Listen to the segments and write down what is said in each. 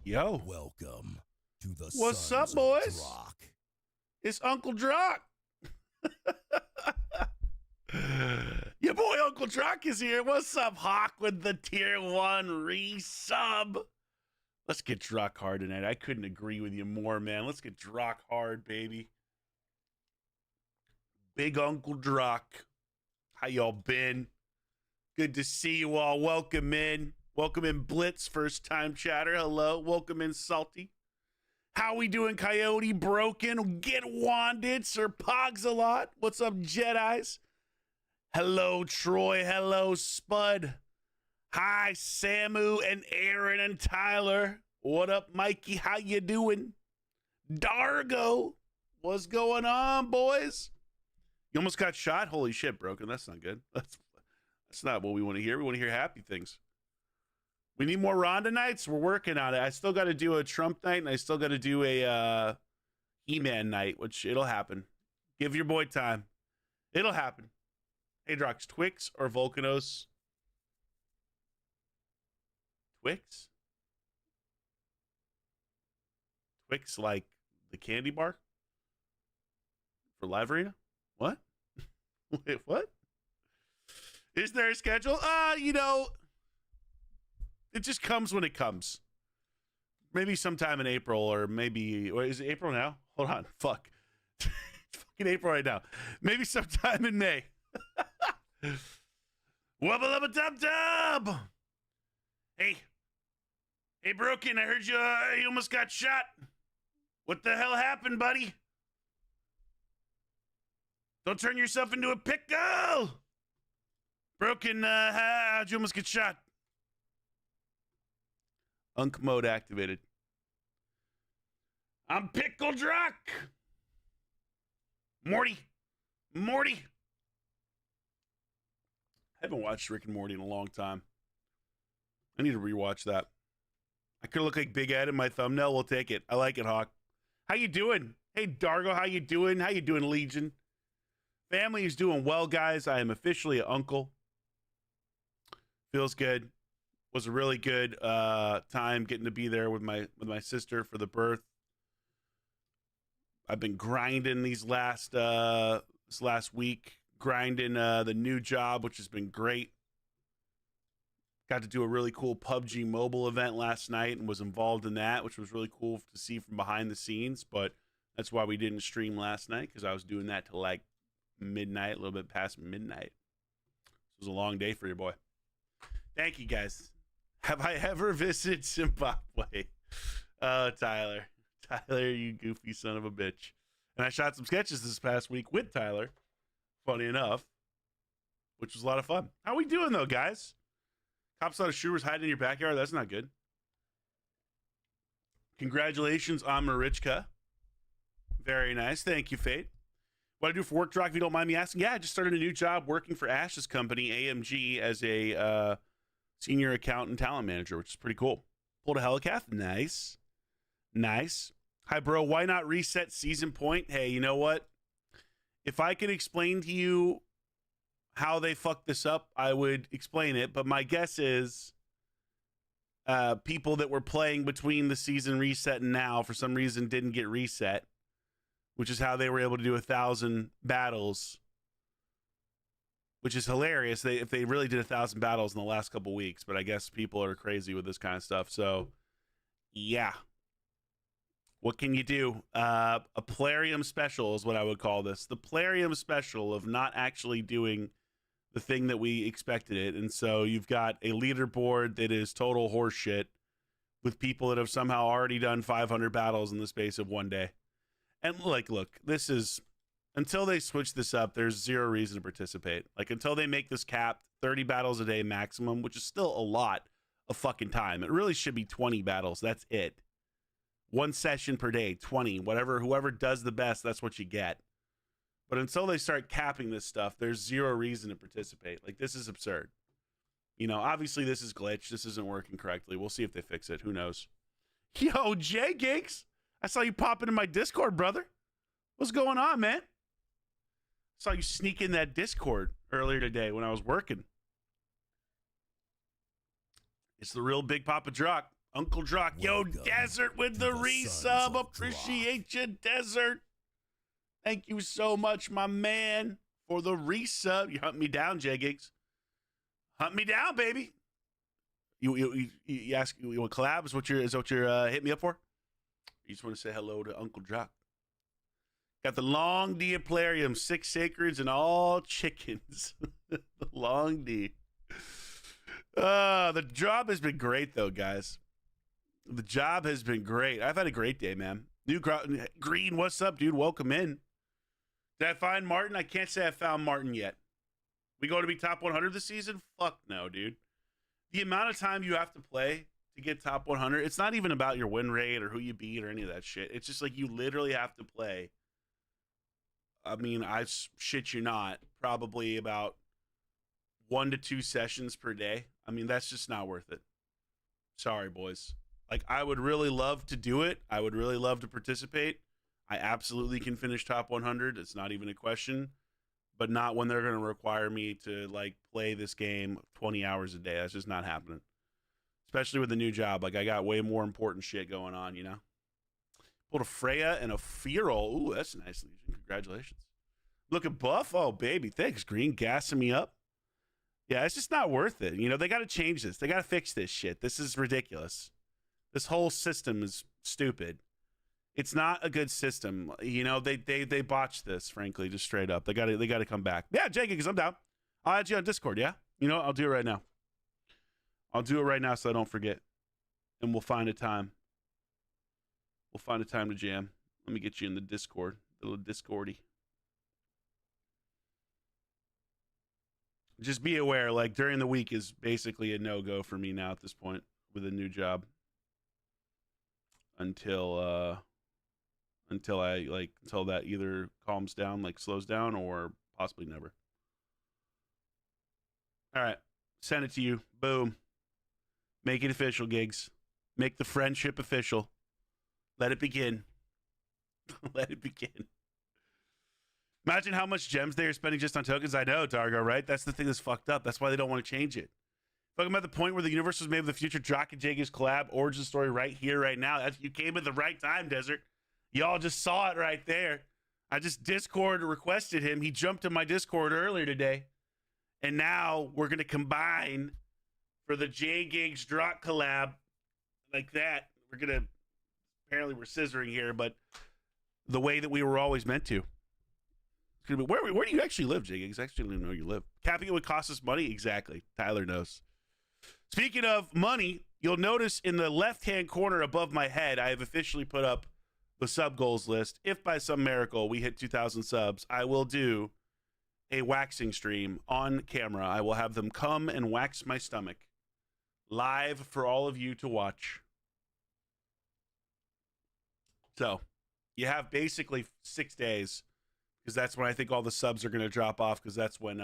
Yo. Welcome to the What's Sons up, boys? of Drock. It's Uncle Drock. Your boy Uncle Drock is here. What's up, Hawk, with the tier 1 resub? Let's get Drock hard tonight. I couldn't agree with you more, man. Let's get Drock hard, baby. Big Uncle Drock. How y'all been? Good to see you all. Welcome in. Welcome in, Blitz, first time chatter. Hello. Welcome in, Salty. How we doing, Coyote? Broken. Get Wanded. Sir Pogs a lot. What's up, Jedis? Hello, Troy. Hello, Spud. Hi, Samu and Aaron and Tyler. What up, Mikey? How you doing? Dargo. What's going on, boys? You almost got shot? Holy shit, Broken. That's not good. That's not what we want to hear. We want to hear happy things. We need more Ronda nights. We're working on it. I still got to do a Trump night, and I still got to do a He-Man night, which it'll happen. Give your boy time. It'll happen. Hey, Drox, Twix or Volcanos? Twix? Twix like the candy bar? For Live Arena? What? Wait, what? Is there a schedule? You know, it just comes when it comes. Maybe sometime in April, or maybe, or is it April now? Hold on. Fuck. It's fucking April right now. Maybe sometime in May. Wubba lubba dub dub. Hey, Broken, I heard you almost got shot. What the hell happened, buddy? Don't turn yourself into a pickle. Broken, how'd you almost get shot? Unk mode activated. I'm Pickle Drock. Morty. I haven't watched Rick and Morty in a long time. I need to rewatch that. I could look like Big Ed in my thumbnail. We'll take it. I like it, Hawk. How you doing? Hey, Dargo, how you doing? How you doing, Legion? Family is doing well, guys. I am officially an uncle. Feels good. Was a really good time getting to be there with my sister for the birth. I've been grinding this last week, grinding the new job, which has been great. Got to do a really cool PUBG mobile event last night and was involved in that, which was really cool to see from behind the scenes. But that's why we didn't stream last night, because I was doing that till like midnight, a little bit past midnight. It was a long day for your boy. Thank you, guys. Have I ever visited Zimbabwe? Oh, Tyler, you goofy son of a bitch. And I shot some sketches this past week with Tyler, funny enough, which was a lot of fun. How we doing, though, guys? Cops out of shooters hiding in your backyard? That's not good. Congratulations on Marichka. Very nice. Thank you, Fate. What I do for work, Drock, if you don't mind me asking? Yeah, I just started a new job working for Ash's company, AMG, as a senior accountant talent manager, which is pretty cool. Pulled a helicath. Nice. Hi, bro. Why not reset season point? Hey, you know what? If I could explain to you how they fucked this up, I would explain it. But my guess is people that were playing between the season reset and now for some reason didn't get reset, which is how they were able to do 1,000 battles, which is hilarious. If they really did 1,000 battles in the last couple weeks, but I guess people are crazy with this kind of stuff. So, yeah. What can you do? A Plarium special is what I would call this. The Plarium special of not actually doing the thing that we expected it. And so you've got a leaderboard that is total horseshit with people that have somehow already done 500 battles in the space of one day. And like, look, this is, until they switch this up, there's zero reason to participate. Like, until they make this capped 30 battles a day maximum, which is still a lot of fucking time. It really should be 20 battles. That's it. One session per day, 20, whatever, whoever does the best, that's what you get. But until they start capping this stuff, there's zero reason to participate. Like, this is absurd. You know, obviously this is glitched. This isn't working correctly. We'll see if they fix it. Who knows? Yo, Jay Gigs, I saw you pop into my Discord, brother. What's going on, man? Saw you sneak in that Discord earlier today when I was working. It's the real Big Papa Drock. Uncle Drock. Yo, Welcome Desert with to the the resub. sons of Appreciate you, Desert. Thank you so much, my man, for the resub. You hunt me down, J Gigs. Hunt me down, baby. You ask you want collab? Is that what you're hitting me up for? You just want to say hello to Uncle Drock. Got the long D Aquarium, 6 sacreds and all chickens. The long D. The job has been great though, guys. The job has been great. I've had a great day, man. Green, what's up, dude? Welcome in. Did I find Martin? I can't say I found Martin yet. We go to be top 100 this season? Fuck no, dude. The amount of time you have to play to get top 100, it's not even about your win rate or who you beat or any of that shit. It's just like you literally have to play. I mean, I shit you not, probably about 1 to 2 sessions per day. I mean, that's just not worth it. Sorry, boys. Like, I would really love to do it. I would really love to participate. I absolutely can finish top 100. It's not even a question. But not when they're going to require me to, like, play this game 20 hours a day. That's just not happening. Especially with the new job. Like, I got way more important shit going on, you know? Pulled a Freya and a Feral. Ooh, that's nice, Legion. Congratulations. Looking buff. Oh, baby. Thanks, Green. Gassing me up. Yeah, it's just not worth it. You know, they got to change this. They got to fix this shit. This is ridiculous. This whole system is stupid. It's not a good system. You know, they botched this, frankly, just straight up. They got to come back. Yeah, Jake, because I'm down. I'll add you on Discord, yeah? You know, I'll do it right now. I'll do it right now so I don't forget. And we'll find a time. We'll find a time to jam. Let me get you in the Discord. The little Discordy. Just be aware, like, during the week is basically a no-go for me now at this point with a new job. Until that either calms down, like slows down, or possibly never. All right. Send it to you. Boom. Make it official, Gigs. Make the friendship official. Let it begin. Let it begin. Imagine how much gems they are spending just on tokens. I know, Dargo, right? That's the thing that's fucked up. That's why they don't want to change it. Talking about the point where the universe was made with the future Drock and Jagus collab origin story right here, right now. You came at the right time, Desert. Y'all just saw it right there. I just Discord requested him. He jumped in my Discord earlier today. And now we're going to combine for the J-Gigs Drock collab like that. We're going to, apparently we're scissoring here, but the way that we were always meant to. It's gonna be, where do you actually live, J-Gigs? I actually don't even know where you live. Capping it would cost us money? Exactly. Tyler knows. Speaking of money, you'll notice in the left-hand corner above my head, I have officially put up the sub goals list. If by some miracle we hit 2,000 subs, I will do a waxing stream on camera. I will have them come and wax my stomach live for all of you to watch. So you have basically 6 days, because that's when I think all the subs are going to drop off, because that's when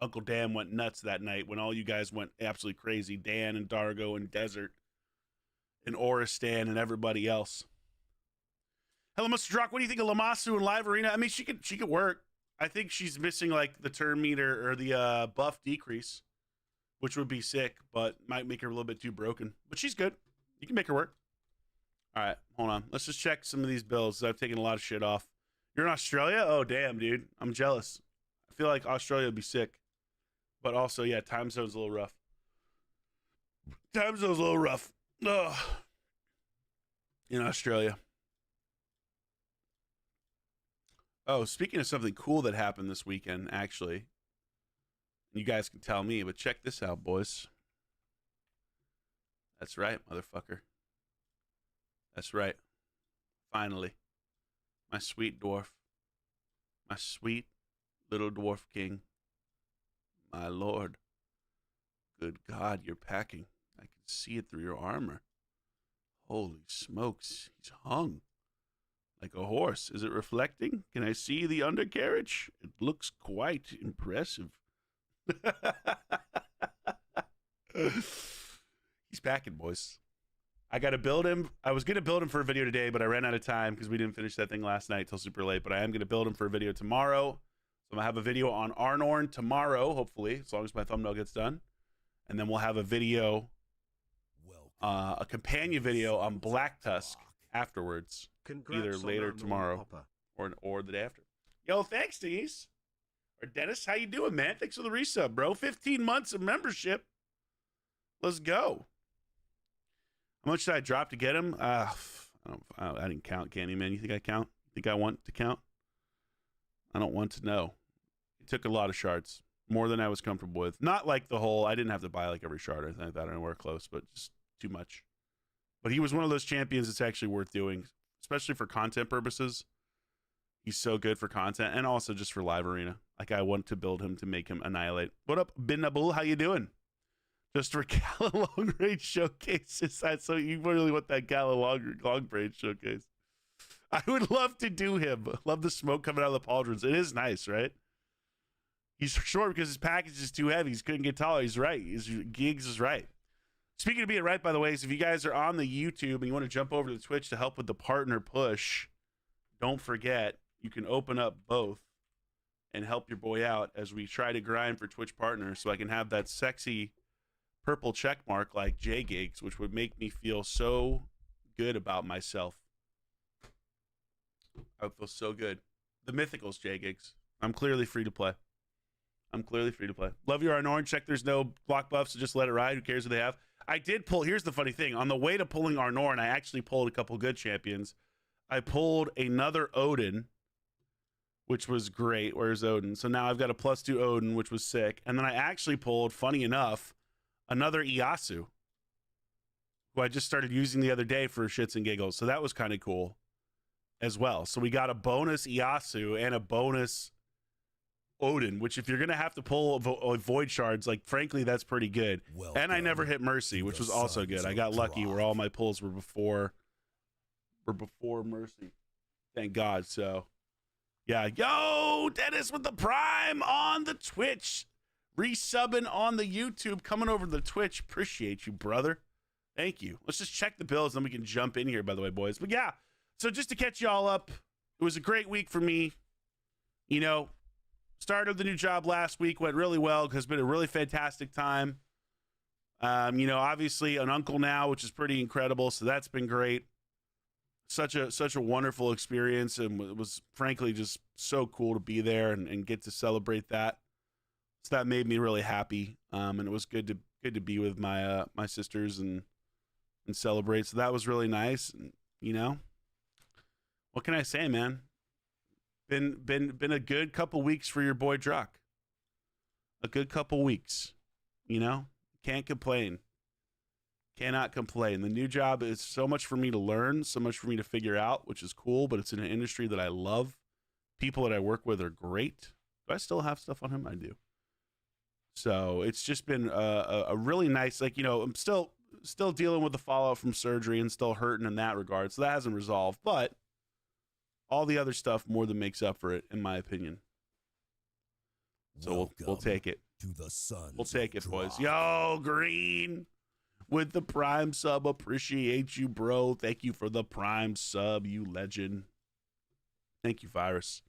Uncle Dan went nuts that night, when all you guys went absolutely crazy. Dan and Dargo and Desert and Oristan and everybody else. Hello, Mr. Drock. What do you think of Lamasu and Live Arena? I mean, she could work. I think she's missing like the turn meter or the buff decrease, which would be sick, but might make her a little bit too broken. But she's good. You can make her work. All right, hold on. Let's just check some of these bills. I've taken a lot of shit off. You're in Australia? Oh, damn, dude. I'm jealous. I feel like Australia would be sick. But also, yeah, time zone's a little rough. Time zone's a little rough. Ugh. In Australia. Oh, speaking of something cool that happened this weekend, actually. You guys can tell me, but check this out, boys. That's right, motherfucker. That's right. Finally. My sweet dwarf. My sweet little dwarf king. My lord. Good God, you're packing. I can see it through your armor. Holy smokes, he's hung. Like a horse. Is it reflecting? Can I see the undercarriage? It looks quite impressive. He's packing, boys. I got to build him. I was going to build him for a video today, but I ran out of time because we didn't finish that thing last night till super late. But I am going to build him for a video tomorrow. So I'm going to have a video on Arnorn tomorrow, hopefully, as long as my thumbnail gets done. And then we'll have a video a companion video on Black Tusk afterwards, either later tomorrow or the day after. Yo, thanks, Denise. Or Dennis, how you doing, man? Thanks for the resub, bro. 15 months of membership. Let's go. How much did I drop to get him? I didn't count, Candy Man. You think I count? Think I want to count? I don't want to know. It took a lot of shards, more than I was comfortable with. Not like the whole, I didn't have to buy like every shard or anything like that. I don't know where close, but just too much. But he was one of those champions that's actually worth doing, especially for content purposes. He's so good for content and also just for live arena. Like, I want to build him to make him annihilate. What up, Bin Nabul? How you doing? Just for Gala long range showcases. So you really want that Gala long range showcase? I would love to do him. Love the smoke coming out of the pauldrons. It is nice, right? He's short because his package is too heavy. He couldn't get taller. He's right. His gigs is right. Speaking of being right, by the way, so if you guys are on the YouTube and you want to jump over to the Twitch to help with the partner push, don't forget, you can open up both and help your boy out as we try to grind for Twitch partners so I can have that sexy purple check mark like J Gigs, which would make me feel so good about myself. I would feel so good. The Mythicals, J Gigs. I'm clearly free to play. Love your Arnoran. Check there's no block buff, so just let it ride. Who cares who they have? I did pull. Here's the funny thing. On the way to pulling Arnoran, I actually pulled a couple good champions. I pulled another Odin, which was great. Where's Odin? So now I've got a +2 Odin, which was sick. And then I actually pulled, funny enough, another Iyasu, who I just started using the other day for shits and giggles. So that was kind of cool as well. So we got a bonus Iyasu and a bonus Odin, which if you're going to have to pull void shards, like, frankly, that's pretty good. And I never hit Mercy, which was also good. I got lucky where all my pulls were before Mercy. Thank God. So, yeah. Yo, Dennis with the Prime on the Twitch. Resubbing on the YouTube, coming over to the Twitch. Appreciate you, brother. Thank you. Let's just check the bills, then we can jump in here, by the way, boys. But yeah, so just to catch y'all up, it was a great week for me. You know, started the new job last week, went really well because it's been a really fantastic time. You know, obviously an uncle now, which is pretty incredible. So that's been great. Such a wonderful experience, and it was frankly just so cool to be there and get to celebrate that. So that made me really happy. And it was good to be with my my sisters and celebrate. So that was really nice. And, you know, what can I say, man? Been a good couple weeks for your boy Drock. A good couple weeks, you know? Can't complain. Cannot complain. The new job is so much for me to learn, so much for me to figure out, which is cool, but it's in an industry that I love. People that I work with are great. Do I still have stuff on him? I do. So it's just been a really nice, like, you know, I'm still dealing with the fallout from surgery and still hurting in that regard. So that hasn't resolved, but all the other stuff more than makes up for it, in my opinion. So we'll take it. To the sun. We'll take it, boys. Yo, Green with the Prime sub. Appreciate you, bro. Thank you for the Prime sub, you legend. Thank you, Virus.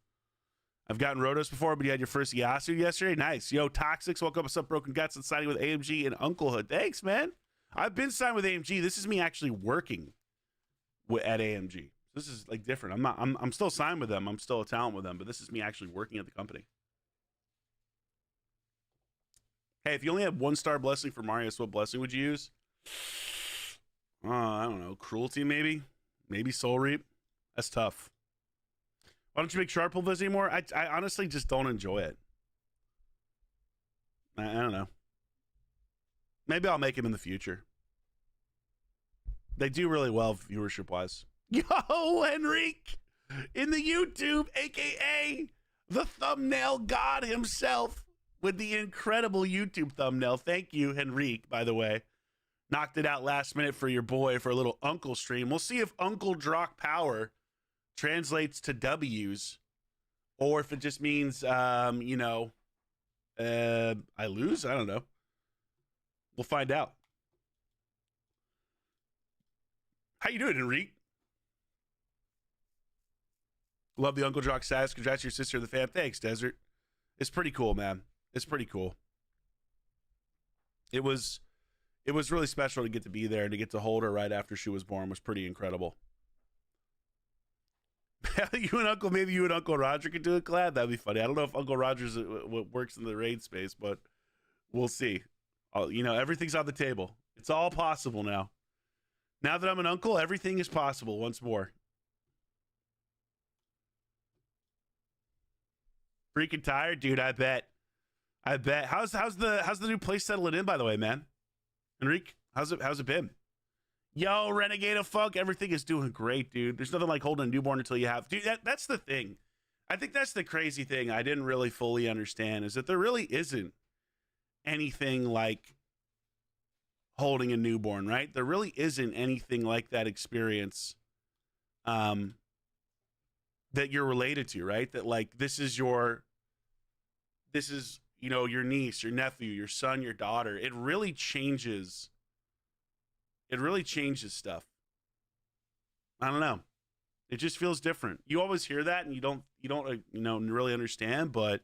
I've gotten Rotos before, but you had your first Yasu yesterday. Nice. Yo, Toxics, welcome. What's up, Broken Guts, and signing with AMG and Unclehood. Thanks, man. I've been signed with AMG. This is me actually working at AMG. This is like different. I'm still signed with them. I'm still a talent with them, but this is me actually working at the company. Hey, if you only had 1-star blessing for Marius, what blessing would you use? I don't know. Cruelty, maybe? Maybe Soul Reap? That's tough. Why don't you make Shard Pull Viz anymore? I honestly just don't enjoy it. I don't know. Maybe I'll make him in the future. They do really well viewership-wise. Yo, Henrique! In the YouTube, a.k.a. the thumbnail god himself with the incredible YouTube thumbnail. Thank you, Henrique, by the way. Knocked it out last minute for your boy for a little Uncle stream. We'll see if Uncle Drock Power translates to W's, or if it just means, you know, I lose. I don't know. We'll find out. How you doing, Enrique? Love the Uncle Drock status. Congrats to your sister, the fam. Thanks, Desert. It's pretty cool, man. It's pretty cool. It was it was really special to get to be there and to get to hold her right after she was born was pretty incredible. You and Uncle, maybe you and Uncle Roger could do a collab. That'd be funny. I don't know if Uncle Roger's what works in the raid space, but we'll see. You know, everything's on the table. It's all possible now. Now that I'm an uncle, everything is possible once more. Freaking tired, dude. I bet. How's the new place settling in, by the way, man? Enrique, how's it been? Yo, Renegade of Funk, everything is doing great, dude. There's nothing like holding a newborn until you have. Dude, that's the thing. I think that's the crazy thing I didn't really fully understand is that there really isn't anything like holding a newborn, right? There really isn't anything like that experience that you're related to, right? That like this is, you know, your niece, your nephew, your son, your daughter. It really changes stuff. I don't know. It just feels different. You always hear that and you don't really understand, but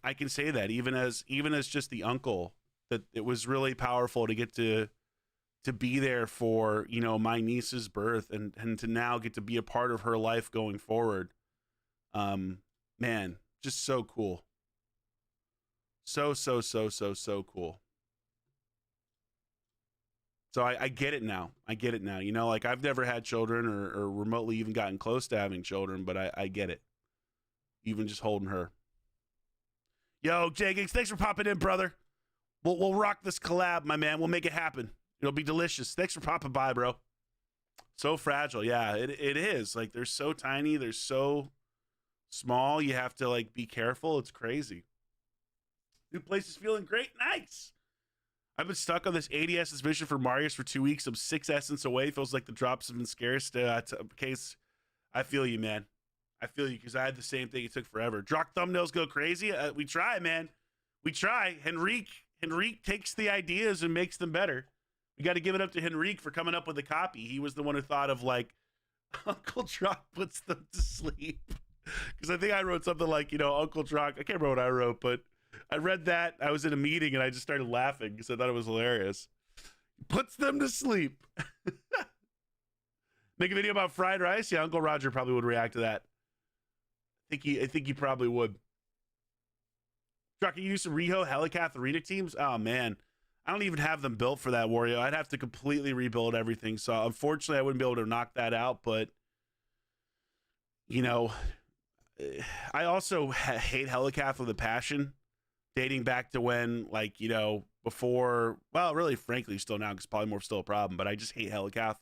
I can say that even as just the uncle, that it was really powerful to get to be there for, you know, my niece's birth and to now get to be a part of her life going forward. Man, just so cool. So cool. So I get it now. You know, like I've never had children or remotely even gotten close to having children, but I get it. Even just holding her. Yo, J-Gigs, thanks for popping in, brother. We'll rock this collab, my man. We'll make it happen. It'll be delicious. Thanks for popping by, bro. So fragile. Yeah, it is. Like they're so tiny. They're so small. You have to like be careful. It's crazy. New place is feeling great. Nice. I've been stuck on this 80 essence mission for Marius for 2 weeks. I'm 6 essence away. Feels like the drops have been scarce. Case, I feel you, man. I feel you because I had the same thing. It took forever. Drock thumbnails go crazy. We try, man. We try. Henrique takes the ideas and makes them better. We got to give it up to Henrique for coming up with the copy. He was the one who thought of like Uncle Drock puts them to sleep. Because I think I wrote something like, you know, Uncle Drock. I can't remember what I wrote, but I read that. I was in a meeting and I just started laughing because I thought it was hilarious. Puts them to sleep. Make a video about fried rice? Yeah, Uncle Roger probably would react to that. I think he probably would. Drock, can you use some Riho Helicath Arena teams? Oh, man. I don't even have them built for that, Wario. I'd have to completely rebuild everything. So, unfortunately, I wouldn't be able to knock that out. But, you know, I also hate Helicath with a passion. Dating back to when, like, you know, before, well, really, frankly, still now, because Polymorph's still a problem, but I just hate Helicath.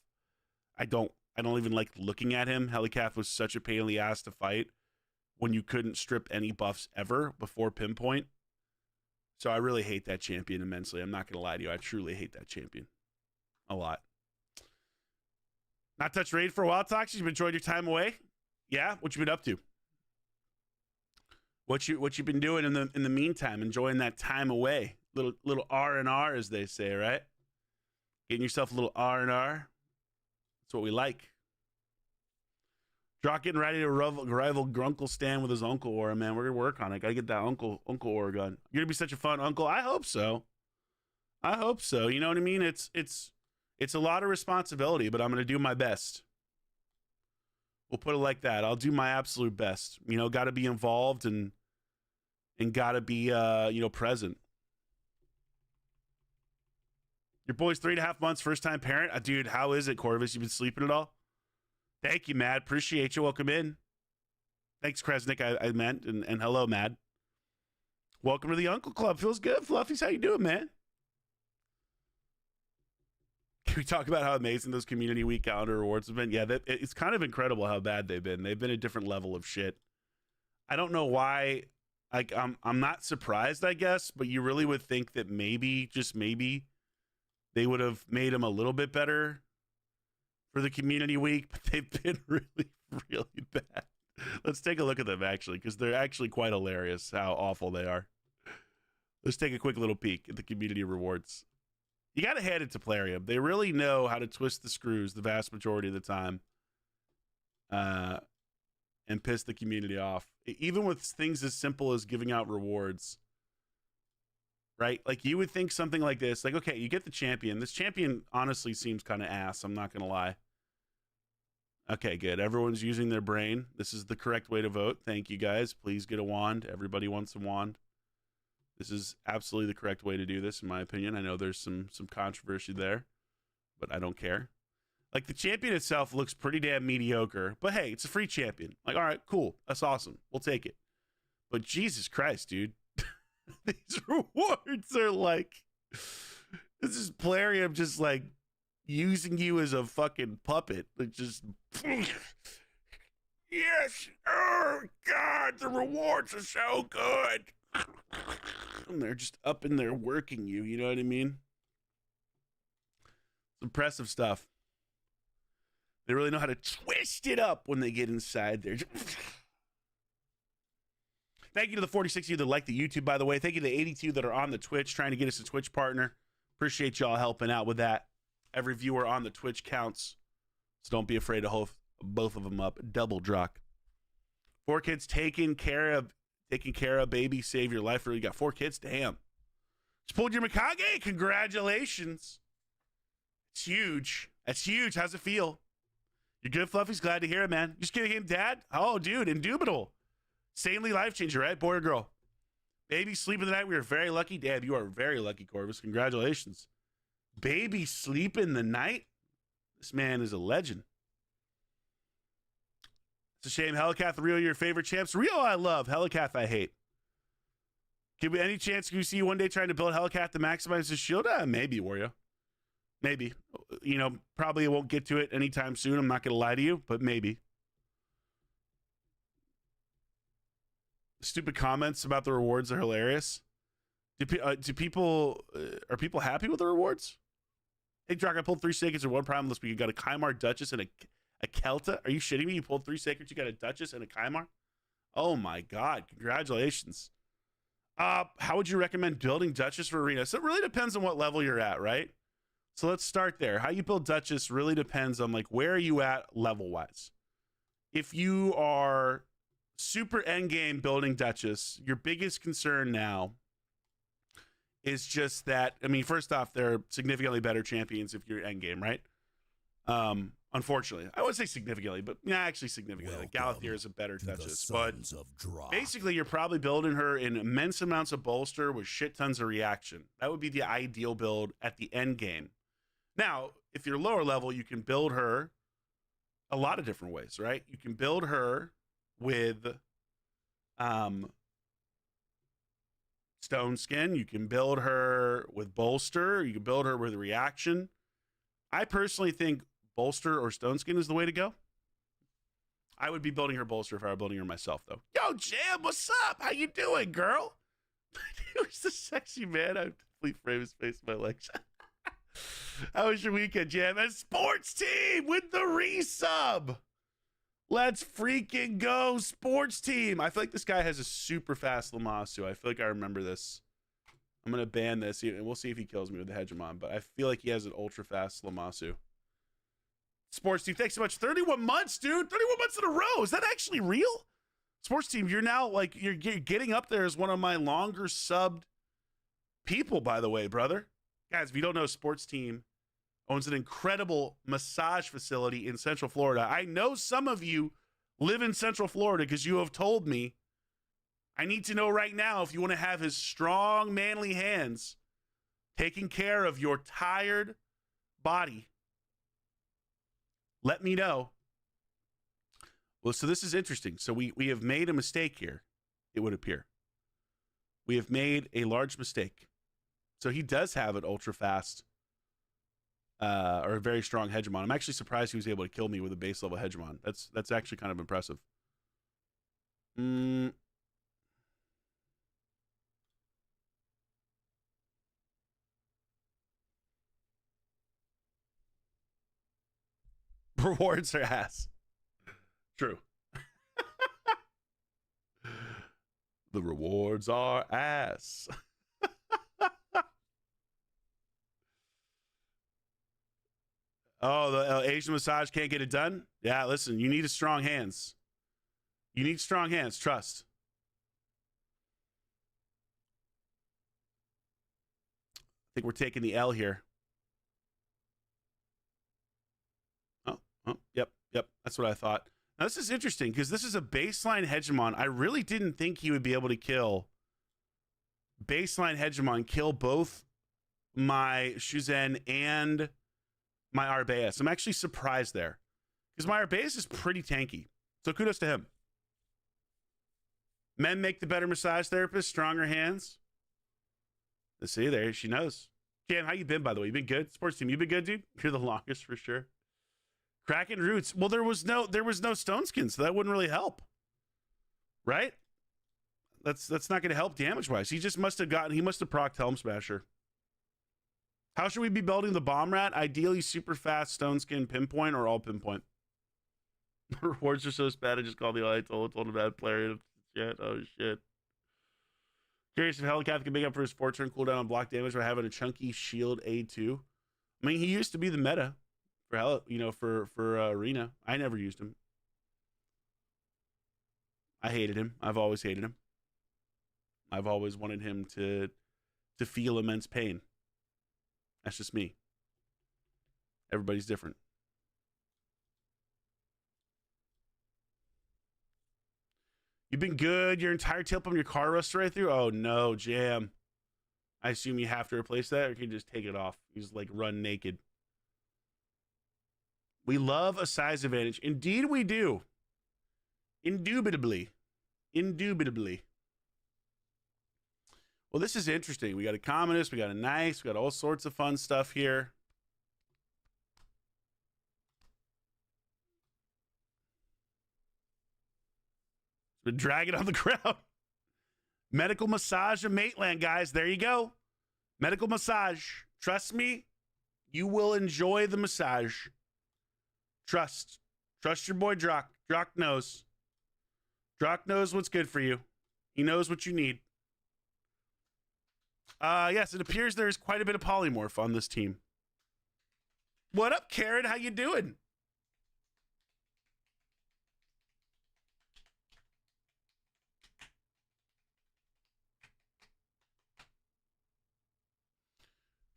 I don't even like looking at him. Helicath was such a pain in the ass to fight when you couldn't strip any buffs ever before Pinpoint. So I really hate that champion immensely. I'm not going to lie to you. I truly hate that champion a lot. Not touched raid for a while, Toxic. You've enjoyed your time away? Yeah? What you been up to? What you been doing in the meantime? Enjoying that time away, little R&R as they say, right? Getting yourself a little R&R. That's what we like. Drock getting ready to rival Grunkle Stan with his Uncle Aura, man. We're gonna work on it. Gotta get that Uncle Aura gun. You're gonna be such a fun uncle. I hope so. You know what I mean? It's a lot of responsibility, but I'm gonna do my best. We'll put it like that. I'll do my absolute best. You know, got to be involved and got to be, you know, present. Your boy's 3.5 months, first time parent. Dude, how is it, Corvus? You been sleeping at all? Thank you, Mad. Appreciate you. Welcome in. Thanks, Kresnik. I meant. And hello, Mad. Welcome to the Uncle Club. Feels good. Fluffies, how you doing, man? Can we talk about how amazing those Community Week calendar rewards have been? Yeah, it's kind of incredible how bad they've been. They've been a different level of shit. I don't know why. Like, I'm not surprised, I guess, but you really would think that maybe, just maybe, they would have made them a little bit better for the Community Week, but they've been really, really bad. Let's take a look at them, actually, because they're actually quite hilarious how awful they are. Let's take a quick little peek at the Community Rewards. You got to hand it to Plarium. They really know how to twist the screws the vast majority of the time and piss the community off. Even with things as simple as giving out rewards, right? Like you would think something like this, like, okay, you get the champion. This champion honestly seems kind of ass. I'm not going to lie. Okay, good. Everyone's using their brain. This is the correct way to vote. Thank you guys. Please get a wand. Everybody wants a wand. This is absolutely the correct way to do this, in my opinion. I know there's some controversy there, but I don't care. Like the champion itself looks pretty damn mediocre, but hey, it's a free champion. Like, all right, cool. That's awesome. We'll take it. But Jesus Christ, dude. These rewards are like, this is Plarium just like using you as a fucking puppet. Like just, yes, oh God, the rewards are so good. And they're just up in there working you, you know what I mean? It's impressive stuff. They really know how to twist it up when they get inside there. Thank you to the 46 of you that like the YouTube, by the way. Thank you to the 82 that are on the Twitch, trying to get us a Twitch partner. Appreciate y'all helping out with that. Every viewer on the Twitch counts, so don't be afraid to hold both of them up. Double Drock. 4 kids taking care of, baby, save your life. Really got 4 kids? Damn. Just pulled your Mikage. Congratulations. It's huge. That's huge. How's it feel? You're good, Fluffy's. Glad to hear it, man. You just getting him, Dad? Oh, dude, indubitable. Insanely life changer, right? Boy or girl? Baby sleep in the night. We are very lucky. Dad, you are very lucky, Corvus. Congratulations. Baby sleep in the night? This man is a legend. It's a shame. Helicath, Rio, your favorite champs. Rio, I love. Helicath, I hate. Give me any chance you see one day trying to build Helicath to maximize his shield? Maybe, Wario. Maybe. You know, probably won't get to it anytime soon. I'm not going to lie to you, but maybe. Stupid comments about the rewards are hilarious. Are people happy with the rewards? Hey, Drock, I pulled 3 sacreds and 1 prime this week. You got a Kymar, Duchess, and a Kelta. Are you shitting me? You pulled 3 sacreds, you got a Duchess and a Kymar? Oh my God. Congratulations. How would you recommend building Duchess for Arena? So it really depends on what level you're at, right? So let's start there. How you build Duchess really depends on like where are you at level-wise. If you are super endgame building Duchess, your biggest concern now is just that, I mean, first off, there are significantly better champions if you're endgame, right? Unfortunately. I would say significantly, but yeah, actually significantly. Like Galathier is a better Duchess. But basically, you're probably building her in immense amounts of bolster with shit tons of reaction. That would be the ideal build at the end game. Now, if you're lower level, you can build her a lot of different ways, right? You can build her with Stone Skin. You can build her with bolster. You can build her with reaction. I personally think bolster or Stone Skin is the way to go. I would be building her bolster if I were building her myself, though. Yo, Jam, what's up? How you doing, girl? Who's the sexy man? I definitely frame his face in my legs. How was your weekend, Jam? And Sports Team with the resub. Let's freaking go, Sports Team. I feel like this guy has a super fast Lamasu. I feel like I remember this. I'm going to ban this, and we'll see if he kills me with the Hegemon, but I feel like he has an ultra fast Lamasu. Sports Team, thanks so much. 31 months, dude. 31 months in a row. Is that actually real? Sports Team, you're now like, you're getting up there as one of my longer subbed people, by the way, brother. Guys, if you don't know, Sports Team owns an incredible massage facility in Central Florida. I know some of you live in Central Florida because you have told me. I need to know right now if you want to have his strong, manly hands taking care of your tired body. Let me know. Well, so this is interesting. So we have made a mistake here, it would appear. We have made a large mistake. So he does have an ultra fast or a very strong Hegemon. I'm actually surprised he was able to kill me with a base level Hegemon. That's actually kind of impressive. Rewards are ass. True. The rewards are ass. Oh, the Asian massage can't get it done? Yeah, listen, you need strong hands. You need strong hands, trust. think we're taking the L here. Oh, yep. That's what I thought. Now, this is interesting because this is a baseline hegemon. I really didn't think he would be able to kill baseline hegemon, kill both my Shuzen and my Arbaeus. I'm actually surprised there because my Arbaeus is pretty tanky. So kudos to him. Men make the better massage therapist, stronger hands. Let's see, there she knows. Cam, how you been, by the way? You been good? Sports team, you been good, dude? You're the longest for sure. Kraken roots. Well, there was no stone skin, so that wouldn't really help. Right? That's not going to help damage wise. He must have procced Helm Smasher. How should we be building the bomb rat? Ideally super fast stone skin pinpoint or all pinpoint. Rewards are so bad I just called the I told a bad player. Shit. Oh shit. Curious if Hellcat can make up for his 4-turn cooldown on block damage by having a chunky shield A2. I mean, he used to be the meta for Arena. I never used him. I hated him. I've always hated him. I've always wanted him to feel immense pain. That's just me. Everybody's different. You've been good. Your entire tailpump on your car rusted right through? Oh no, Jam. I assume you have to replace that, or can you just take it off? You just like run naked. We love a size advantage. Indeed we do. Indubitably. Well, this is interesting. We got a Commodus, we got a Nice, we got all sorts of fun stuff here. Been dragging on the ground. Medical massage of Mateland, guys. There you go. Medical massage. Trust me, you will enjoy the massage. Trust your boy Drock. Drock knows. Drock knows what's good for you. He knows what you need. Yes, it appears there is quite a bit of polymorph on this team. What up, Karen? How you doing?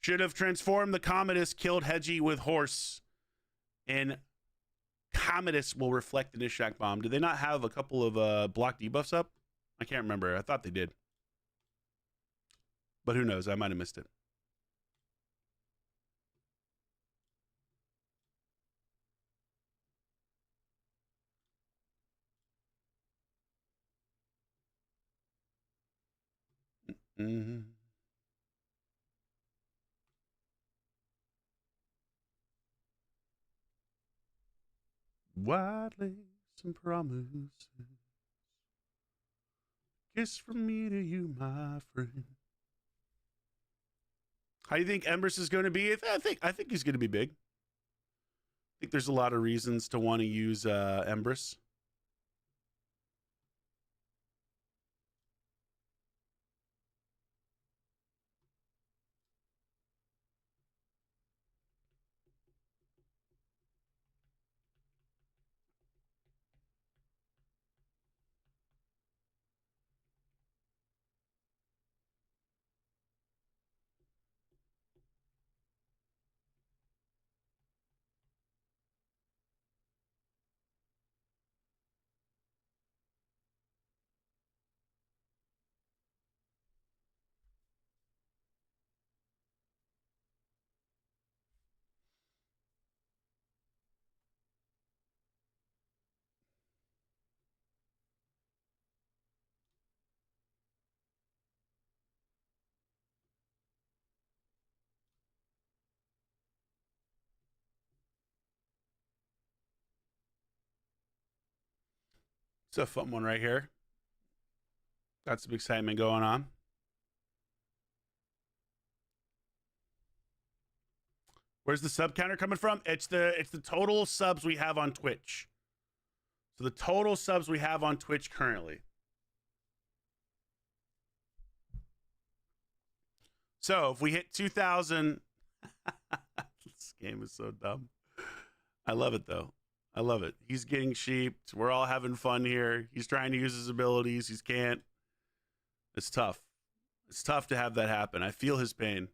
Should have transformed the Commodus, killed Hedgie with horse. And Commodus will reflect the Nishak bomb. Did they not have a couple of block debuffs up? I can't remember. I thought they did. But who knows? I might have missed it. Mm-hmm. White lace and promises. Kiss from me to you, my friend. How do you think Embers is going to be? I think he's going to be big. I think there's a lot of reasons to want to use Embers. It's a fun one right here. Got some excitement going on. Where's the sub counter coming from? It's the total subs we have on Twitch. So the total subs we have on Twitch currently. So if we hit 2,000, this game is so dumb. I love it though. I love it. He's getting sheeped. We're all having fun here. He's trying to use his abilities. He can't. It's tough. It's tough to have that happen. I feel his pain.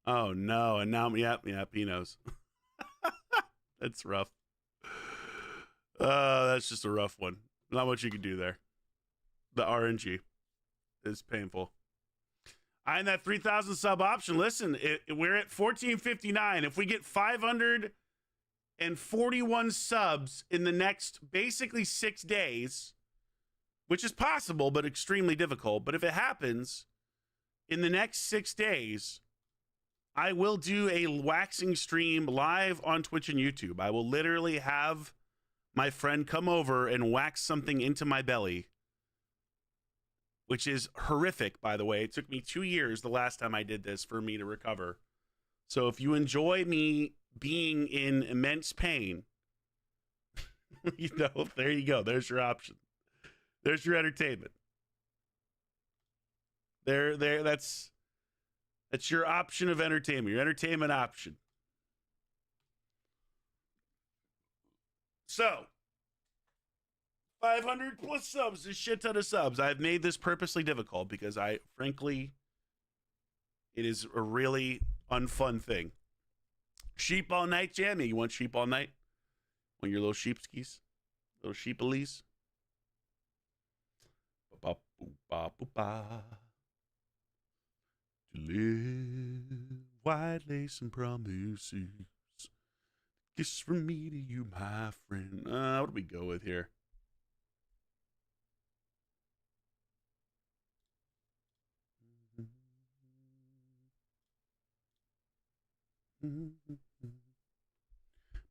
Oh no, and now yep, he knows. That's rough. That's just a rough one. Not much you can do there. The RNG is painful. And that 3,000 sub option. Listen, we're at 1459. If we get 541 subs in the next basically 6 days, which is possible but extremely difficult, but if it happens in the next 6 days, I will do a waxing stream live on Twitch and YouTube. I will literally have my friend come over and wax something into my belly, which is horrific, by the way. It took me 2 years the last time I did this for me to recover. So if you enjoy me being in immense pain, you know, there you go. There's your option. There's your entertainment. That's your option of entertainment, your entertainment option. So, 500 plus subs, a shit ton of subs. I've made this purposely difficult because frankly, it is a really unfun thing. Sheep all night, Jammy. You want sheep all night? Want your little sheepskis? Little sheepalies? To live, white lace and promises. Kiss from me to you, my friend. What do we go with here?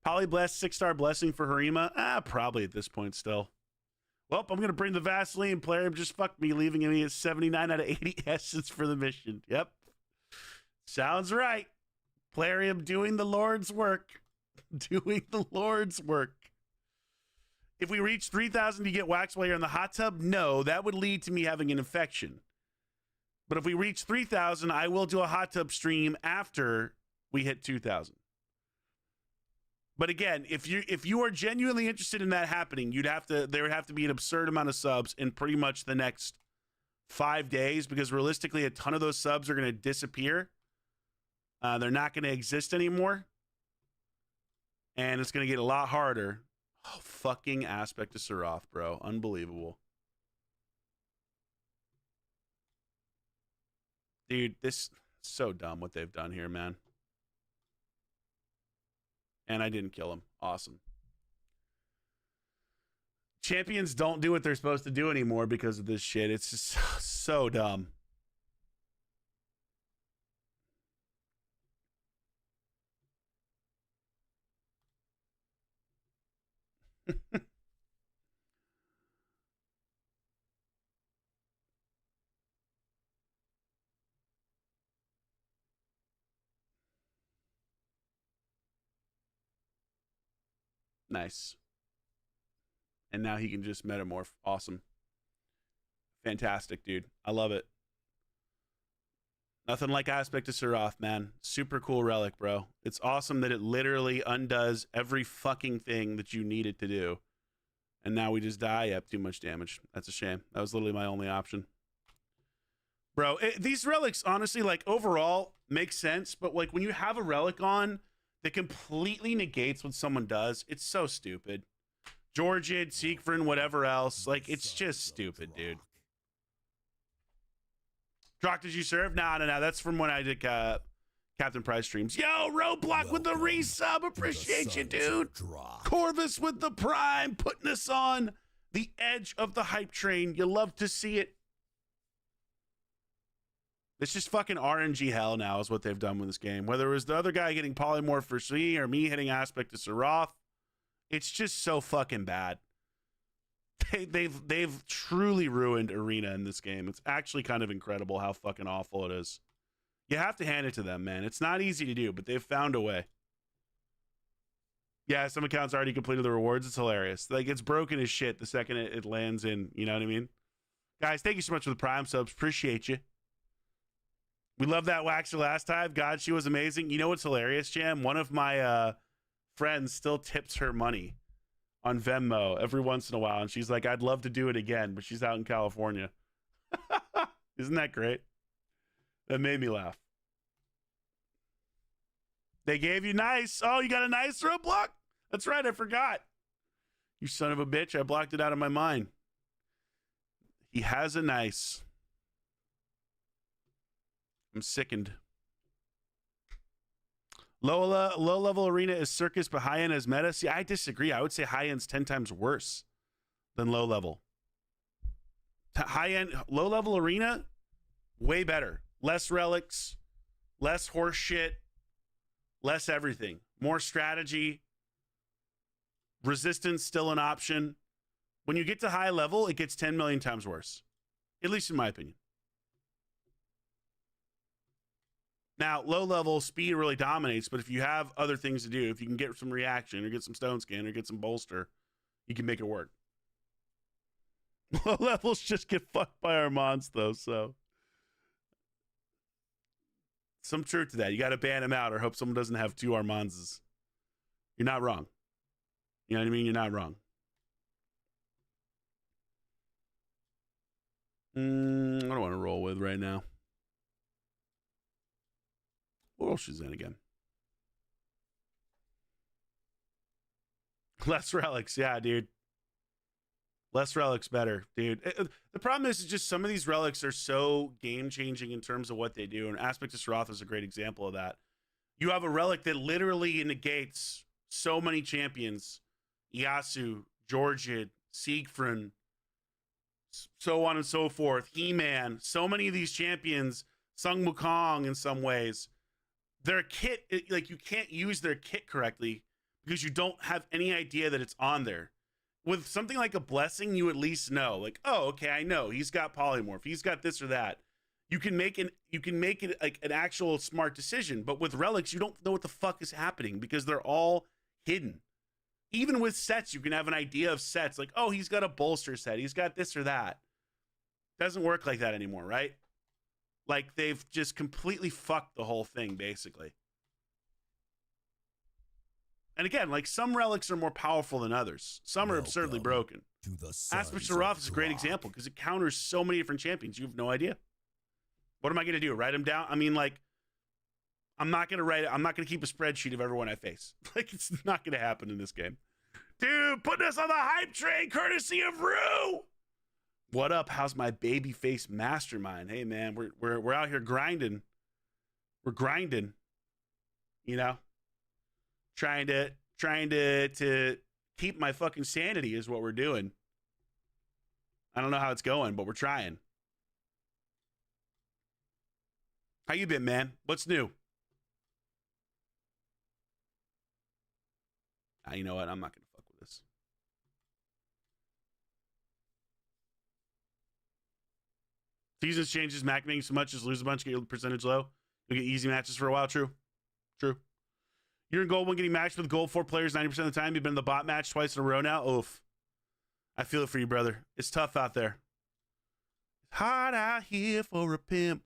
Polyblast 6-star blessing for Harima. Probably at this point still. Well, I'm going to bring the Vaseline. Player just fucked me, leaving me at 79 out of 80 essence for the mission. Yep. Sounds right. Plarium doing the Lord's work. Doing the Lord's work. If we reach 3,000 to get wax while you're in the hot tub, no, that would lead to me having an infection. But if we reach 3,000, I will do a hot tub stream after we hit 2,000. But again, if you are genuinely interested in that happening, there would have to be an absurd amount of subs in pretty much the next 5 days, because realistically, a ton of those subs are going to disappear. They're not going to exist anymore, and it's going to get a lot harder. Oh, fucking Aspect of Seraph, bro, unbelievable, dude. This is so dumb what they've done here, man. And I didn't kill him. Awesome. Champions don't do what they're supposed to do anymore because of this shit. It's just so dumb. Nice. And now he can just metamorph. Awesome. Fantastic, dude. I love it. Nothing like Aspect of Seraph, man. Super cool relic, bro. It's awesome that it literally undoes every fucking thing that you need it to do. And now we just die. Yep, too much damage. That's a shame. That was literally my only option. Bro, these relics, honestly, like, overall, make sense. But, like, when you have a relic on that completely negates what someone does, it's so stupid. Georgid, Siegfried, whatever else. Like, it's just stupid, dude. Drock, did you serve? No. That's from when I did Captain Price streams. Yo, Roadblock with the resub. Appreciate you, dude. Corvus with the prime, putting us on the edge of the hype train. You love to see it. It's just fucking RNG hell now is what they've done with this game. Whether it was the other guy getting polymorph for C or me hitting Aspect of Seraph, it's just so fucking bad. They've truly ruined Arena in this game. It's actually kind of incredible how fucking awful it is. You have to hand it to them, man. It's not easy to do, but they've found a way. Yeah, some accounts already completed the rewards. It's hilarious. Like, it's broken as shit the second it lands in. You know what I mean? Guys, thank you so much for the Prime subs. Appreciate you. We loved that Waxer last time. God, she was amazing. You know what's hilarious, Jam? One of my friends still tips her money on Venmo every once in a while, and she's like, I'd love to do it again, but she's out in California. Isn't that great? That made me laugh. They gave you nice. Oh, you got a nice throw block? That's right. I forgot. You son of a bitch. I blocked it out of my mind. He has a nice. I'm sickened. Low level arena is circus, but high end is meta. See, I disagree. I would say high end's 10 times worse than low level. High end, low level arena, way better. Less relics, less horse shit, less everything. More strategy. Resistance still an option. When you get to high level, it gets 10 million times worse. At least in my opinion. Now, low level speed really dominates, but if you have other things to do, if you can get some reaction or get some stone scan or get some bolster, you can make it work. Low levels just get fucked by Armands, though, so. Some truth to that. You got to ban him out or hope someone doesn't have two Armandses. You're not wrong. You know what I mean? You're not wrong. I don't want to roll with right now. What else is in again? Less relics. Yeah, dude. Less relics better, dude. The problem is just some of these relics are so game-changing in terms of what they do, and Aspect of Sarath is a great example of that. You have a relic that literally negates so many champions. Yasu, Georgid, Siegfried, so on and so forth. He-Man, so many of these champions, Sung Wukong in some ways, their kit, like you can't use their kit correctly because you don't have any idea that it's on there. With something like a blessing, you at least know, like, oh, okay, I know he's got polymorph, he's got this or that. You can make it like an actual smart decision. But with relics, you don't know what the fuck is happening because they're all hidden. Even with sets, you can have an idea of sets, like, oh, he's got a bolster set, he's got this or that. Doesn't work like that anymore, right? Like they've just completely fucked the whole thing, basically. And again, like some relics are more powerful than others. Some are absurdly broken. Aspect of Sarath is a great example because it counters so many different champions. You have no idea. What am I going to do? Write them down? I mean, like, I'm not going to write it. I'm not going to keep a spreadsheet of everyone I face. Like, it's not going to happen in this game. Dude, putting us on the hype train courtesy of Rue. What up? How's my baby face mastermind? Hey, man, we're out here grinding. We're grinding. You know? Trying to keep my fucking sanity is what we're doing. I don't know how it's going, but we're trying. How you been, man? What's new? You know what? I'm not gonna fuck with this. Seasons changes, Mac making so much, just lose a bunch, get your percentage low. You'll get easy matches for a while. True. You're in gold one getting matched with gold 4 players 90% of the time. You've been in the bot match twice in a row now. Oof. I feel it for you, brother. It's tough out there. It's hard out here for a pimp.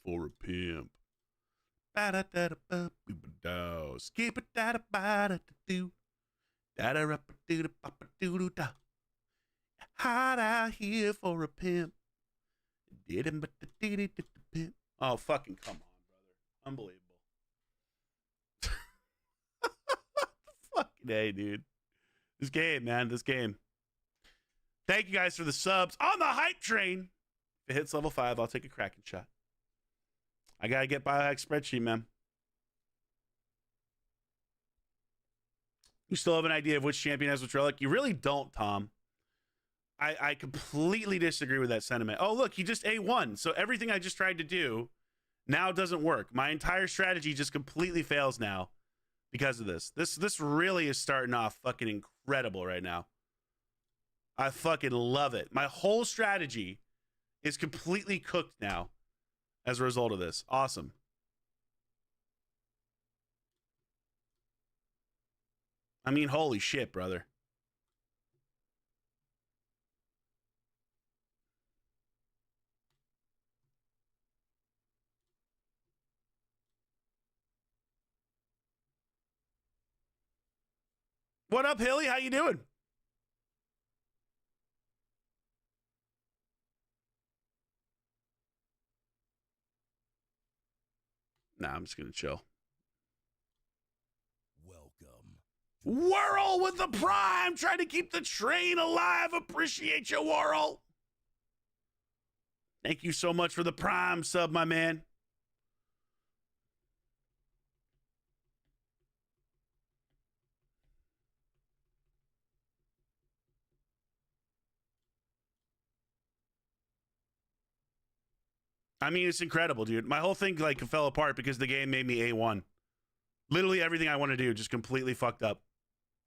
Skip it da da do. Hard out here for a pimp. Oh, fucking come on, brother. Unbelievable. Fucking A, dude. This game, man. This game. Thank you guys for the subs on the hype train. If it hits level 5, I'll take a cracking shot. I gotta get biohack spreadsheet, man. You still have an idea of which champion has which relic? You really don't, Tom. I completely disagree with that sentiment. Oh, look, he just A1. So everything I just tried to do now doesn't work. My entire strategy just completely fails now because of this. This really is starting off fucking incredible right now. I fucking love it. My whole strategy is completely cooked now as a result of this. Awesome. I mean, holy shit, brother. What up, Hilly? How you doing? Nah, I'm just gonna chill. Whirl with the prime, trying to keep the train alive. Appreciate you, Whirl. Thank you so much for the prime sub, my man. I mean, it's incredible, dude. My whole thing like fell apart because the game made me A1. Literally everything I want to do just completely fucked up.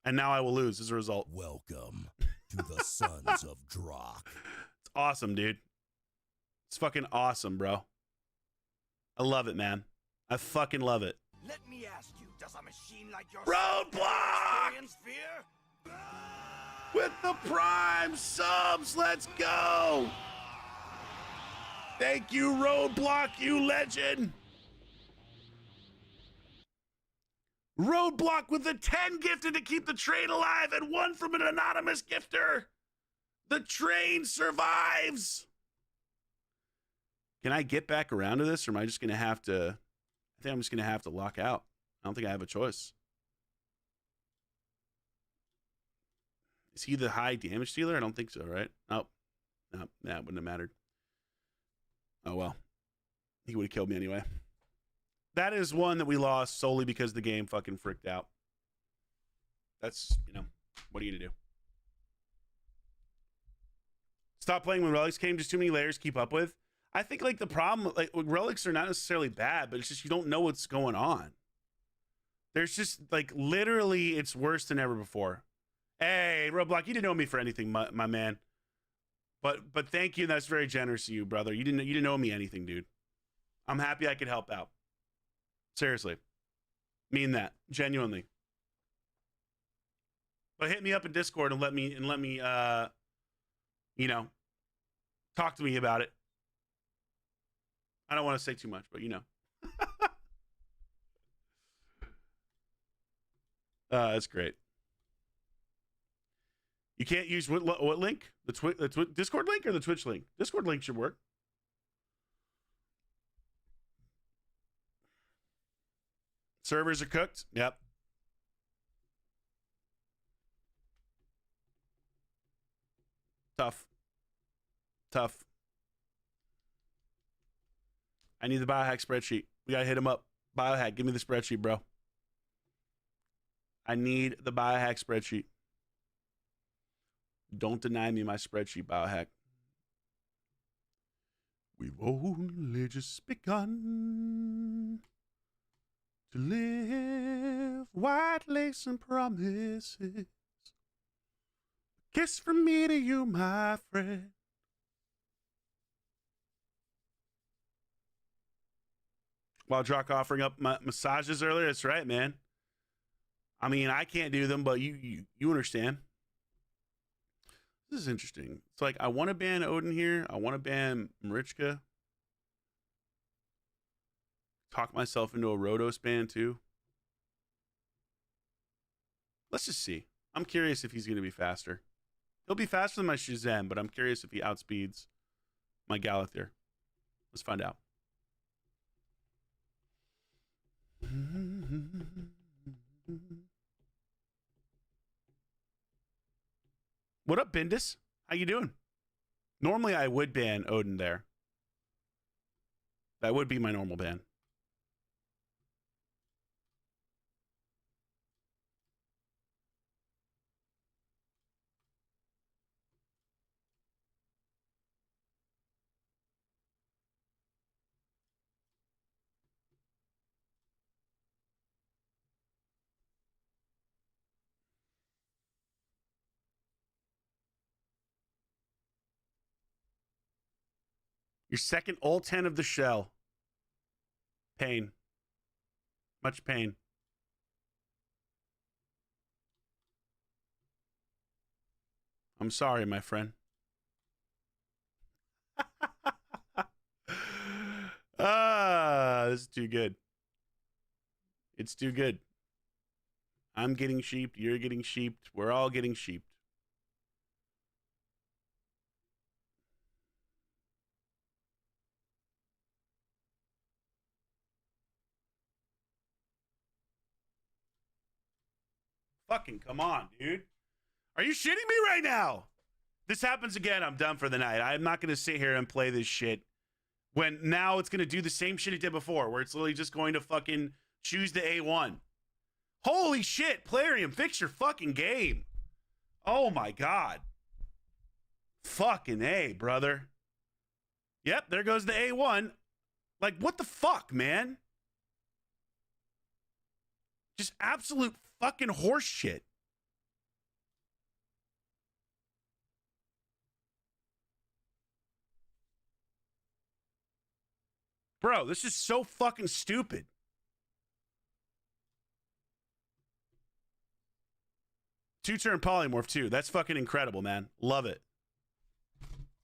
And now I will lose as a result. Welcome to the sons of Drock. It's awesome, dude. It's fucking awesome, bro. I love it, man. I fucking love it. Let me ask you, does a machine like yourself Roadblock! experience fear? With the prime subs, let's go! Thank you, Roadblock, you legend! Roadblock with the 10 gifted to keep the train alive and 1 from an anonymous gifter. The train survives. Can I get back around to this, or am I just going to have to... I think I'm just going to have to lock out. I don't think I have a choice. Is he the high damage dealer? I don't think so, right? Oh, no, that wouldn't have mattered. Oh, well. He would have killed me anyway. That is one that we lost solely because the game fucking fricked out. That's, you know, what are you going to do? Stop playing when relics came. Just too many layers to keep up with. I think, like, the problem, like, relics are not necessarily bad, but it's just you don't know what's going on. There's just, like, literally, it's worse than ever before. Hey, Roadblock, you didn't know me for anything, my man. But thank you. That's very generous of you, brother. You didn't owe me anything, dude. I'm happy I could help out. Seriously. Mean that. Genuinely. But hit me up in Discord and let me you know, talk to me about it. I don't want to say too much, but you know. That's great. You can't use what link? The Discord link or the Twitch link? Discord link should work. Servers are cooked. Yep. Tough. I need the biohack spreadsheet. We gotta hit him up. Biohack, give me the spreadsheet, bro. I need the biohack spreadsheet. Don't deny me my spreadsheet, biohack. We've only just begun to live white lace and promises. Kiss from me to you, my friend. While Drock offering up my massages earlier, that's right, man. I mean, I can't do them, but you understand. This is interesting. It's like, I want to ban Odin here. I want to ban Marichka. Talk myself into a Rhodos ban too. Let's just see. I'm curious if he's going to be faster. He'll be faster than my Shazam, but I'm curious if he outspeeds my Galathyr. Let's find out. What up, Bindus? How you doing? Normally, I would ban Odin there. That would be my normal ban. Your second all 10 of the shell. Pain. Much pain. I'm sorry, my friend. This is too good. It's too good. I'm getting sheeped. You're getting sheeped. We're all getting sheeped. Fucking come on, dude. Are you shitting me right now? This happens again, I'm done for the night. I'm not going to sit here and play this shit when now it's going to do the same shit it did before, where it's literally just going to fucking choose the A1. Holy shit, Plarium, fix your fucking game. Oh my God. Fucking A, brother. Yep, there goes the A1. Like, what the fuck, man? Just absolute fucking horse shit. Bro, this is so fucking stupid. Two-turn polymorph, too. That's fucking incredible, man. Love it.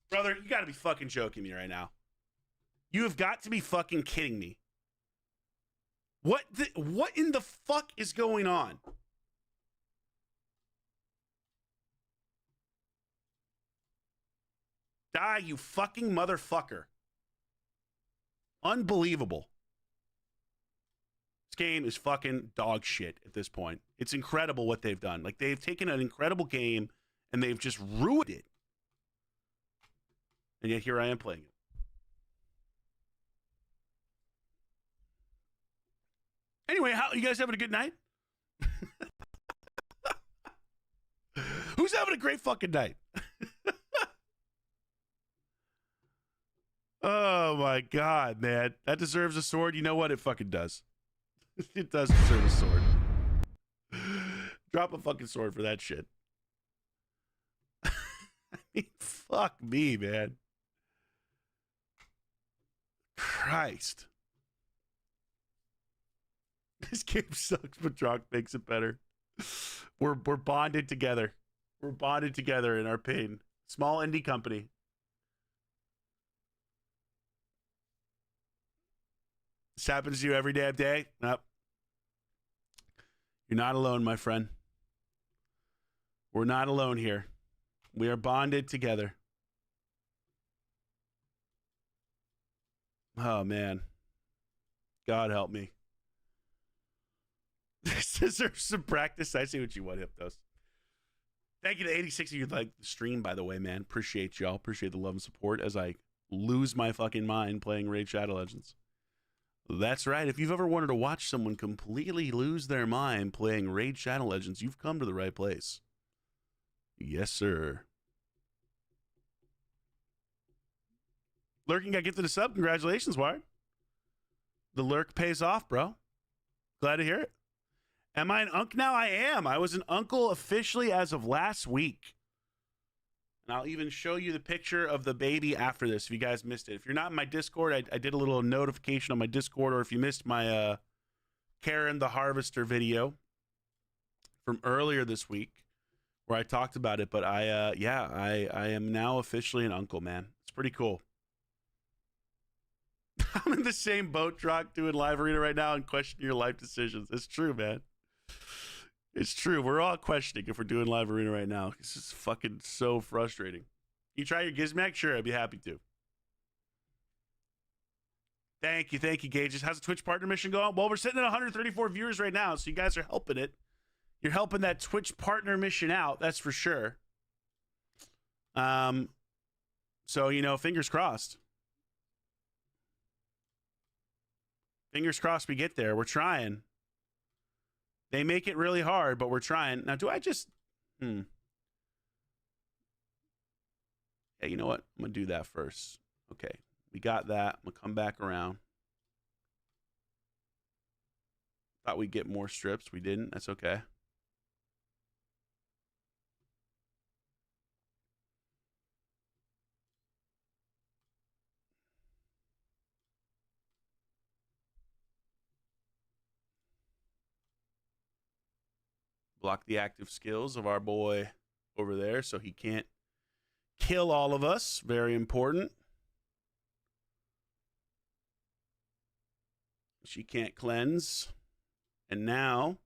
Brother, you gotta be fucking joking me right now. You have got to be fucking kidding me. What in the fuck is going on? Die, you fucking motherfucker. Unbelievable. This game is fucking dog shit at this point. It's incredible what they've done. Like, they've taken an incredible game and they've just ruined it. And yet here I am playing it. Anyway, how you guys having a good night? Who's having a great fucking night? Oh my God, man. That deserves a sword. You know what? It fucking does. It does deserve a sword. Drop a fucking sword for that shit. I mean, fuck me, man. Christ. This game sucks, but Drock makes it better. We're bonded together. We're bonded together in our pain. Small indie company. This happens to you every damn day? Nope. You're not alone, my friend. We're not alone here. We are bonded together. Oh, man. God help me. This deserves some practice. I see what you want, Hypnos. Thank you to 86 of you like the stream, by the way, man. Appreciate y'all. Appreciate the love and support as I lose my fucking mind playing Raid Shadow Legends. That's right. If you've ever wanted to watch someone completely lose their mind playing Raid Shadow Legends, you've come to the right place. Yes, sir. Lurking got gifted a sub. Congratulations, Wire. The lurk pays off, bro. Glad to hear it. Am I an unk now? I am. I was an uncle officially as of last week. And I'll even show you the picture of the baby after this if you guys missed it. If you're not in my Discord, I did a little notification on my Discord, or if you missed my Karen the Harvester video from earlier this week where I talked about it. But I am now officially an uncle, man. It's pretty cool. I'm in the same boat, Drock, doing live arena right now and questioning your life decisions. It's true, man. It's true. We're all questioning if we're doing live arena right now. This is fucking so frustrating. You try your Gizmac? Sure, I'd be happy to. Thank you, Gauges. How's the Twitch partner mission going? Well, we're sitting at 134 viewers right now, so you guys are helping it. You're helping that Twitch partner mission out, that's for sure. So, you know, fingers crossed. Fingers crossed we get there. We're trying. They make it really hard, but we're trying. Now, do I just... Yeah, you know what? I'm going to do that first. Okay, we got that. I'm going to come back around. Thought we'd get more strips. We didn't. That's okay. Block the active skills of our boy over there so he can't kill all of us. Very important. She can't cleanse. And now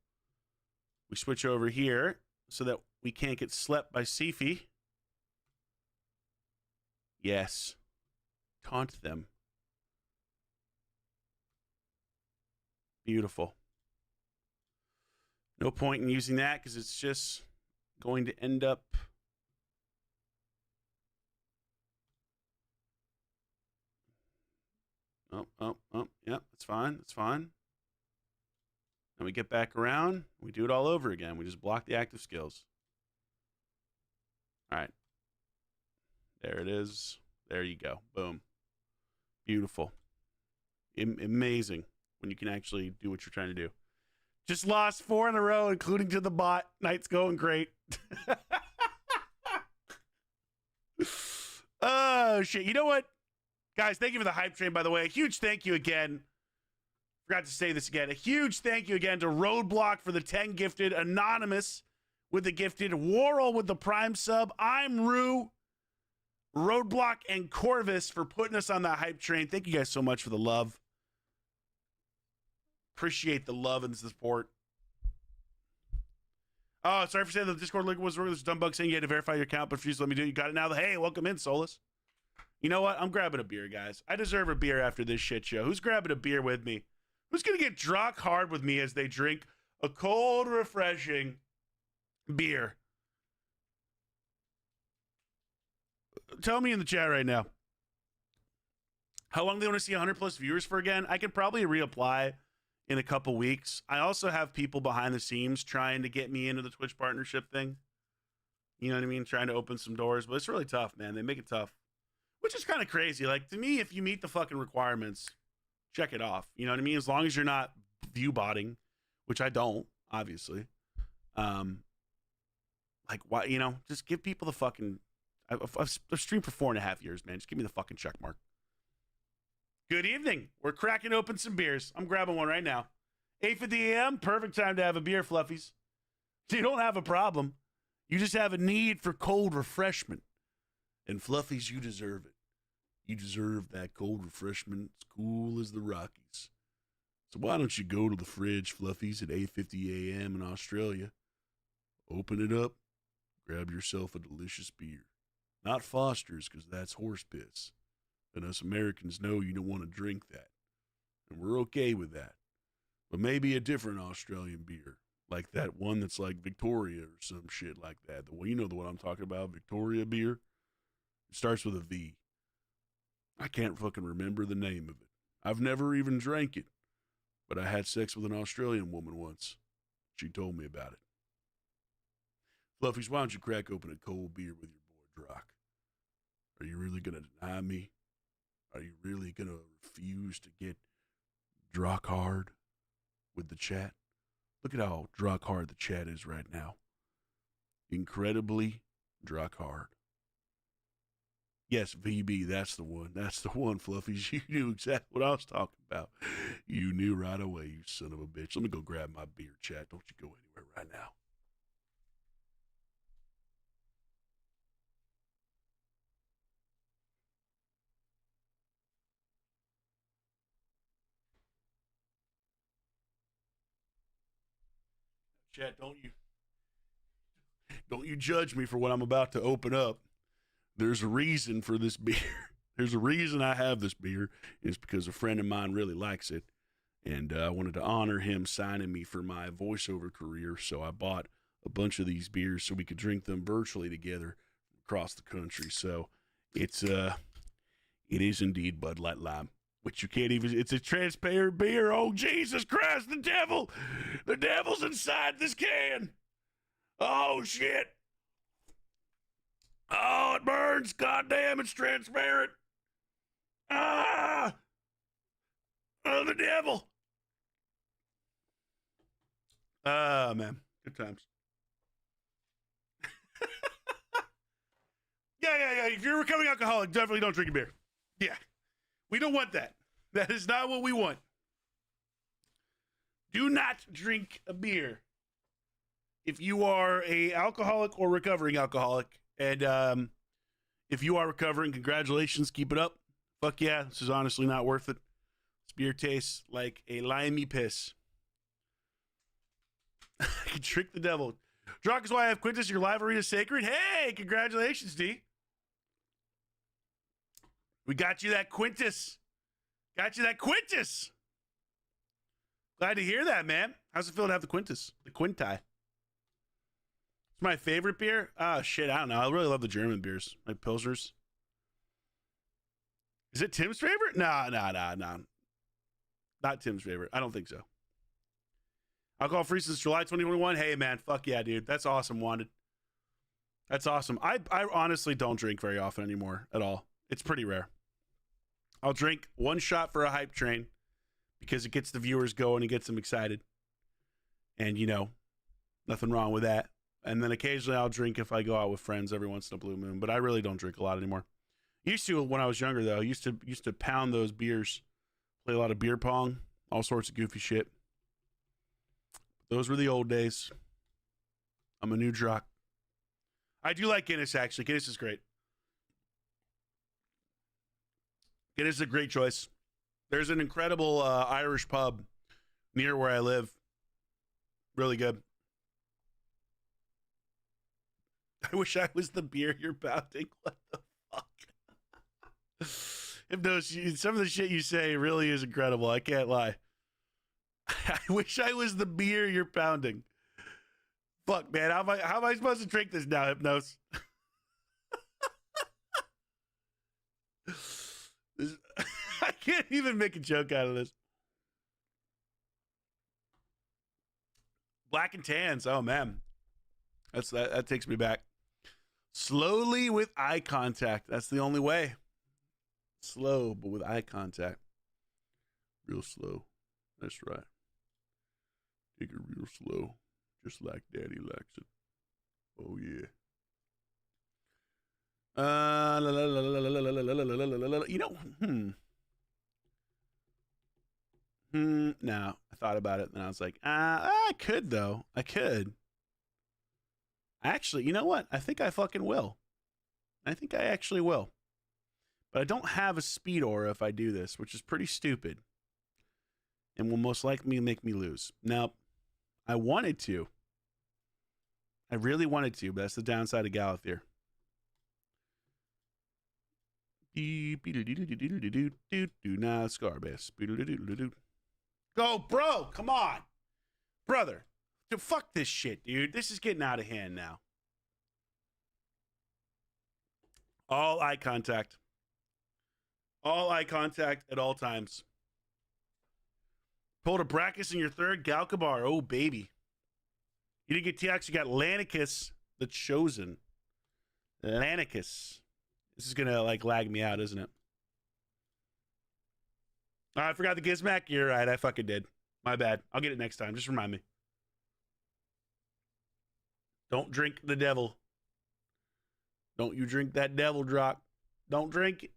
we switch over here so that we can't get slept by Sifi. Yes. Taunt them. Beautiful. No point in using that because it's just going to end up. Yep, that's fine. That's fine. And we get back around. We do it all over again. We just block the active skills. All right. There it is. There you go. Boom. Beautiful. Amazing when you can actually do what you're trying to do. Just lost 4 in a row, including to the bot. Night's going great. Oh, shit. You know what? Guys, thank you for the hype train, by the way. A huge thank you again. Forgot to say this again. A huge thank you again to Roadblock for the 10 gifted, Anonymous with the gifted, Warrel with the Prime sub, I'm Rue, Roadblock, and Corvus for putting us on that hype train. Thank you guys so much for the love. Appreciate the love and support. Oh, sorry for saying the Discord link was wrong. This dumb bug saying you had to verify your account, but refused to let me do it. You got it now. Hey, welcome in, Solus. You know what? I'm grabbing a beer, guys. I deserve a beer after this shit show. Who's grabbing a beer with me? Who's going to get Drock hard with me as they drink a cold, refreshing beer? Tell me in the chat right now. How long do they want to see 100 plus viewers for again? I could probably reapply in a couple weeks. I also have people behind the scenes trying to get me into the Twitch partnership thing. You know what I mean? Trying to open some doors, but it's really tough, man. They make it tough, which is kind of crazy. Like, to me, if you meet the fucking requirements, check it off. You know what I mean? As long as you're not view botting, which I don't, obviously. Like, why, you know, just give people the fucking. I've streamed for 4.5 years, man. Just give me the fucking check mark. Good evening. We're cracking open some beers. I'm grabbing one right now. 8:50 a.m. Perfect time to have a beer, Fluffies. You don't have a problem. You just have a need for cold refreshment. And Fluffies, you deserve it. You deserve that cold refreshment as cool as the Rockies. So why don't you go to the fridge, Fluffies, at 8:50 a.m. in Australia. Open it up. Grab yourself a delicious beer. Not Foster's, because that's horse piss. And us Americans know you don't want to drink that. And we're okay with that. But maybe a different Australian beer. Like that one that's like Victoria or some shit like that. The one, you know the one I'm talking about, Victoria beer. It starts with a V. I can't fucking remember the name of it. I've never even drank it. But I had sex with an Australian woman once. She told me about it. Fluffies, why don't you crack open a cold beer with your boy Drock? Are you really going to deny me? Are you really going to refuse to get Drock hard with the chat? Look at how Drock hard the chat is right now. Incredibly Drock hard. Yes, VB, that's the one. That's the one, Fluffies. You knew exactly what I was talking about. You knew right away, you son of a bitch. Let me go grab my beer, chat. Don't you go anywhere right now. Chat, don't you judge me for what I'm about to open up. There's a reason for this beer. There's a reason I have this beer. It's because a friend of mine really likes it. And I wanted to honor him signing me for my voiceover career. So I bought a bunch of these beers so we could drink them virtually together across the country. So it is indeed Bud Light Lime, which you can't even, it's a transparent beer. Oh, Jesus Christ, the devil. The devil's inside this can. Oh, shit. Oh, it burns. God damn, it's transparent. Ah! Oh, the devil. Ah, man. Good times. Yeah. If you're a recovering alcoholic, definitely don't drink a beer. Yeah. We don't want that. That is not what we want. Do not drink a beer. If you are a alcoholic or recovering alcoholic, and if you are recovering, congratulations, keep it up. Fuck yeah, this is honestly not worth it. This beer tastes like a limey piss. I can trick the devil. Drock is why I have Quintus, your live arena sacred. Hey, congratulations, D. We got you that Quintus. Got you that Quintus. Glad to hear that, man. How's it feel to have the Quintus? The Quintai. It's my favorite beer? Oh, shit. I don't know. I really love the German beers. Like Pilsners. Is it Tim's favorite? No. Not Tim's favorite. I don't think so. Alcohol free since July 2021. Hey, man. Fuck yeah, dude. That's awesome, Wanted. That's awesome. I honestly don't drink very often anymore at all. It's pretty rare. I'll drink one shot for a hype train because it gets the viewers going and gets them excited. And, you know, nothing wrong with that. And then occasionally I'll drink if I go out with friends every once in a blue moon. But I really don't drink a lot anymore. Used to when I was younger, though. Used to pound those beers. Play a lot of beer pong. All sorts of goofy shit. Those were the old days. I'm a new Drock. I do like Guinness, actually. Guinness is great. Guinness is a great choice. There's an incredible Irish pub near where I live. Really good. I wish I was the beer you're pounding. What the fuck? Some of the shit you say really is incredible. I can't lie. I wish I was the beer you're pounding. Fuck, man. How am I supposed to drink this now, Hypnos? I can't even make a joke out of this. Black and tans. Oh, man. That takes me back. Slowly with eye contact. That's the only way. Slow, but with eye contact. Real slow. That's right. Take it real slow. Just like Daddy likes it. Oh, yeah. You know, no, I thought about it and I was like, I could though. I could. Actually, you know what? I think I fucking will. I think I actually will. But I don't have a speed aura if I do this, which is pretty stupid. And will most likely make me lose. Now, I wanted to. I really wanted to, but that's the downside of Galathir. Nah, Scarbase. Go, bro. Come on. Brother. Dude, fuck this shit, dude. This is getting out of hand now. All eye contact. All eye contact at all times. Pulled a Brachus in your third. Galkabar. Oh, baby. You didn't get TX. You got Lanicus, the Chosen. Lanicus. This is going to, like, lag me out, isn't it? Oh, I forgot the Gizmac. You're right. I fucking did. My bad. I'll get it next time. Just remind me. Don't drink the devil. Don't you drink that devil, Drock. Don't drink it.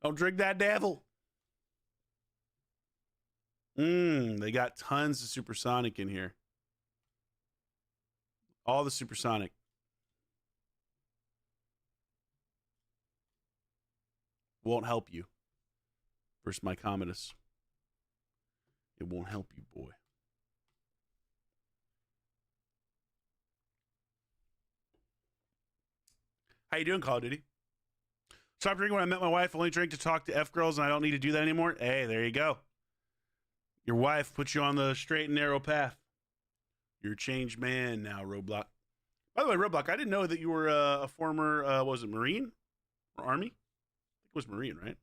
Don't drink that devil. They got tons of supersonic in here. All the supersonic. Won't help you. Versus my Commodus. It won't help you, boy. How you doing, Call of Duty? Stopped drinking when I met my wife. Only drink to talk to F girls, and I don't need to do that anymore. Hey, there you go. Your wife put you on the straight and narrow path. You're a changed man now, Roblox. By the way, Roblox, I didn't know that you were a former, was it Marine or Army? I think it was Marine, right?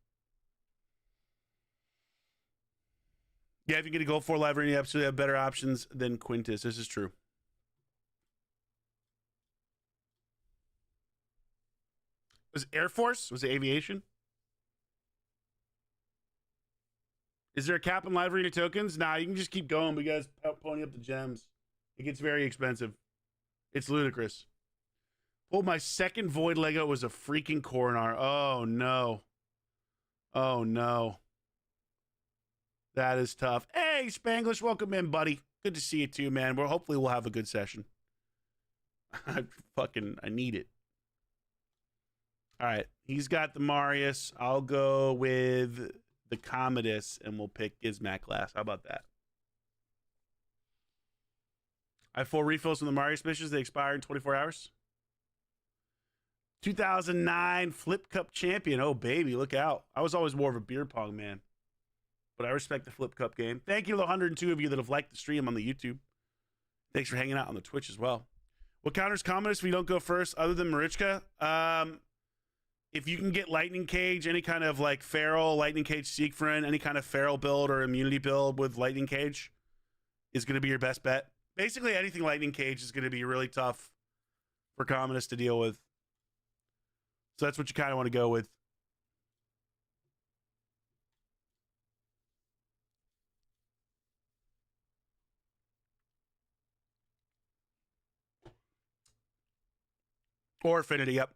Yeah, if you're going to go for live, you absolutely have better options than Quintus. This is true. Was it Air Force? Was it aviation? Is there a cap on live arena tokens? Nah, you can just keep going, but you guys pony up the gems. It gets very expensive. It's ludicrous. Pulled my second Void Lego. Was a freaking Coronar. Oh, no. Oh, no. That is tough. Hey, Spanglish, welcome in, buddy. Good to see you too, man. Well, hopefully we'll have a good session. I need it. All right, he's got the Marius. I'll go with the Commodus, and we'll pick Gizmac last. How about that? I have 4 refills from the Marius missions. They expire in 24 hours. 2009 Flip Cup champion. Oh, baby, look out. I was always more of a beer pong man. but I respect the Flip Cup game. Thank you to the 102 of you that have liked the stream on the YouTube. Thanks for hanging out on the Twitch as well. What counters commonest if we don't go first other than Marichka? If you can get Lightning Cage, any kind of like Feral, Lightning Cage Siegfried, any kind of Feral build or immunity build with Lightning Cage is going to be your best bet. Basically, anything Lightning Cage is going to be really tough for commonest to deal with. So that's what you kind of want to go with. Or Affinity, yep.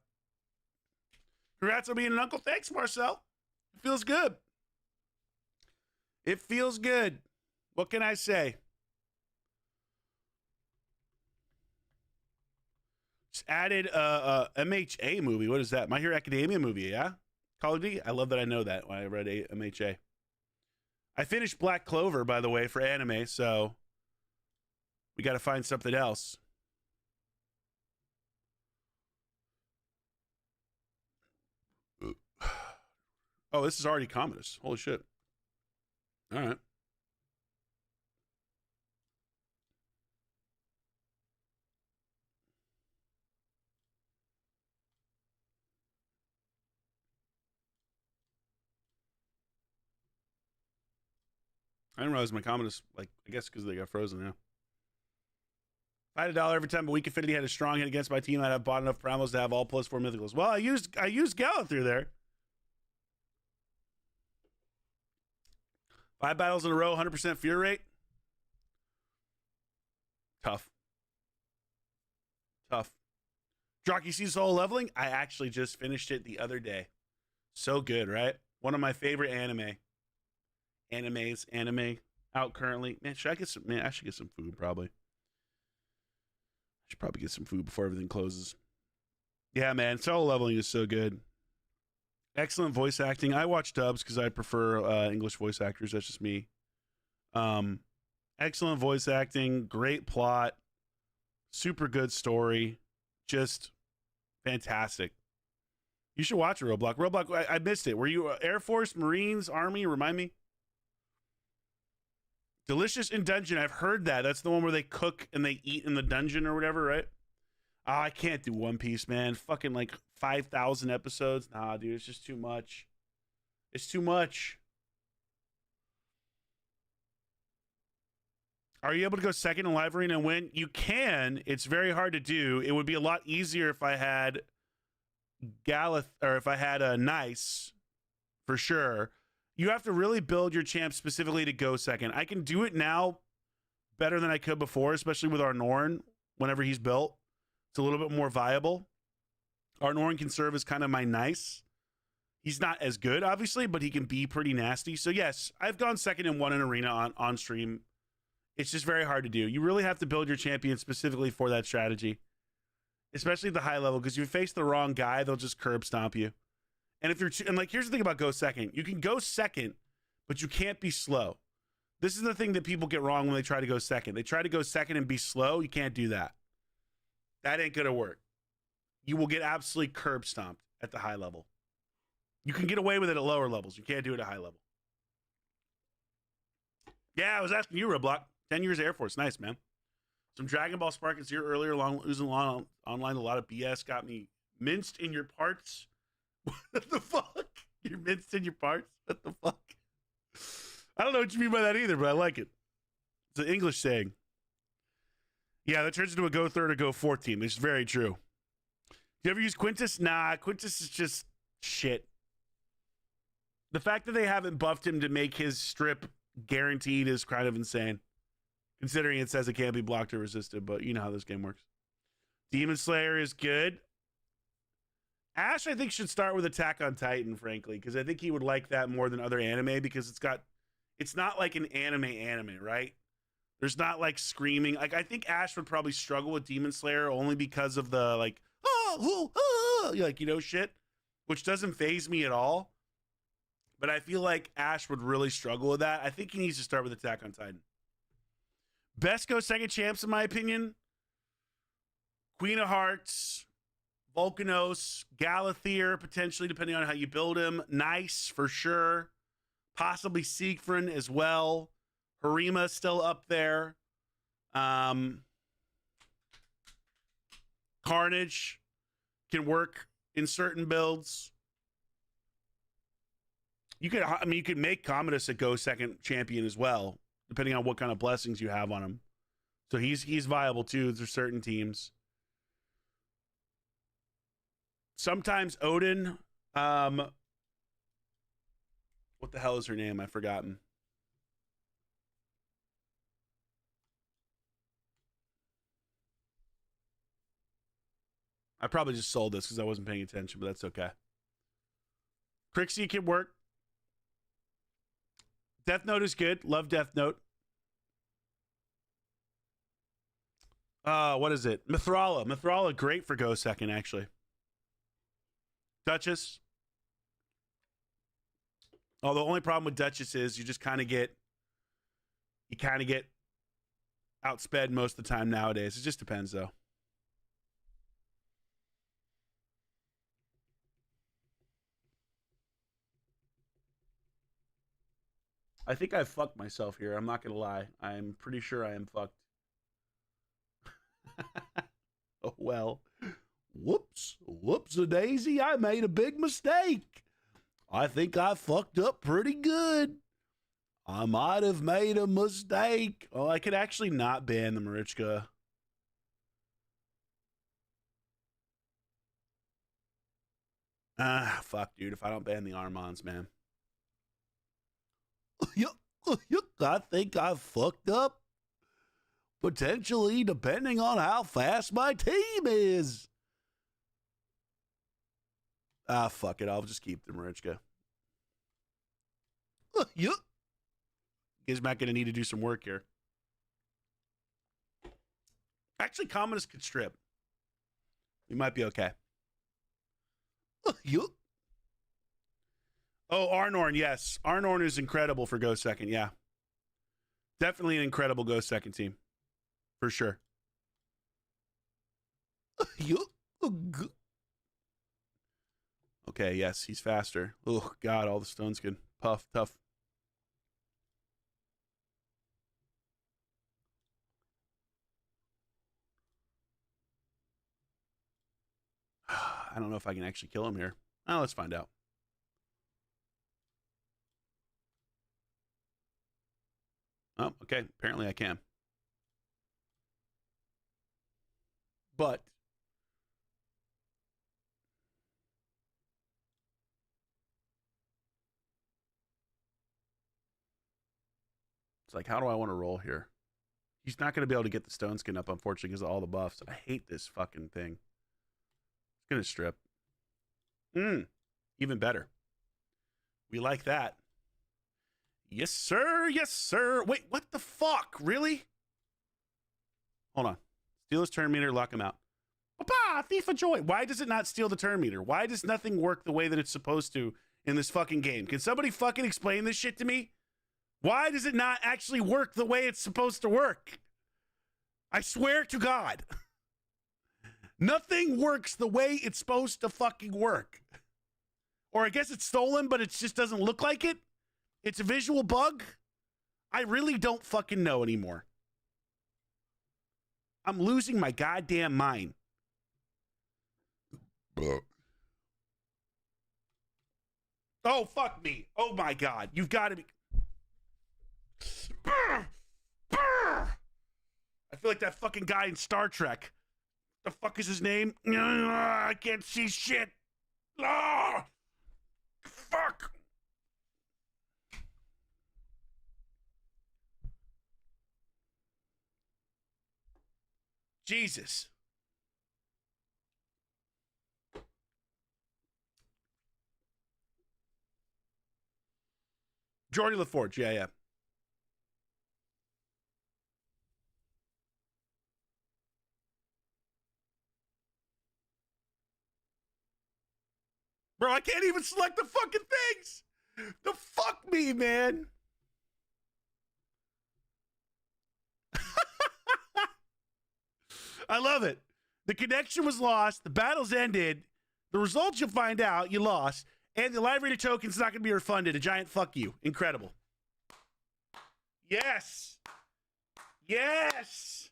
Congrats on being an uncle. Thanks, Marcel. It feels good. It feels good. What can I say? Just added a MHA movie. What is that? My Hero Academia movie, yeah? Call of Duty? I love that I know that when I read MHA. I finished Black Clover, by the way, for anime, so we got to find something else. Oh, this is already commonest. Holy shit. All right. I didn't realize my commonest, like, I guess because they got frozen now. If I had $1 every time a weak affinity had a strong hit against my team, I'd have bought enough Primals to have all +4 mythicals. Well, I used Gala through there. 5 battles in a row, 100% fear rate. Tough. Drock, you see solo leveling? I actually just finished it the other day. So good, right? One of my favorite anime out currently. Man, I should get some food probably. I should probably get some food before everything closes. Yeah, man, solo leveling is so good. Excellent voice acting. I watch dubs because I prefer English voice actors. That's just me. Excellent voice acting, great plot, super good story, just fantastic. You should watch it, Roblox. Roblox, I missed it. Were you Air Force, Marines, Army? Remind me. Delicious in Dungeon. I've heard that. That's the one where they cook and they eat in the dungeon or whatever, right? Oh, I can't do One Piece, man. Fucking like 5,000 episodes. Nah, dude, it's just too much. It's too much. Are you able to go second in Live Arena and win? You can. It's very hard to do. It would be a lot easier if I had a Nice, for sure. You have to really build your champ specifically to go second. I can do it now better than I could before, especially with our Norn whenever he's built. It's a little bit more viable. Our Norn can serve as kind of my Nice. He's not as good, obviously, but he can be pretty nasty. So, yes, I've gone second and won an arena on stream. It's just very hard to do. You really have to build your champion specifically for that strategy, especially at the high level, because if you face the wrong guy, they'll just curb stomp you. And if you're here's the thing about go second. You can go second, but you can't be slow. This is the thing that people get wrong when they try to go second. They try to go second and be slow. You can't do that. That ain't gonna work. You will get absolutely curb stomped at the high level. You can get away with it at lower levels. You can't do it at high level. Yeah, I was asking you, Roblox. 10 years Air Force. Nice, man. Some Dragon Ball Sparkets here earlier, losing online. A lot of BS got me minced in your parts. What the fuck? You're minced in your parts? What the fuck? I don't know what you mean by that either, but I like it. It's an English saying. Yeah, that turns into a go third or go fourth team. It's very true. Do you ever use Quintus? Nah, Quintus is just shit. The fact that they haven't buffed him to make his strip guaranteed is kind of insane. Considering it says it can't be blocked or resisted, but you know how this game works. Demon Slayer is good. Ash, I think, should start with Attack on Titan, frankly, because I think he would like that more than other anime, because it's not like an anime, right? There's not like screaming. Like, I think Ash would probably struggle with Demon Slayer only because of the like, shit, which doesn't faze me at all. But I feel like Ash would really struggle with that. I think he needs to start with Attack on Titan. Best go second champs, in my opinion. Queen of Hearts, Volcanos, Galathier, potentially, depending on how you build him. Nice, for sure. possibly Siegfried as well. Harima still up there. Carnage can work in certain builds. You could, I mean, you could make Commodus a go second champion as well, depending on what kind of blessings you have on him. So he's viable too. There's certain teams. Sometimes Odin. What the hell is her name? I've forgotten. I probably just sold this because I wasn't paying attention, but that's okay. Crixie can work. Death Note is good. Love Death Note. What is it? Mithrala. Mithrala, great for go second, actually. Duchess. Oh, the only problem with Duchess is you just kind of get outsped most of the time nowadays. It just depends, though. I think I fucked myself here. I'm not going to lie. I'm pretty sure I am fucked. Oh, well. Whoops-a-daisy. I made a big mistake. I think I fucked up pretty good. I might have made a mistake. Oh, I could actually not ban the Marichka. Fuck, dude. If I don't ban the Armans, man. I think I fucked up. Potentially, depending on how fast my team is. Fuck it. I'll just keep the Marichka. He's not going to need to do some work here. Actually, Commodus could strip. We might be okay. Oh, Arnorn, yes. Arnorn is incredible for go second, yeah. Definitely an incredible go second team. For sure. Okay, yes, he's faster. Oh, God, all the stones can puff, tough. I don't know if I can actually kill him here. Oh, let's find out. Oh, okay. Apparently I can. But it's like, how do I want to roll here? He's not going to be able to get the stone skin up, unfortunately, because of all the buffs. I hate this fucking thing. It's going to strip. Even better. We like that. Yes, sir. Yes, sir. Wait, what the fuck? Really? Hold on. Steal his turn meter, lock him out. Papa, thief of joy. Why does it not steal the turn meter? Why does nothing work the way that it's supposed to in this fucking game? Can somebody fucking explain this shit to me? Why does it not actually work the way it's supposed to work? I swear to God. Nothing works the way it's supposed to fucking work. Or I guess it's stolen, but it just doesn't look like it. It's a visual bug. I really don't fucking know anymore. I'm losing my goddamn mind. Oh, fuck me. Oh, my God. You've got to be... I feel like that fucking guy in Star Trek. The fuck is his name? I can't see shit. Fuck. Jesus. Jordy LaForge, yeah. Bro, I can't even select the fucking things. The fuck me, man. I love it. The connection was lost. The battle's ended. The results you'll find out. You lost. And the live reader token's not going to be refunded. A giant fuck you. Incredible. Yes. Yes.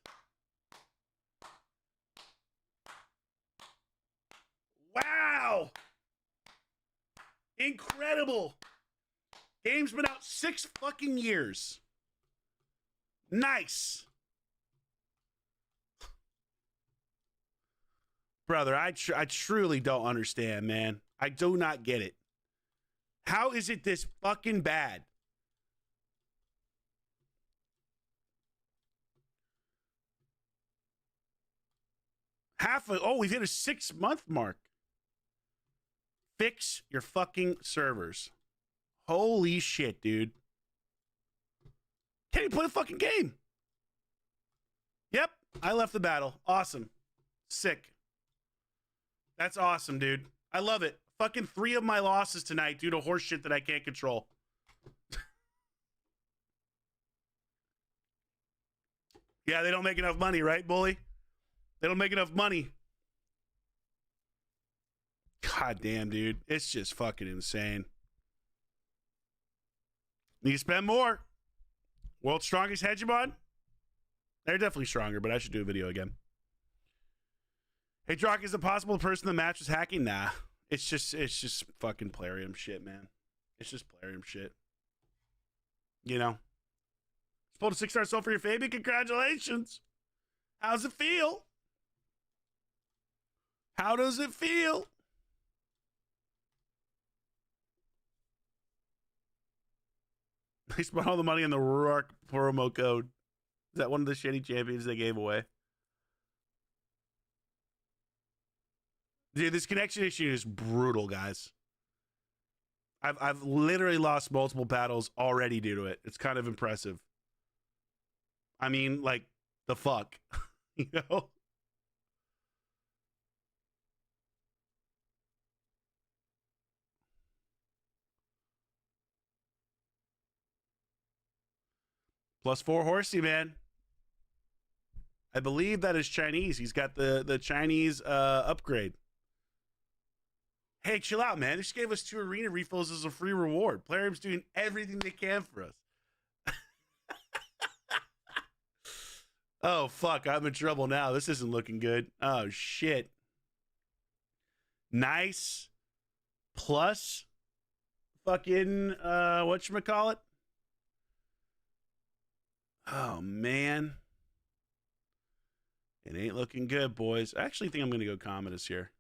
Wow. Incredible. Game's been out 6 fucking years. Nice. Brother, I truly don't understand, man. I do not get it. How is it this fucking bad? We've hit a 6-month mark. Fix your fucking servers. Holy shit, dude. Can't even play the fucking game. Yep, I left the battle. Awesome. Sick. That's awesome, dude. I love it. Fucking 3 of my losses tonight due to horse shit that I can't control. Yeah, they don't make enough money, right, bully? They don't make enough money. God damn, dude. It's just fucking insane. Need to spend more. World's strongest hegemon? They're definitely stronger, but I should do a video again. Hey, Drock, is it possible the person in the match was hacking? Nah. It's just fucking Plarium shit, man. It's just Plarium shit. You know? Just pulled a 6-star soul for your Fabian. Congratulations. How's it feel? How does it feel? They spent all the money on the Rourke promo code. Is that one of the shitty champions they gave away? Dude, this connection issue is brutal, guys. I've literally lost multiple battles already due to it. It's kind of impressive. I mean, like, the fuck? You know? +4 Horsey, man. I believe that is Chinese. He's got the Chinese upgrade. Hey, chill out, man. They just gave us 2 arena refills as a free reward. Plarium's doing everything they can for us. Oh, fuck. I'm in trouble now. This isn't looking good. Oh, shit. Nice. Plus fucking, whatchamacallit? Oh, man. It ain't looking good, boys. I actually think I'm going to go Commodus here.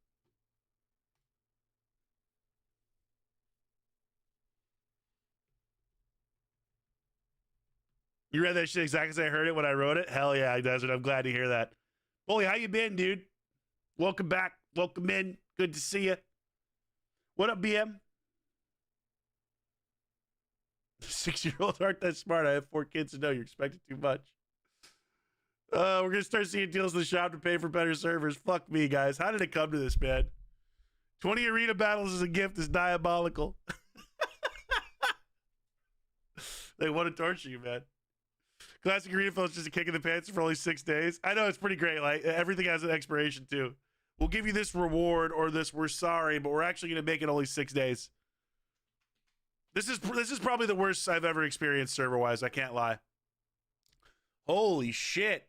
You read that shit exactly as I heard it when I wrote it? Hell yeah, Desert. I'm glad to hear that. Bully, how you been, dude? Welcome back. Welcome in. Good to see you. What up, BM? 6-year-old aren't that smart. I have 4 kids to know. You're expecting too much. We're going to start seeing deals in the shop to pay for better servers. Fuck me, guys. How did it come to this, man? 20 arena battles as a gift is diabolical. They want to torture you, man. Classic arena phone is just a kick in the pants for only 6 days. I know, it's pretty great. Like, everything has an expiration, too. We'll give you this reward or this we're sorry, but we're actually going to make it only 6 days. This is probably the worst I've ever experienced server-wise. I can't lie. Holy shit.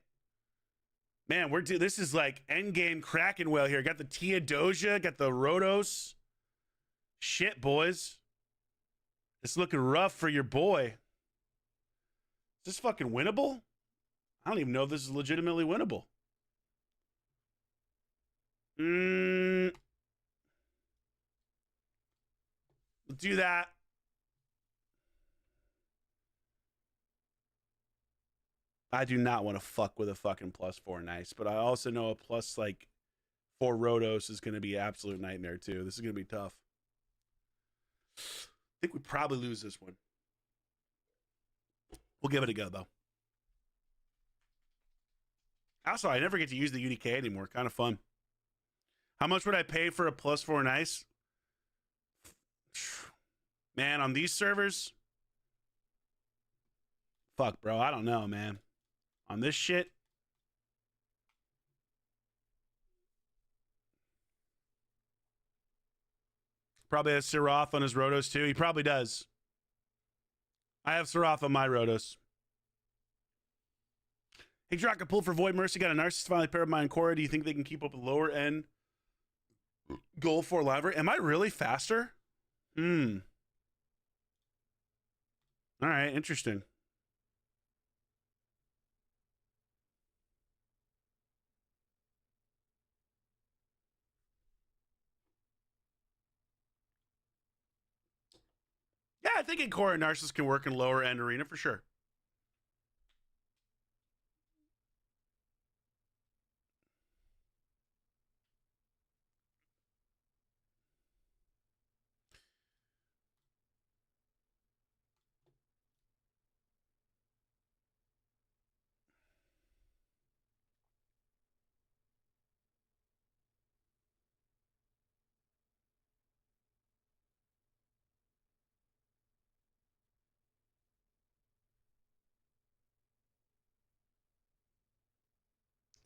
Man, this is like endgame Kraken whale here. Got the Tia Doja, got the Rhodos. Shit, boys. It's looking rough for your boy. Is this fucking winnable? I don't even know if this is legitimately winnable. Let's do that. I do not want to fuck with a fucking +4 nice, but I also know a plus like 4 Rhodos is going to be an absolute nightmare too. This is going to be tough. I think we probably lose this one. We'll give it a go though. Also, I never get to use the UDK anymore. Kind of fun. How much would I pay for a +4 nice? Man, on these servers? Fuck, bro. I don't know, man. On this shit? Probably has Siroth on his Rotos too. He probably does. I have Siroth on my Rotos. Hey, Drock, a pull for Void Mercy. Got a Narcissist finally paired with my Ancora. Do you think they can keep up with lower end goal for library? Am I really faster? All right, interesting. Yeah, I think Ancora and Narcissus can work in lower end arena for sure.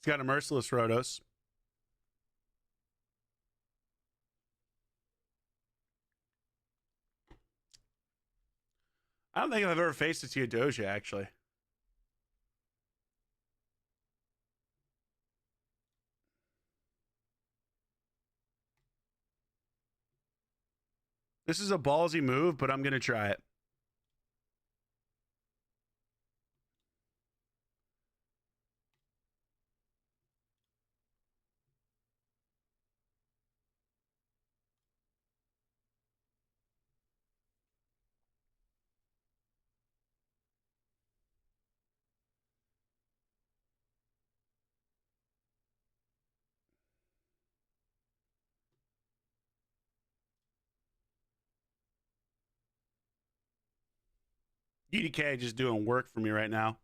He's got a Merciless Rotos. I don't think I've ever faced a Theodosia, actually. This is a ballsy move, but I'm going to try it. UDK just doing work for me right now.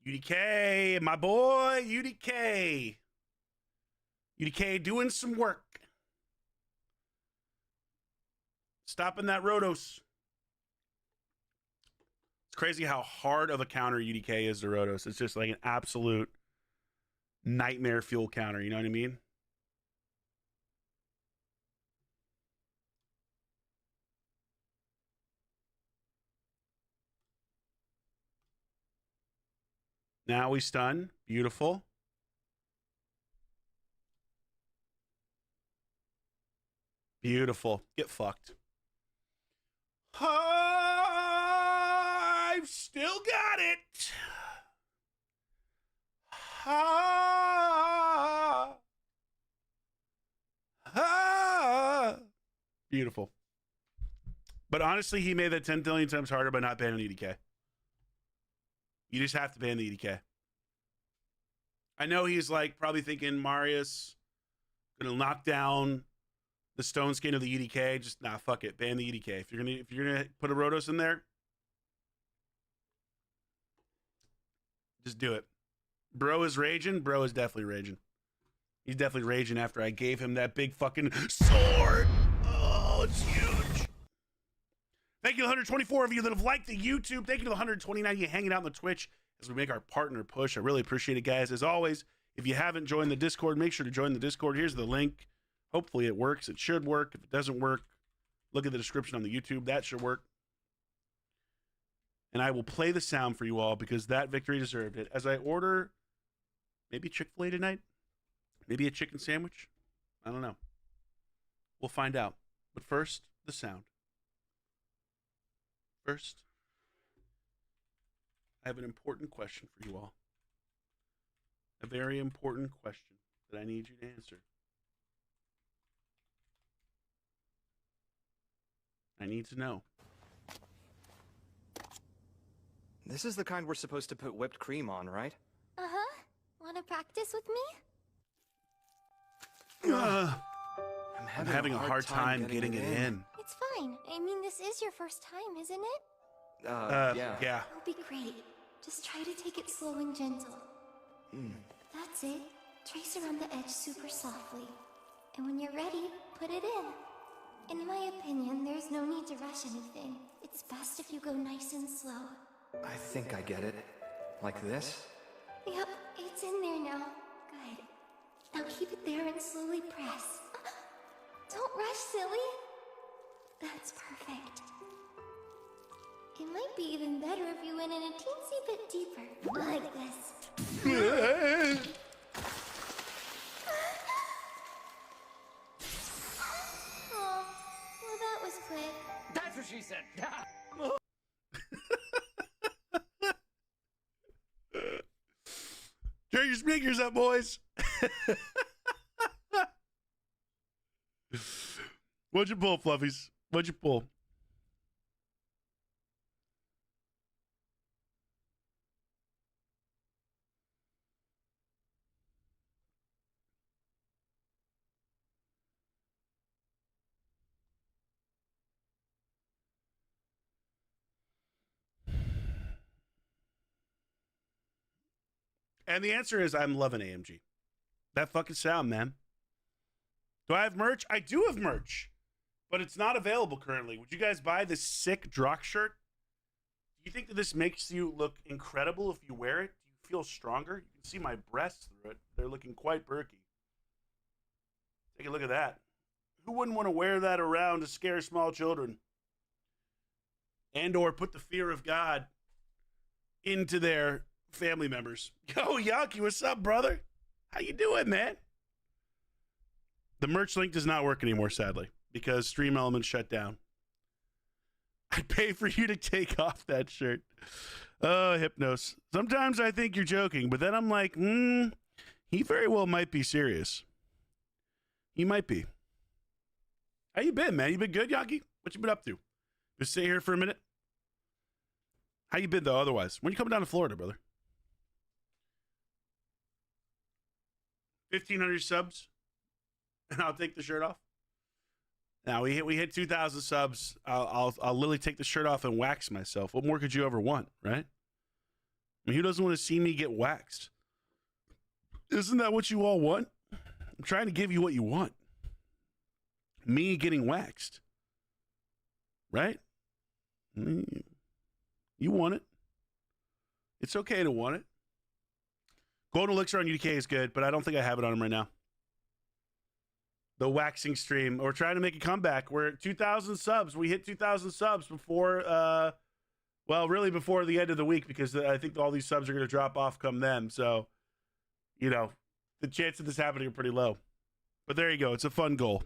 UDK, my boy, UDK. UDK doing some work. Stopping that Rotos. It's crazy how hard of a counter UDK is to Rotos. It's just like an absolute nightmare fuel counter. You know what I mean? Now we stun. Beautiful. Beautiful. Get fucked. I've still got it. Beautiful. But honestly, he made that 10 billion times harder by not banning EDK. You just have to ban the EDK. I know he's like probably thinking Marius gonna knock down the stone skin of the EDK. Just fuck it, ban the EDK. If you're gonna put a Rotos in there, just do it. Bro is raging. Bro is definitely raging. He's definitely raging after I gave him that big fucking sword. Oh, it's huge. Thank you to 124 of you that have liked the YouTube. Thank you to the 129 of you hanging out on the Twitch as we make our partner push. I really appreciate it, guys. As always, if you haven't joined the Discord, make sure to join the Discord. Here's the link. Hopefully it works. It should work. If it doesn't work, look at the description on the YouTube. That should work. And I will play the sound for you all because that victory deserved it. As I order maybe Chick-fil-A tonight, maybe a chicken sandwich. I don't know. We'll find out. But first, the sound. First, I have an important question for you all. A very important question that I need you to answer. I need to know. This is the kind we're supposed to put whipped cream on, right? Uh-huh. Wanna practice with me? I'm I'm having a hard time getting it in. It's fine. I mean, this is your first time, isn't it? Yeah. It'll be great. Just try to take it slow and gentle. That's it. Trace around the edge super softly. And when you're ready, put it in. In my opinion, there's no need to rush anything. It's best if you go nice and slow. I think I get it. Like this? Yep, it's in there now. Good. Now keep it there and slowly press. Don't rush, silly. That's perfect. It might be even better if you went in a teensy bit deeper, like this. Oh, well that was quick. That's what she said. Turn your speakers up, boys. What'd you pull, Fluffies? What'd you pull? And the answer is I'm loving AMG. That fucking sound, man. Do I have merch? I do have merch, but it's not available currently. Would you guys buy this sick Drock shirt? Do you think that this makes you look incredible if you wear it? Do you feel stronger? You can see my breasts through it. They're looking quite perky. Take a look at that. Who wouldn't want to wear that around to scare small children? And or put the fear of God into their family members. Yo, Yonky, what's up, brother? How you doing, man? The merch link does not work anymore, sadly, because Stream Elements shut down. I'd pay for you to take off that shirt. Oh, Hypnos. Sometimes I think you're joking, but then I'm like, he very well might be serious. He might be. How you been, man? You been good, Yonky? What you been up to? Just stay here for a minute? How you been, though, otherwise? When you coming down to Florida, brother? 1,500 subs, and I'll take the shirt off. Now we hit 2,000 subs. I'll literally take the shirt off and wax myself. What more could you ever want, right? I mean, who doesn't want to see me get waxed? Isn't that what you all want? I'm trying to give you what you want. Me getting waxed, right? You want it. It's okay to want it. Golden Elixir on UDK is good, but I don't think I have it on him right now. The waxing stream. We're trying to make a comeback. We're at 2,000 subs. We hit 2,000 subs before, well, really before the end of the week, because I think all these subs are going to drop off come then. So, you know, the chance of this happening are pretty low. But there you go. It's a fun goal.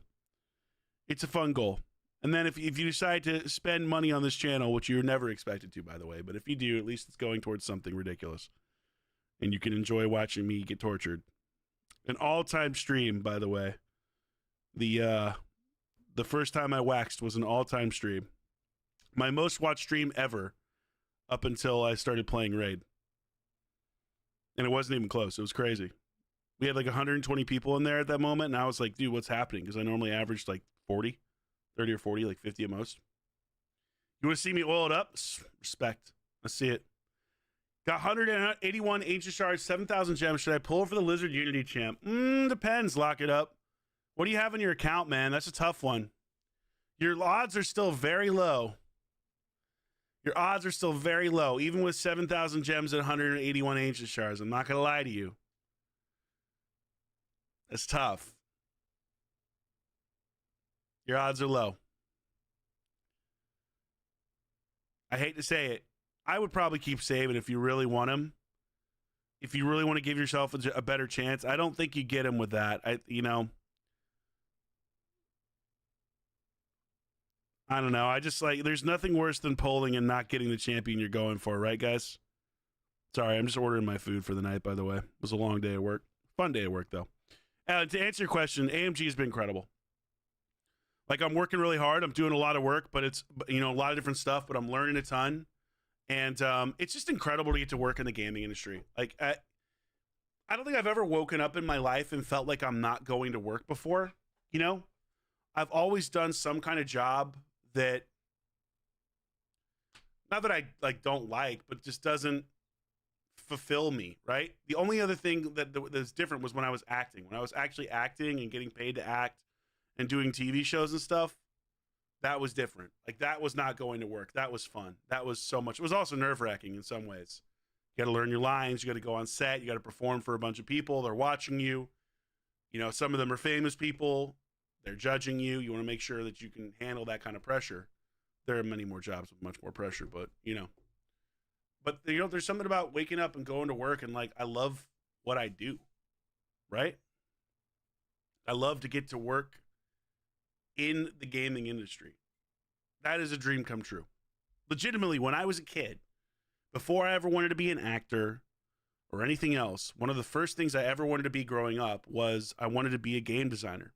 It's a fun goal. And then if you decide to spend money on this channel, which you're never expected to, by the way, but if you do, at least it's going towards something ridiculous. And you can enjoy watching me get tortured. An all-time stream, by the way. The first time I waxed was an all-time stream. My most watched stream ever up until I started playing Raid. And it wasn't even close. It was crazy. We had like 120 people in there at that moment, and I was like, dude, what's happening? Because I normally averaged like 40, 30 or 40, like 50 at most. You want to see me oil it up? Respect. Let's see it. Got 181 ancient shards, 7,000 gems. Should I pull for the Lizard Unity champ? Depends. Lock it up. What do you have in your account, man? That's a tough one. Your odds are still very low. Your odds are still very low, even with 7,000 gems and 181 ancient shards. I'm not going to lie to you. It's tough. Your odds are low. I hate to say it. I would probably keep saving if you really want him. If you really want to give yourself a better chance. I don't think you get him with that. I don't know. I just like, there's nothing worse than polling and not getting the champion you're going for, right, guys? Sorry, I'm just ordering my food for the night, by the way. It was a long day at work. Fun day at work, though. To answer your question, AMG has been incredible. Like, I'm working really hard. I'm doing a lot of work, but it's, a lot of different stuff, but I'm learning a ton. And it's just incredible to get to work in the gaming industry. Like, I don't think I've ever woken up in my life and felt like I'm not going to work before. I've always done some kind of job that, not that I don't like, but just doesn't fulfill me, right? The only other thing that's different was when I was acting. When I was actually acting and getting paid to act and doing TV shows and stuff, that was different. Like, that was not going to work. That was fun. That was so much. It was also nerve-wracking in some ways. You got to learn your lines. You got to go on set. You got to perform for a bunch of people. They're watching you. You know, some of them are famous people. They're judging you. You want to make sure that you can handle that kind of pressure. There are many more jobs with much more pressure, but there's something about waking up and going to work and like, I love what I do, right? I love to get to work in the gaming industry. That is a dream come true. Legitimately, when I was a kid, before I ever wanted to be an actor or anything else, one of the first things I ever wanted to be growing up was I wanted to be a game designer,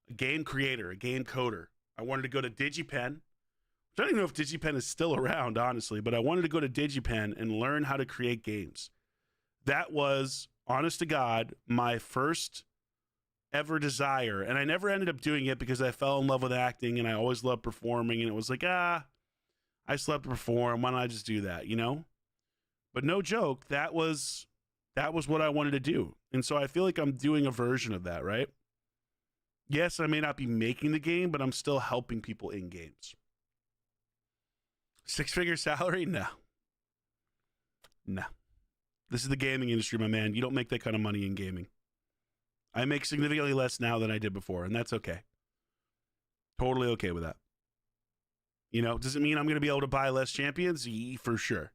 a game creator, a game coder. I wanted to go to DigiPen. I don't even know if DigiPen is still around, honestly, but I wanted to go to DigiPen and learn how to create games. That was, honest to God, my first ever desire. And I never ended up doing it because I fell in love with acting and I always loved performing. And it was like, I still have to perform. Why don't I just do that, you know? But no joke, that was what I wanted to do. And so I feel like I'm doing a version of that, right? Yes, I may not be making the game, but I'm still helping people in games. 6-figure salary? No. This is the gaming industry, my man. You don't make that kind of money in gaming. I make significantly less now than I did before, and that's okay. Totally okay with that. You know, does it mean I'm going to be able to buy less champions? For sure.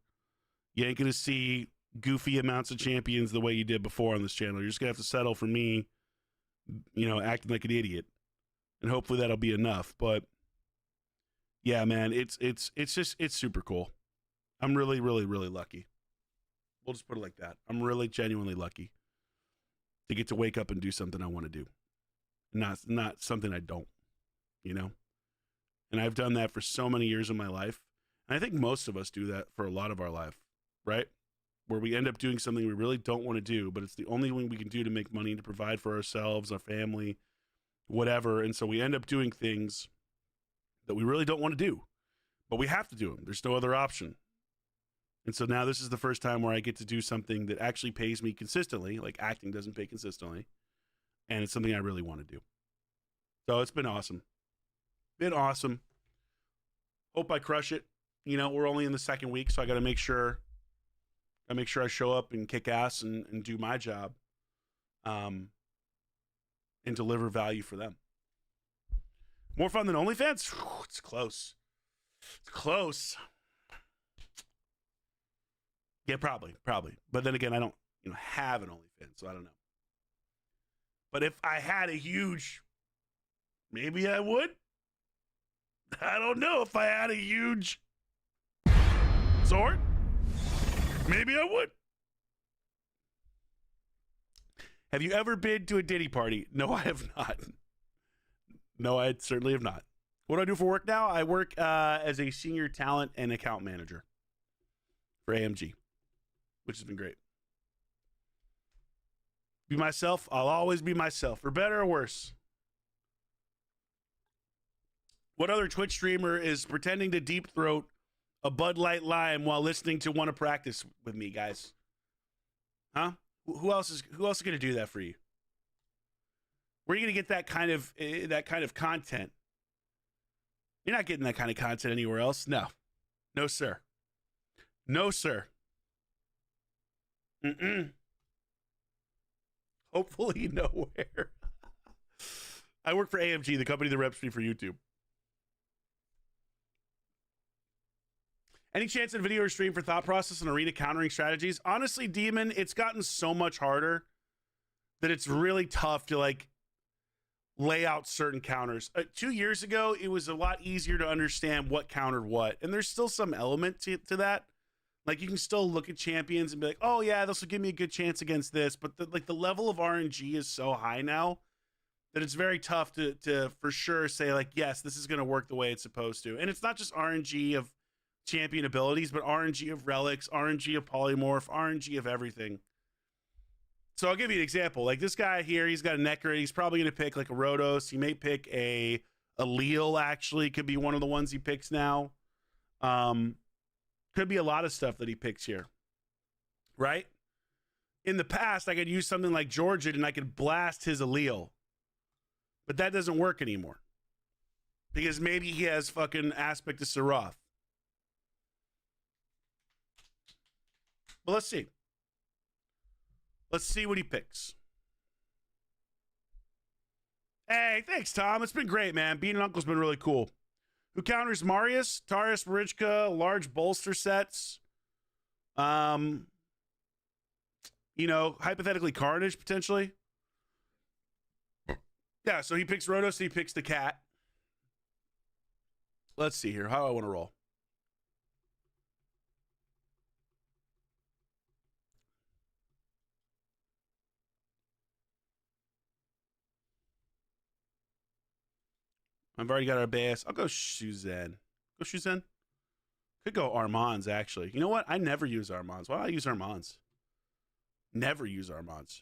You ain't going to see goofy amounts of champions the way you did before on this channel. You're just going to have to settle for me, you know, acting like an idiot. And hopefully that'll be enough. But yeah, man, it's super cool. I'm really, really, really lucky. We'll just put it like that. I'm really genuinely lucky to get to wake up and do something I want to do. Not something I don't, you know? And I've done that for so many years of my life. And I think most of us do that for a lot of our life, right? Where we end up doing something we really don't want to do, but it's the only thing we can do to make money, to provide for ourselves, our family, whatever. And so we end up doing things that we really don't want to do, but we have to do them. There's no other option. And so now this is the first time where I get to do something that actually pays me consistently. Like acting doesn't pay consistently. And it's something I really want to do. So it's been awesome. Hope I crush it. You know, we're only in the second week, so I got to make sure I show up and kick ass and do my job, and deliver value for them. More fun than OnlyFans? Whew, it's close. Yeah, probably. But then again, I don't, have an OnlyFans, so I don't know. But if I had a huge, maybe I would. I don't know if I had a huge sword. Maybe I would. Have you ever been to a Diddy party? No, I have not. No, I certainly have not. What do I do for work now? I work as a senior talent and account manager for AMG, which has been great. Be myself. I'll always be myself, for better or worse. What other Twitch streamer is pretending to deep throat a Bud Light Lime while listening to Want to Practice with me, guys? Huh? Who else is going to do that for you? Where are you going to get that kind of content? You're not getting that kind of content anywhere else. No, sir. Hopefully nowhere. I work for AMG, the company that reps me for YouTube. Any chance in video or stream for thought process and arena countering strategies? Honestly, Demon, it's gotten so much harder that it's really tough to lay out certain counters. 2 years ago, it was a lot easier to understand what countered what. And there's still some element to that. Like, you can still look at champions and be like, oh yeah, this will give me a good chance against this. But the level of RNG is so high now that it's very tough to for sure say yes, this is going to work the way it's supposed to. And it's not just RNG of champion abilities, but RNG of relics, RNG of polymorph, RNG of everything. So I'll give you an example. Like this guy here, he's got a Necker. He's probably going to pick a Rotos. He may pick a Leal, actually. Could be one of the ones he picks now. Could be a lot of stuff that he picks here. Right? In the past, I could use something like Georgian and I could blast his Leal. But that doesn't work anymore. Because maybe he has fucking Aspect of Serath. But let's see. Let's see what he picks. Hey, thanks, Tom. It's been great, man. Being an uncle's been really cool. Who counters Marius, Tarius, Marichka, large bolster sets? You know, hypothetically Carnage, potentially. Yeah, so he picks Rotos, he picks the cat. Let's see here. How do I want to roll? I've already got our base. I'll go Shuzen. Go Shuzen. Could go Armands, actually. You know what? I never use Armands. Why do I use Armands? Never use Armands.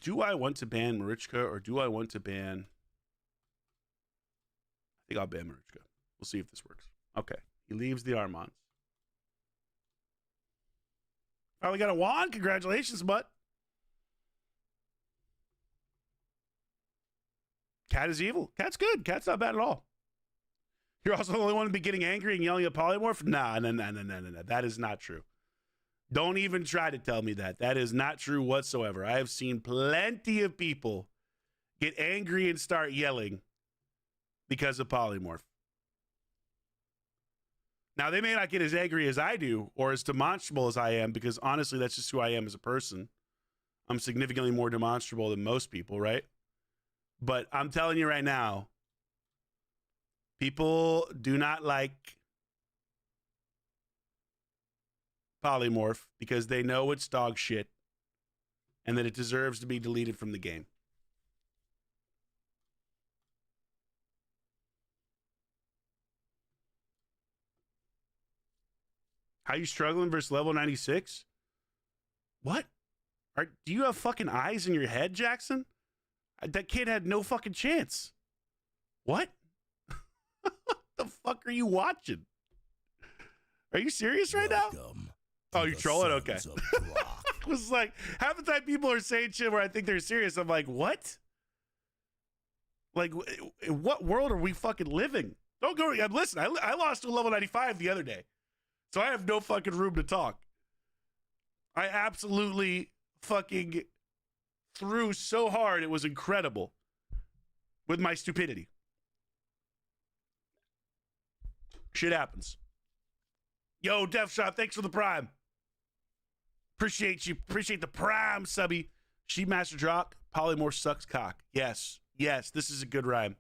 Do I want to ban Marichka or do I want to ban... I think I'll ban Marichka. We'll see if this works. Okay. He leaves the Armands. Finally got a wand. Congratulations, butt. Cat is evil. Cat's good. Cat's not bad at all. You're also the only one to be getting angry and yelling at Polymorph? Nah. That is not true. Don't even try to tell me that. That is not true whatsoever. I have seen plenty of people get angry and start yelling because of Polymorph. Now, they may not get as angry as I do or as demonstrable as I am because, honestly, that's just who I am as a person. I'm significantly more demonstrable than most people, right? But I'm telling you right now, people do not like Polymorph because they know it's dog shit and that it deserves to be deleted from the game. How you struggling versus level 96? What? Do you have fucking eyes in your head, Jackson? That kid had no fucking chance. What? What the fuck are you watching? Are you serious right now? Oh, you're trolling? Okay. It was like, half the time people are saying shit where I think they're serious. I'm like, what? Like, in what world are we fucking living? Don't go. Listen, I lost to level 95 the other day. So I have no fucking room to talk. I absolutely fucking threw so hard. It was incredible with my stupidity. Shit happens. Yo, Def Shop, thanks for the prime. Appreciate you. Appreciate the prime, subby. Sheep Master Drock, Polymorph sucks cock. Yes. Yes, this is a good rhyme.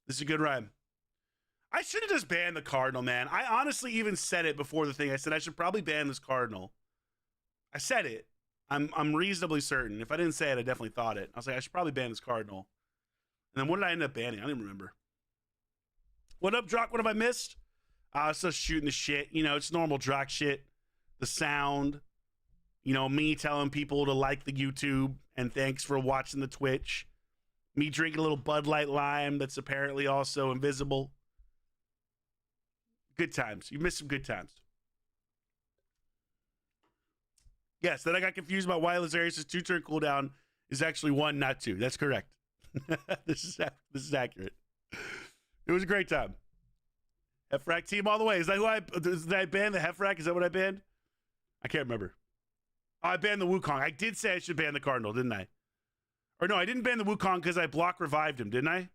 This is a good rhyme. I should have just banned the Cardinal, man. I honestly even said it before the thing. I said I should probably ban this Cardinal. I said it. I'm reasonably certain. If I didn't say it, I definitely thought it. I was like, I should probably ban this Cardinal. And then what did I end up banning? I don't even remember. What up, Drock? What have I missed? I was just shooting the shit. You know, it's normal Drock shit. The sound. You know, me telling people to like the YouTube and thanks for watching the Twitch. Me drinking a little Bud Light Lime that's apparently also invisible. Good times. You missed some good times. Yes, then I got confused about why Lazarius' 2-turn cooldown is actually 1, not 2. That's correct. This is accurate. It was a great time. Hefrak team all the way. Is that who did I ban the Hefrak? Is that what I banned? I can't remember. Oh, I banned the Wukong. I did say I should ban the Cardinal, didn't I? Or no, I didn't ban the Wukong because I block revived him, didn't I?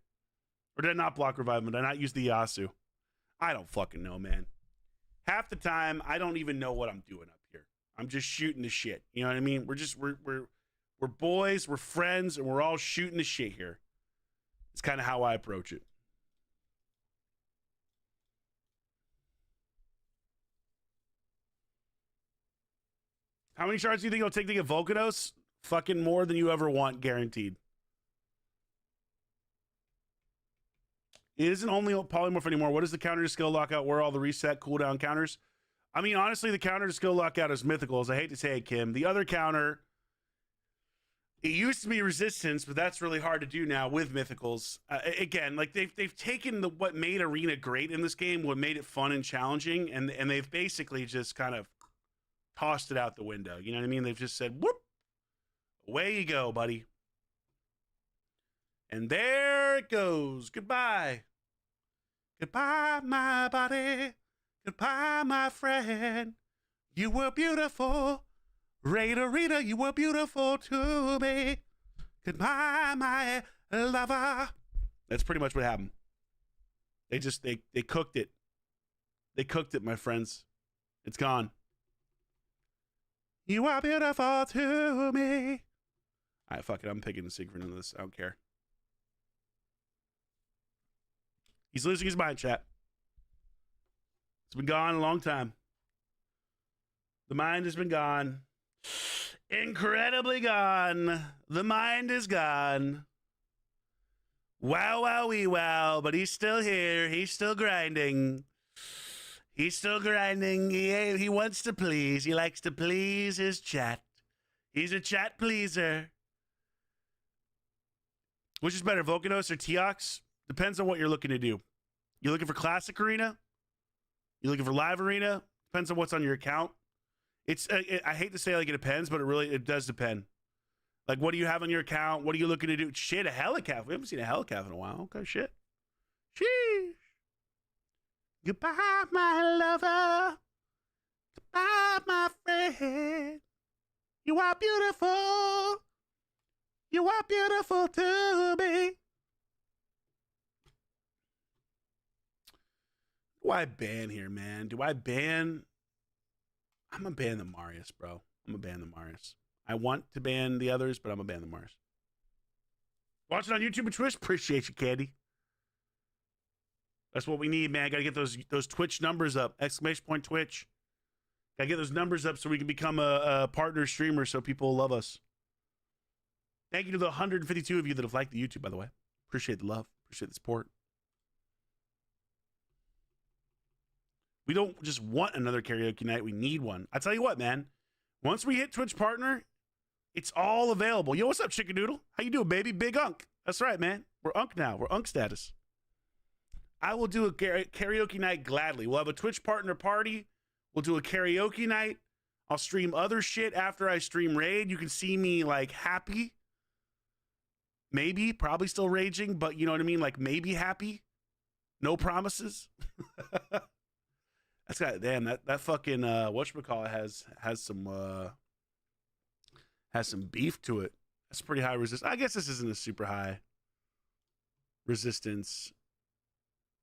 Or did I not block revive him? Did I not use the Yasu? I don't fucking know, man. Half the time, I don't even know what I'm doing up here. I'm just shooting the shit. You know what I mean? We're boys, we're friends, and we're all shooting the shit here. It's kind of how I approach it. How many shards do you think it'll take to get Volcanos? Fucking more than you ever want, guaranteed. It isn't only Polymorph anymore. What is the counter to skill lockout? Where are all the reset cooldown counters? I mean, honestly, the counter to skill lockout is mythicals. I hate to say it, Kim. The other counter, it used to be resistance, but that's really hard to do now with mythicals. Again, like they've taken what made Arena great in this game, what made it fun and challenging, and they've basically just kind of tossed it out the window. You know what I mean? They've just said, whoop, away you go, buddy. And there it goes. Goodbye. Goodbye, my body. Goodbye, my friend. You were beautiful. Raiderita, you were beautiful to me. Goodbye, my lover. That's pretty much what happened. They cooked it. They cooked it, my friends. It's gone. You are beautiful to me. All right, fuck it. I'm picking the secret into this. I don't care. He's losing his mind, chat. It's been gone a long time. The mind has been gone. Incredibly gone. The mind is gone. Wow, wow, wee, wow. But he's still here. He's still grinding. He's still grinding. He wants to please. He likes to please his chat. He's a chat pleaser. Which is better, Volcanos or Teox? Depends on what you're looking to do. You're looking for Classic Arena? You're looking for Live Arena? Depends on what's on your account. I hate to say like it depends, but it does depend. Like, what do you have on your account? What are you looking to do? Shit, a Helicaf. We haven't seen a Helicaf in a while. Okay, shit. Sheesh. Goodbye, my lover. Goodbye, my friend. You are beautiful. You are beautiful to me. Do I ban here, man? Do I ban? I'm going to ban the Marius, bro. I'm going to ban the Marius. I want to ban the others, but I'm going to ban the Marius. Watching on YouTube and Twitch? Appreciate you, Candy. That's what we need, man. Got to get those Twitch numbers up. Exclamation point Twitch. Got to get those numbers up so we can become a partner streamer so people love us. Thank you to the 152 of you that have liked the YouTube, by the way. Appreciate the love. Appreciate the support. We don't just want another karaoke night. We need one. I tell you what, man. Once we hit Twitch partner, it's all available. Yo, what's up, Chickadoodle? How you doing, baby? Big Unk. That's right, man. We're Unk now. We're Unk status. I will do a karaoke night gladly. We'll have a Twitch partner party. We'll do a karaoke night. I'll stream other shit after I stream Raid. You can see me, like, happy. Maybe. Probably still raging, but you know what I mean? Like, maybe happy. No promises. That's got damn that fucking whatchamacallit has some beef to it. That's pretty high resistance. I guess this isn't a super high resistance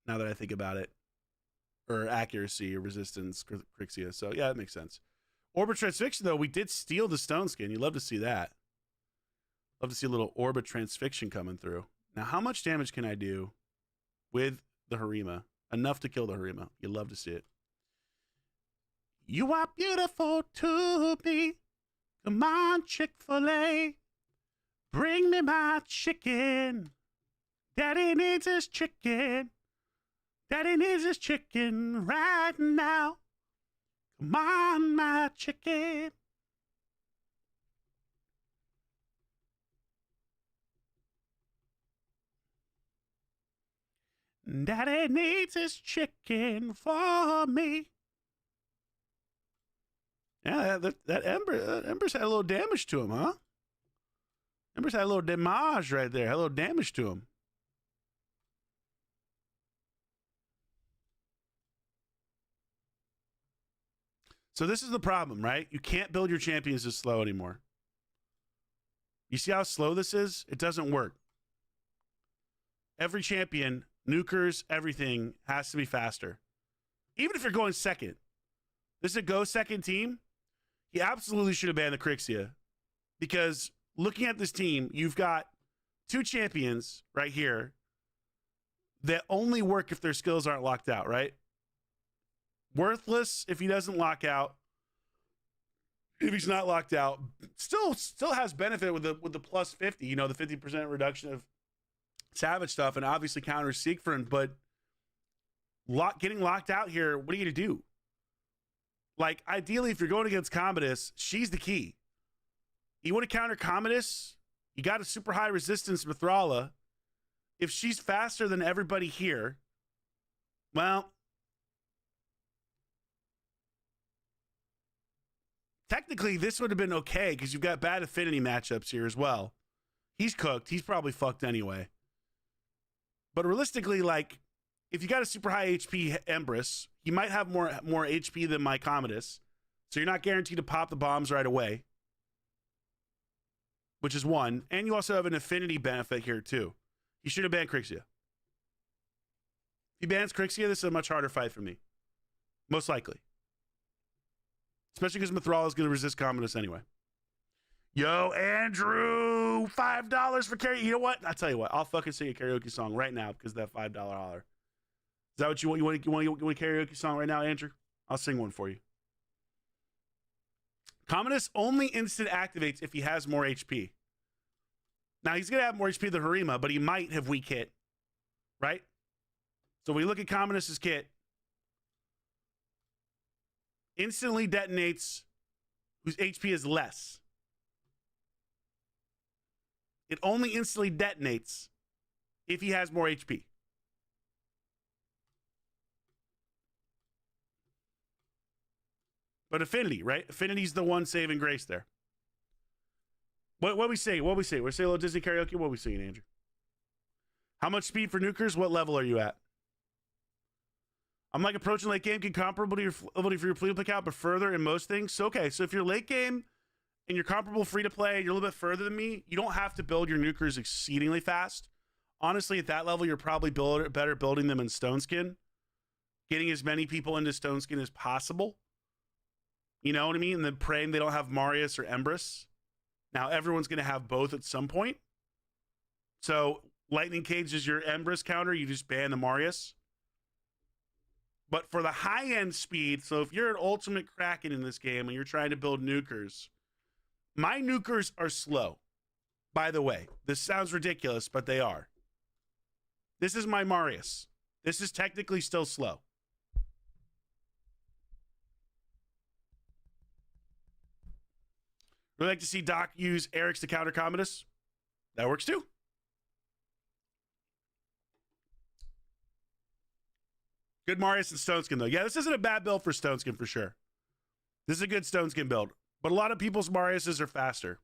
now that I think about it. Or accuracy or resistance, Crixia. So yeah, that makes sense. Orbit Transfixion, though, we did steal the stone skin. You'd love to see that. Love to see a little Orbit Transfixion coming through. Now, how much damage can I do with the Harima? Enough to kill the Harima. You'd love to see it. You are beautiful to me. Come on, Chick-fil-A. Bring me my chicken. Daddy needs his chicken. Daddy needs his chicken right now. Come on, my chicken. Daddy needs his chicken for me. Yeah, that Ember's had a little damage to him, huh? Ember's had a little damage right there. Had a little damage to him. So this is the problem, right? You can't build your champions this slow anymore. You see how slow this is? It doesn't work. Every champion, nukers, everything has to be faster. Even if you're going second. This is a go second team. He absolutely should have banned the Crixia. Because looking at this team, you've got two champions right here that only work if their skills aren't locked out, right? Worthless if he doesn't lock out. If he's not locked out, still has benefit with the plus 50, you know, the 50% reduction of Savage stuff, and obviously counters Siegfried, but getting locked out here, what are you going to do? Like, ideally, if you're going against Commodus, she's the key. You want to counter Commodus, you got a super high resistance Mithrala. If she's faster than everybody here, well, technically, this would have been okay because you've got bad affinity matchups here as well. He's cooked. He's probably fucked anyway. But realistically, like, if you got a super high HP Empress, you might have more HP than my Commodus, so you're not guaranteed to pop the bombs right away, which is one. And you also have an affinity benefit here too. You should have banned Crixia. If he bans Crixia, this is a much harder fight for me, most likely. Especially because Mithril is going to resist Commodus anyway. Yo, Andrew, $5 for karaoke. You know what? I'll tell you what. I'll fucking sing a karaoke song right now because of that $5 holler. Is that what you want? You want a karaoke song right now, Andrew? I'll sing one for you. Commodus only instant activates if he has more HP. Now, he's going to have more HP than Harima, but he might have weak hit, right? So we look at Commodus's kit. Instantly detonates whose HP is less. It only instantly detonates if he has more HP. But affinity, right? Affinity's the one saving grace there. What we say? What we say? We say a little Disney karaoke. What we saying, Andrew? How much speed for nukers? What level are you at? I'm like approaching late game, get comparable to your ability for your free to play count, but further in most things. So okay, so if you're late game and you're comparable free to play, you're a little bit further than me. You don't have to build your nukers exceedingly fast. Honestly, at that level, you're probably better building them in Stone Skin, getting as many people into Stone Skin as possible. You know what I mean? And then praying they don't have Marius or Empress. Now, everyone's going to have both at some point. So, Lightning Cage is your Empress counter. You just ban the Marius. But for the high-end speed, so if you're an ultimate Kraken in this game and you're trying to build nukers, my nukers are slow. By the way, this sounds ridiculous, but they are. This is my Marius. This is technically still slow. We'd like to see Doc use Eric's to counter Commodus. That works too. Good Marius and Stone Skin, though. Yeah, this isn't a bad build for Stone Skin for sure. This is a good Stone Skin build. But a lot of people's Mariuses are faster.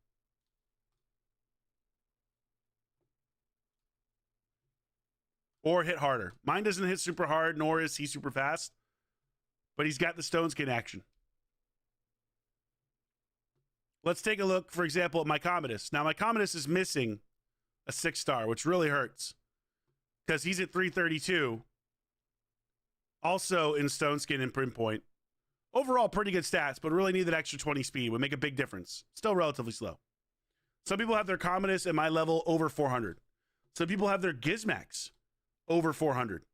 Or hit harder. Mine doesn't hit super hard, nor is he super fast. But he's got the Stone Skin action. Let's take a look, for example, at my Commodus. Now, my Commodus is missing a 6-star, which really hurts. Because he's at 332. Also in Stone Skin and Print Point. Overall, pretty good stats, but really need that extra 20 speed. Would make a big difference. Still relatively slow. Some people have their Commodus at my level over 400. Some people have their Gizmax over 400.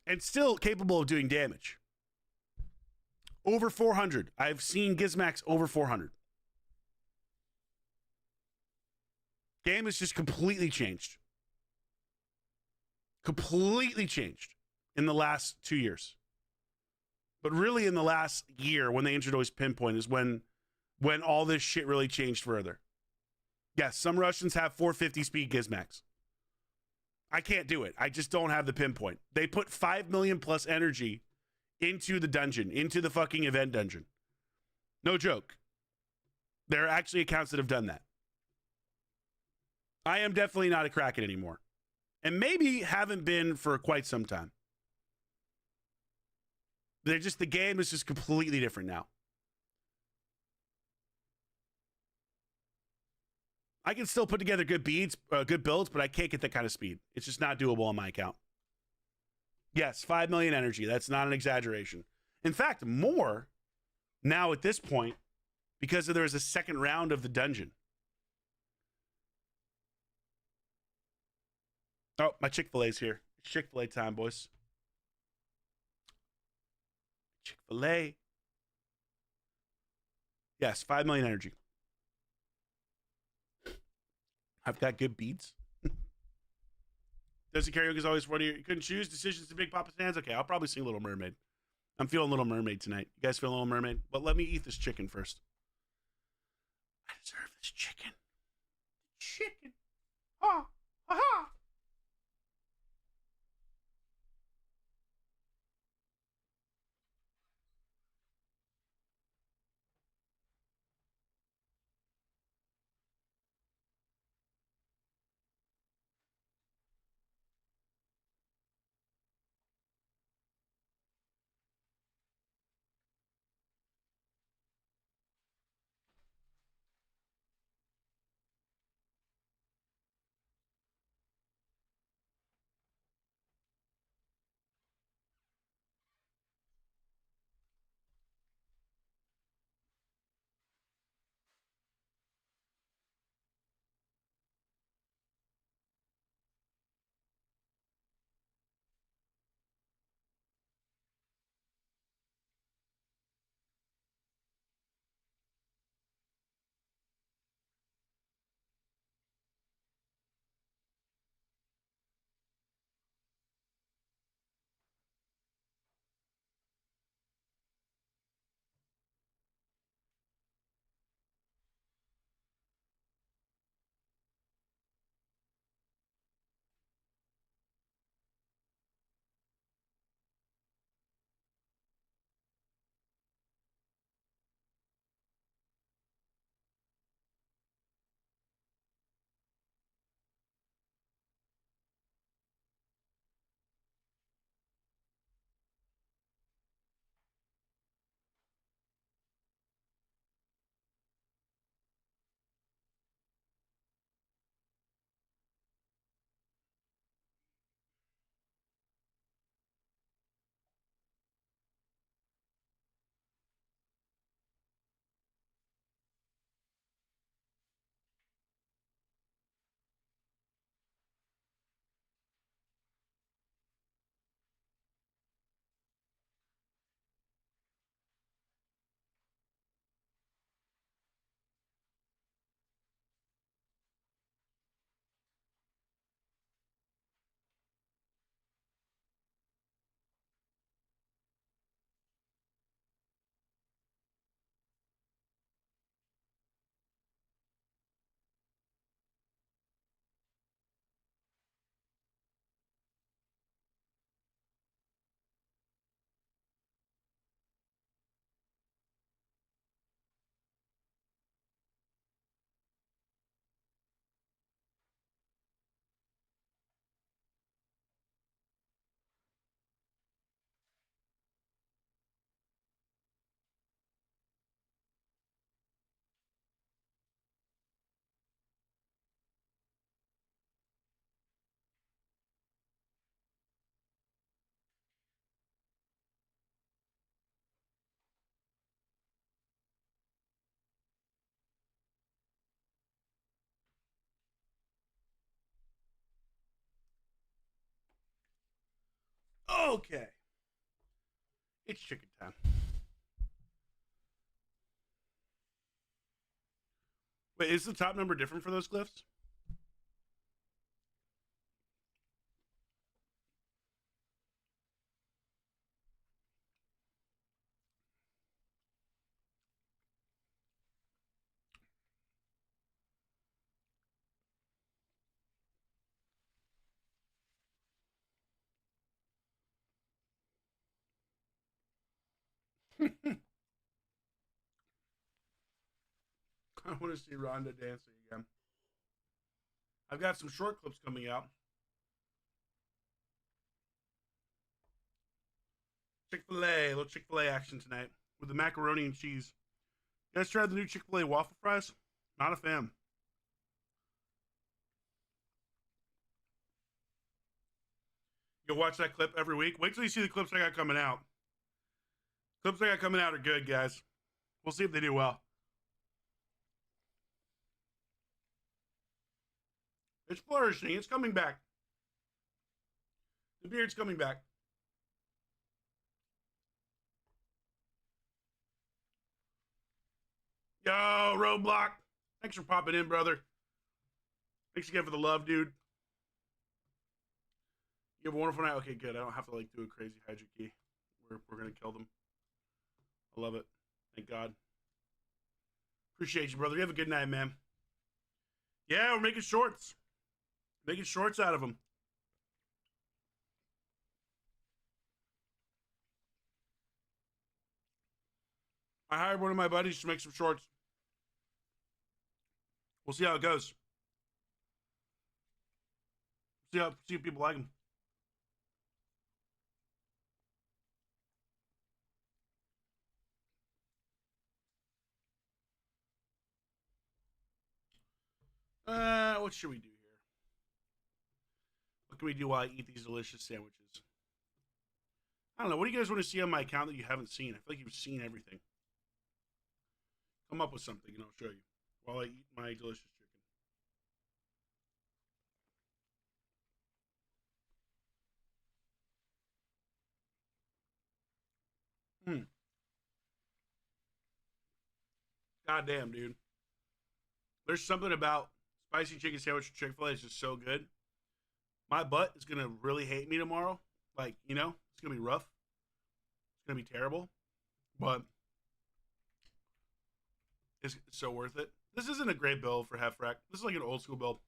And still capable of doing damage. Over 400. I've seen Gizmax over 400. Game has just completely changed. Completely changed in the last 2 years. But really in the last year when they introduced Pinpoint is when all this shit really changed further. Yes, some Russians have 450 speed Gizmax. I can't do it. I just don't have the Pinpoint. They put 5 million plus energy into the dungeon, into the fucking event dungeon. No joke. There are actually accounts that have done that. I am definitely not a Kraken anymore. And maybe haven't been for quite some time. The game is just completely different now. I can still put together good builds, but I can't get that kind of speed. It's just not doable on my account. Yes, 5 million energy. That's not an exaggeration. In fact, more now at this point because there is a second round of the dungeon. Oh, my Chick-fil-A's here. It's Chick-fil-A time, boys. Chick-fil-A. Yes, 5 million energy. I've got good beats. Does the karaoke is always funny? You couldn't choose decisions to Big Papa Stands? Okay, I'll probably sing Little Mermaid. I'm feeling Little Mermaid tonight. You guys feel Little Mermaid? But let me eat this chicken first. I deserve this chicken. Chicken. Ha! Ha ha! Okay. It's chicken time. Wait, is the top number different for those glyphs? I want to see Rhonda dancing again. I've got some short clips coming out. Chick-fil-A, a little Chick-fil-A action tonight with the macaroni and cheese. You guys tried the new Chick-fil-A waffle fries? Not a fan. You'll watch that clip every week. Wait till you see the clips I got coming out. Clips I got coming out are good, guys. We'll see if they do well. It's flourishing. It's coming back. The beard's coming back. Yo, Roadblock. Thanks for popping in, brother. Thanks again for the love, dude. You have a wonderful night. Okay, good. I don't have to like do a crazy Hydra key. We're gonna kill them. I love it. Thank God. Appreciate you, brother. You have a good night, man. Yeah, we're making shorts. Making shorts out of them. I hired one of my buddies to make some shorts. We'll see how it goes. See if people like them. What should we do here? What can we do while I eat these delicious sandwiches? I don't know. What do you guys want to see on my account that you haven't seen? I feel like you've seen everything. Come up with something and I'll show you while I eat my delicious chicken. God damn, dude. There's something about spicy chicken sandwich at Chick-fil-A is just so good. My butt is going to really hate me tomorrow. Like, you know, it's going to be rough. It's going to be terrible. But it's so worth it. This isn't a great build for Half-Rack. This is like an old school build.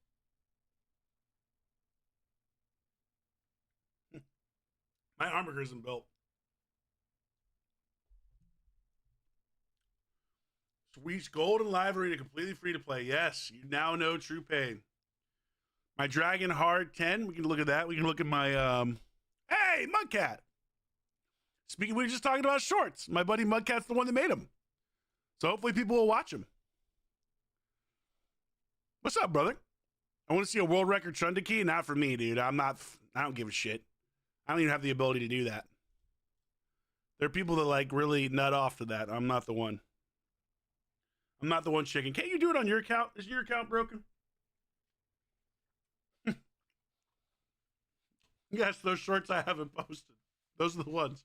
My hamburger isn't built. Sweet Golden Live Arena, completely free to play. Yes, you now know true pain. My Dragon Hard 10, we can look at that. We can look at my, hey, Mudcat. Speaking, we were just talking about shorts. My buddy Mudcat's the one that made them. So hopefully people will watch them. What's up, brother? I want to see a world record Chunda key. Not for me, dude. I don't give a shit. I don't even have the ability to do that. There are people that like really nut off to that. I'm not the one. I'm not the one chicken. Can't you do it on your account? Is your account broken? Yes, those shorts I haven't posted. Those are the ones.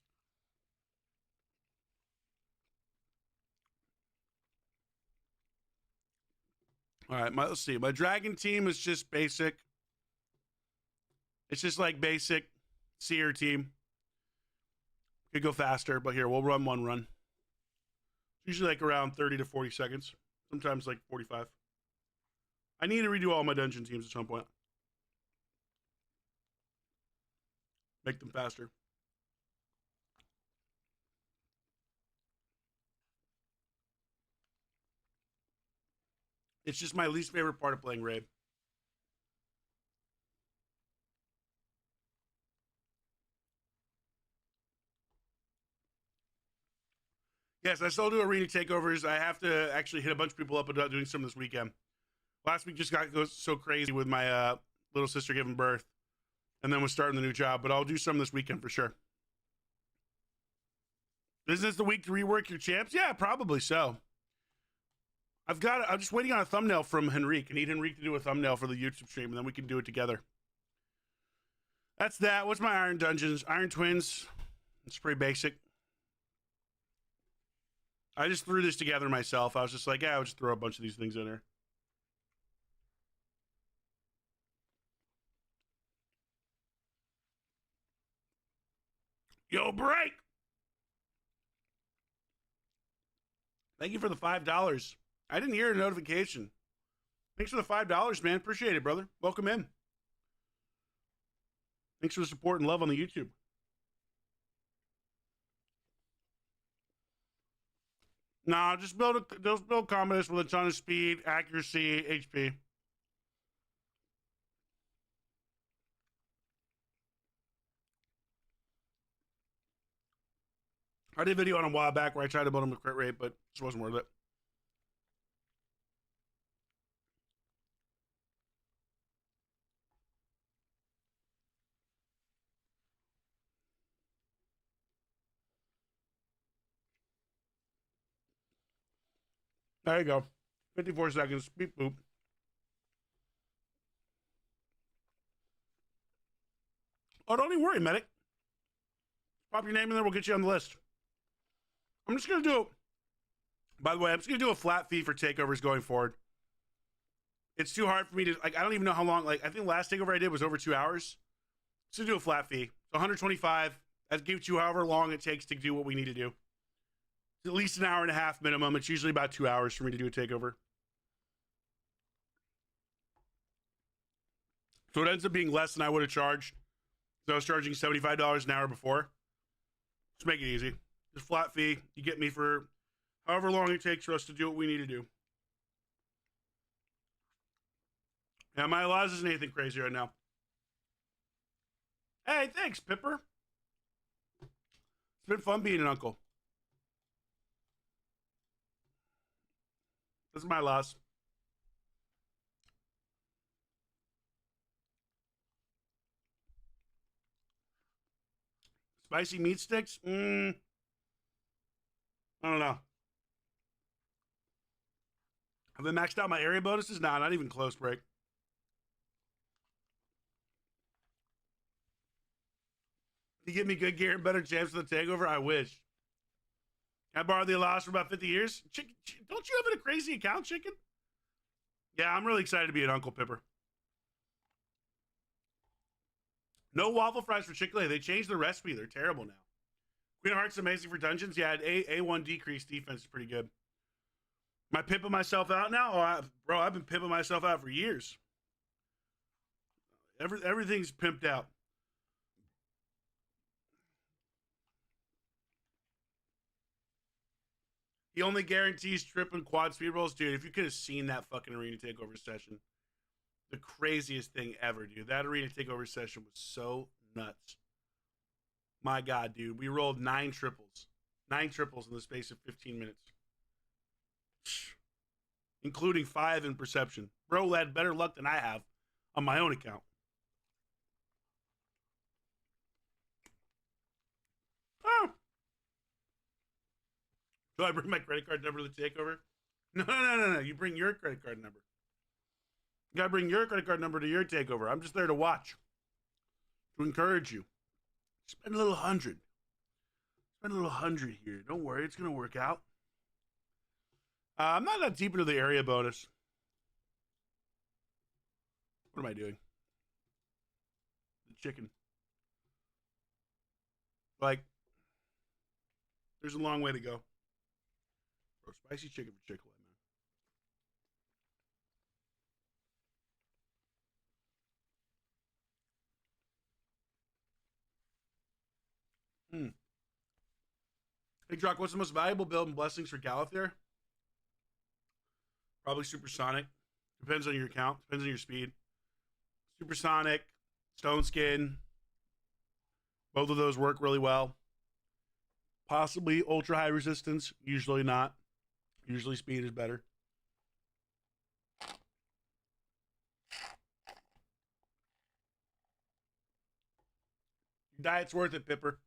All right, let's see. My dragon team is just basic. It's just like basic seer team. Could go faster, but here, we'll run one run. Usually like around 30 to 40 seconds. Sometimes like 45. I need to redo all my dungeon teams at some point. Make them faster. It's just my least favorite part of playing Raid. Yes, I still do arena takeovers. I have to actually hit a bunch of people up about doing some this weekend. Last week just got so crazy with my little sister giving birth, and then we're starting the new job. But I'll do some this weekend for sure. Is this the week to rework your champs? Yeah, probably so. I'm just waiting on a thumbnail from Henrique. I need Henrique to do a thumbnail for the YouTube stream, and then we can do it together. That's that. What's my Iron Dungeons? Iron Twins. It's pretty basic. I just threw this together myself. I was just like, yeah, I'll just throw a bunch of these things in there. Yo, break! Thank you for the $5. I didn't hear a notification. Thanks for the $5, man. Appreciate it, brother. Welcome in. Thanks for the support and love on the YouTube. Nah, just build combos with a ton of speed, accuracy, HP. I did a video on a while back where I tried to build him a crit rate, but it just wasn't worth it. There you go. 54 seconds. Beep boop. Oh, don't even worry, medic. Pop your name in there. We'll get you on the list. I'm just going to do, by the way, I'm just going to do a flat fee for takeovers going forward. It's too hard for me to, like, I don't even know how long, like, I think the last takeover I did was over 2 hours. So do a flat fee. So 125. That gives you however long it takes to do what we need to do. It's at least an hour and a half minimum. It's usually about 2 hours for me to do a takeover. So it ends up being less than I would have charged. So I was charging $75 an hour before. Just make it easy. Just flat fee. You get me for however long it takes for us to do what we need to do. Yeah, my laws isn't anything crazy right now. Hey, thanks, Pipper. It's been fun being an uncle. This is my loss. Spicy meat sticks? I don't know. Have I maxed out my area bonuses? Nah, not even close, break. You give me good gear and better chance for the takeover? I wish. Can I borrow the allowance for about 50 years? Don't you have a crazy account, chicken? Yeah, I'm really excited to be an Uncle Pipper. No waffle fries for Chick-fil-A. They changed the recipe. They're terrible now. Queen of Hearts amazing for dungeons. Yeah, A1 decrease defense is pretty good. Am I pimping myself out now? Oh, bro, I've been pimping myself out for years. Everything's pimped out. He only guarantees trip and quad speed rolls. Dude, if you could have seen that fucking arena takeover session. The craziest thing ever, dude. That arena takeover session was so nuts. My God, dude. We rolled 9 triples. 9 triples in the space of 15 minutes. Including 5 in perception. Bro had better luck than I have on my own account. Oh. Do I bring my credit card number to the takeover? No. You bring your credit card number. You gotta bring your credit card number to your takeover. I'm just there to watch. To encourage you. Spend a little 100. Spend a little 100 here. Don't worry, it's gonna work out. I'm not that deep into the area bonus. What am I doing? The chicken. Like, there's a long way to go. Bro, spicy chicken for Chick-fil-A, man. Hey, Drock, what's the most valuable build and blessings for Galathir? Probably Supersonic. Depends on your account. Depends on your speed. Supersonic, Stone Skin. Both of those work really well. Possibly ultra high resistance. Usually not. Usually speed is better. Your diet's worth it, Pipper.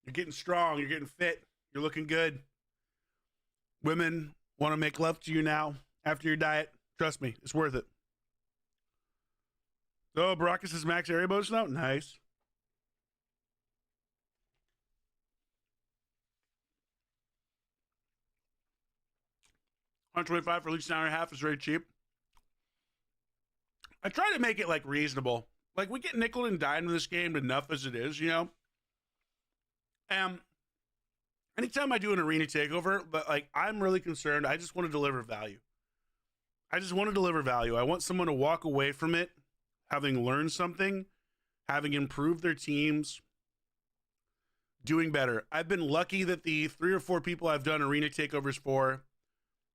You're getting strong. You're getting fit. You're looking good. Women want to make love to you now after your diet. Trust me, it's worth it. So, Baracus is max area bonus now? Nice. 125 for at least an hour and a half is very cheap. I try to make it like reasonable. Like we get nickel and dimed in this game enough as it is, you know. Anytime I do an arena takeover, but like I'm really concerned. I just want to deliver value. I want someone to walk away from it having learned something, having improved their teams, doing better. I've been lucky that the 3 or 4 people I've done arena takeovers for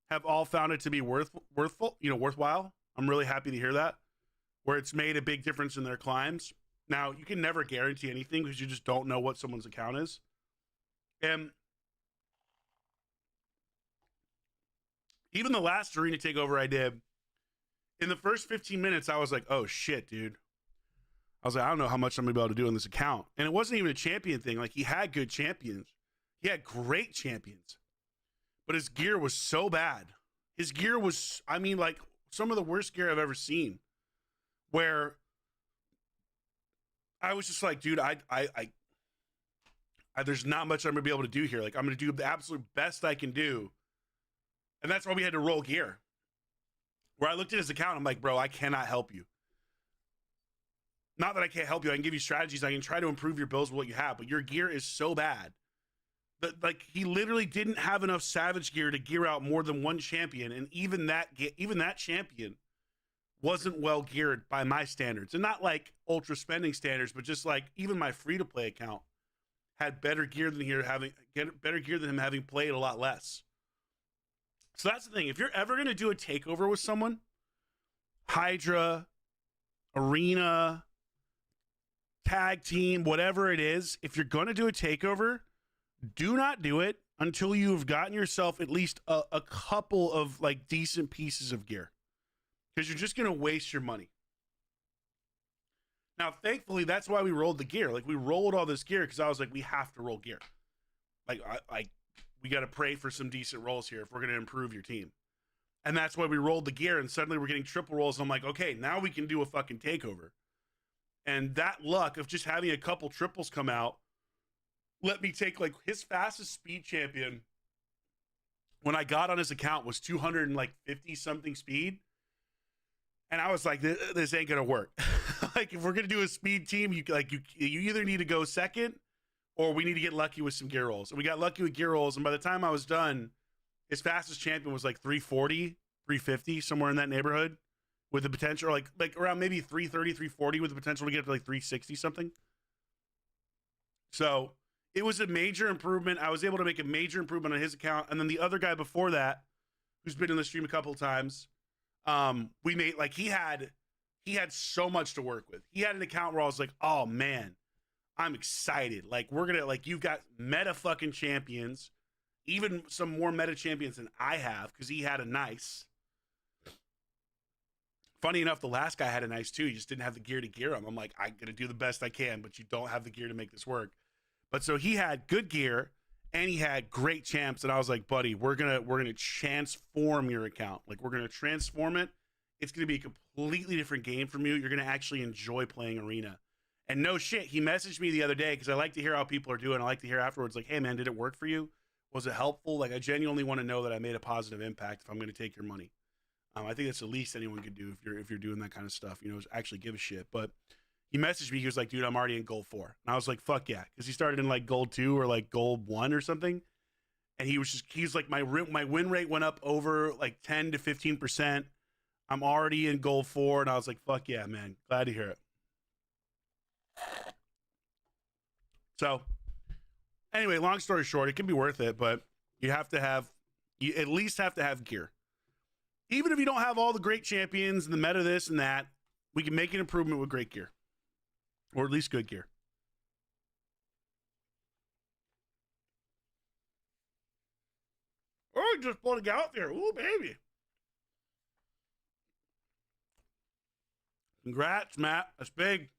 have all found it to be worthwhile. I'm really happy to hear that, where it's made a big difference in their climbs. Now, you can never guarantee anything because you just don't know what someone's account is. And even the last arena takeover I did, in the first 15 minutes, I was like, oh shit, dude. I was like, I don't know how much I'm gonna be able to do on this account. And it wasn't even a champion thing. Like, he had good champions. He had great champions. But his gear was so bad. His gear was, I mean, like, some of the worst gear I've ever seen. Where I was just like, dude, there's not much I'm gonna be able to do here. Like, I'm gonna do the absolute best I can do. And that's why we had to roll gear. Where I looked at his account, I'm like, bro, I cannot help you. Not that I can't help you. I can give you strategies. I can try to improve your builds with what you have, but your gear is so bad that, like, he literally didn't have enough Savage gear to gear out more than one champion, and even that champion wasn't well geared by my standards, and not like ultra spending standards, but just like even my free to play account had better gear than him having played a lot less. So that's the thing. If you're ever going to do a takeover with someone, Hydra, Arena, tag team, whatever it is, if you're going to do a takeover, do not do it until you've gotten yourself at least a couple of like decent pieces of gear, because you're just going to waste your money. Now, thankfully, that's why we rolled the gear. Like, we rolled all this gear because I was like, we have to roll gear. Like, we got to pray for some decent rolls here if we're going to improve your team. And that's why we rolled the gear, and suddenly we're getting triple rolls. And I'm like, okay, now we can do a fucking takeover. And that luck of just having a couple triples come out let me take, like, his fastest speed champion when I got on his account was 250 something speed. And I was like, this ain't going to work. Like, if we're going to do a speed team, you either need to go second or we need to get lucky with some gear rolls. And we got lucky with gear rolls. And by the time I was done, his fastest champion was like 340, 350, somewhere in that neighborhood, with the potential, like around maybe 330, 340 with the potential to get up to like 360 something. So it was a major improvement. I was able to make a major improvement on his account. And then the other guy before that, who's been in the stream a couple of times, we made, like, he had so much to work with. He had an account where I was like, oh man, I'm excited. Like, we're gonna, like, you've got meta fucking champions, even some more meta champions than I have, because he had a nice. Funny enough, the last guy had a nice too. He just didn't have the gear to gear him. I'm like, I'm gonna do the best I can, but you don't have the gear to make this work. But so he had good gear and he had great champs, and I was like, buddy, we're gonna transform your account. Like, we're gonna transform it. It's gonna be a completely different game from you. You're gonna actually enjoy playing Arena. And no shit, he messaged me the other day because I like to hear how people are doing. I like to hear afterwards, like, hey man, did it work for you? Was it helpful? Like, I genuinely want to know that I made a positive impact if I'm going to take your money. I think that's the least anyone could do if you're doing that kind of stuff, you know, is actually give a shit. But he messaged me. He was like, dude, I'm already in gold 4. And I was like, fuck yeah. Because he started in like gold 2 or like gold 1 or something. And he's like, my win rate went up over like 10 to 15%. I'm already in gold 4. And I was like, fuck yeah, man. Glad to hear it. So anyway, long story short, it can be worth it, but you at least have to have gear. Even if you don't have all the great champions and the meta this and that, we can make an improvement with great gear. Or at least good gear. Oh, just pulling out there. Ooh, baby. Congrats, Matt. That's big.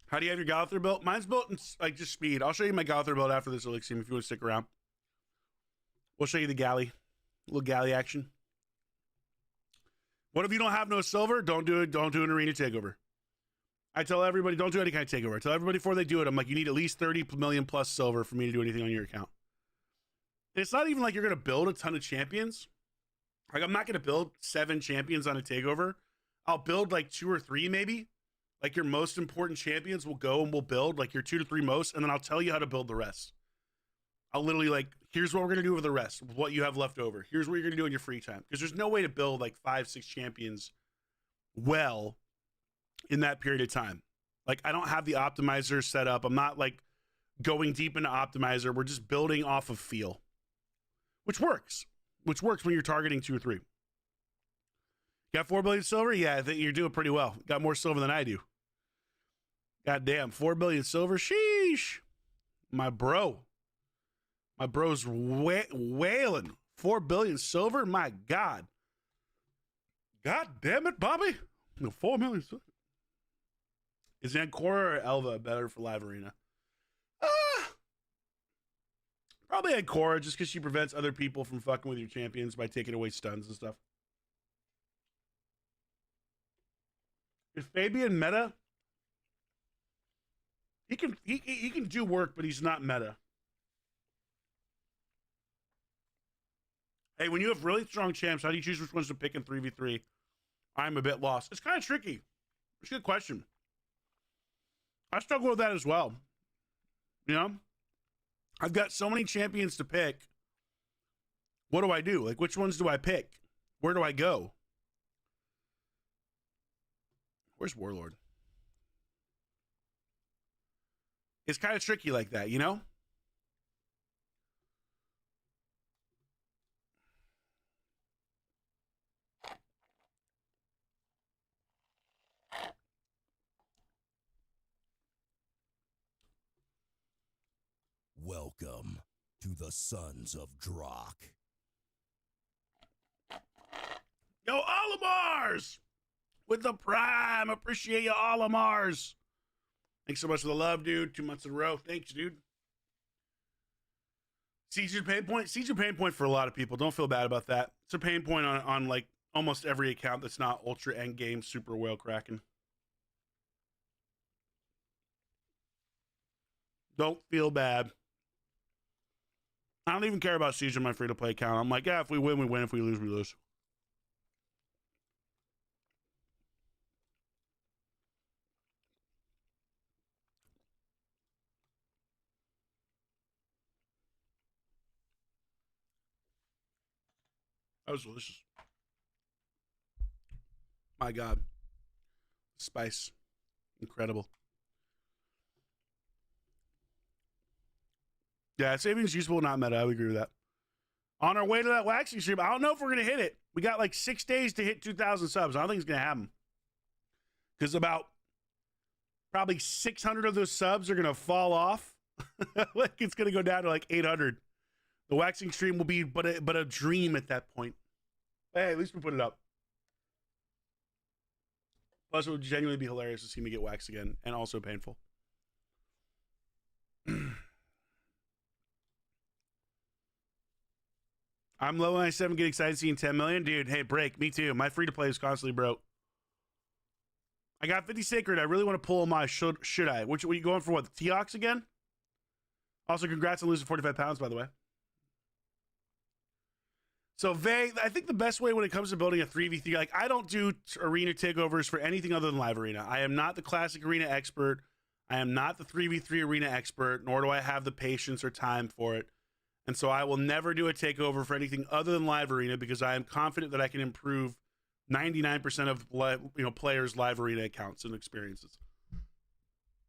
How do you have your Gallagher built? Mine's built in like just speed. I'll show you my Gallagher build after this Elixir if you want to stick around. We'll show you the galley. A little galley action. What if you don't have no silver? Don't do it. Don't do an arena takeover. I tell everybody, don't do any kind of takeover. I tell everybody before they do it, I'm like, you need at least 30 million plus silver for me to do anything on your account. It's not even like you're going to build a ton of champions. Like, I'm not going to build 7 champions on a takeover. I'll build like 2 or 3 maybe. Like, your most important champions will go and we'll build like your 2 to 3 most, and then I'll tell you how to build the rest. I'll literally like, here's what we're going to do with the rest, what you have left over. Here's what you're going to do in your free time. Because there's no way to build like 5, 6 champions well in that period of time. Like, I don't have the optimizer set up. I'm not like going deep into optimizer. We're just building off of feel, which works when you're targeting 2 or 3. Got 4 billion silver? Yeah, I think you're doing pretty well. Got more silver than I do. God damn, 4 billion silver. Sheesh. My bro's wailing. 4 billion silver? My God. God damn it, Bobby. 4 million silver. Is Ancora or Elva better for Live Arena? Probably Ancora, just because she prevents other people from fucking with your champions by taking away stuns and stuff. Is Fabian meta? He can do work, but he's not meta. Hey, when you have really strong champs, how do you choose which ones to pick in 3v3? I'm a bit lost. It's kind of tricky. It's a good question. I struggle with that as well. You know? I've got so many champions to pick. What do I do? Like, which ones do I pick? Where do I go? Where's Warlord? It's kind of tricky like that, you know? Welcome to the Sons of Drock. Yo, Olimars! With the Prime. Appreciate you, Olimars. Thanks so much for the love, dude. 2 months in a row. Thanks, dude. Siege a pain point? Siege a pain point for a lot of people. Don't feel bad about that. It's a pain point on like almost every account that's not ultra endgame super whale cracking. Don't feel bad. I don't even care about Siege on my free-to-play account. I'm like, yeah, if we win, we win. If we lose, we lose. That was delicious. My God. Spice. Incredible. Yeah, savings useful, not meta. I would agree with that. On our way to that waxing stream, I don't know if we're going to hit it. We got like 6 days to hit 2,000 subs. I don't think it's going to happen. Because about probably 600 of those subs are going to fall off. Like, it's going to go down to like 800. The waxing stream will be but a dream at that point. Hey, at least we put it up. Plus, it would genuinely be hilarious to see me get waxed again, and also painful. I'm low 97, get excited seeing 10 million. Dude, hey, break. Me too. My free-to-play is constantly broke. I got 50 sacred. I really want to pull my should I? Which, are you going for what? The T-Ox again? Also, congrats on losing 45 pounds, by the way. So, Vay, I think the best way when it comes to building a 3v3, like, I don't do arena takeovers for anything other than live arena. I am not the classic arena expert. I am not the 3v3 arena expert, nor do I have the patience or time for it. And so I will never do a takeover for anything other than live arena because I am confident that I can improve 99% of players' live arena accounts and experiences.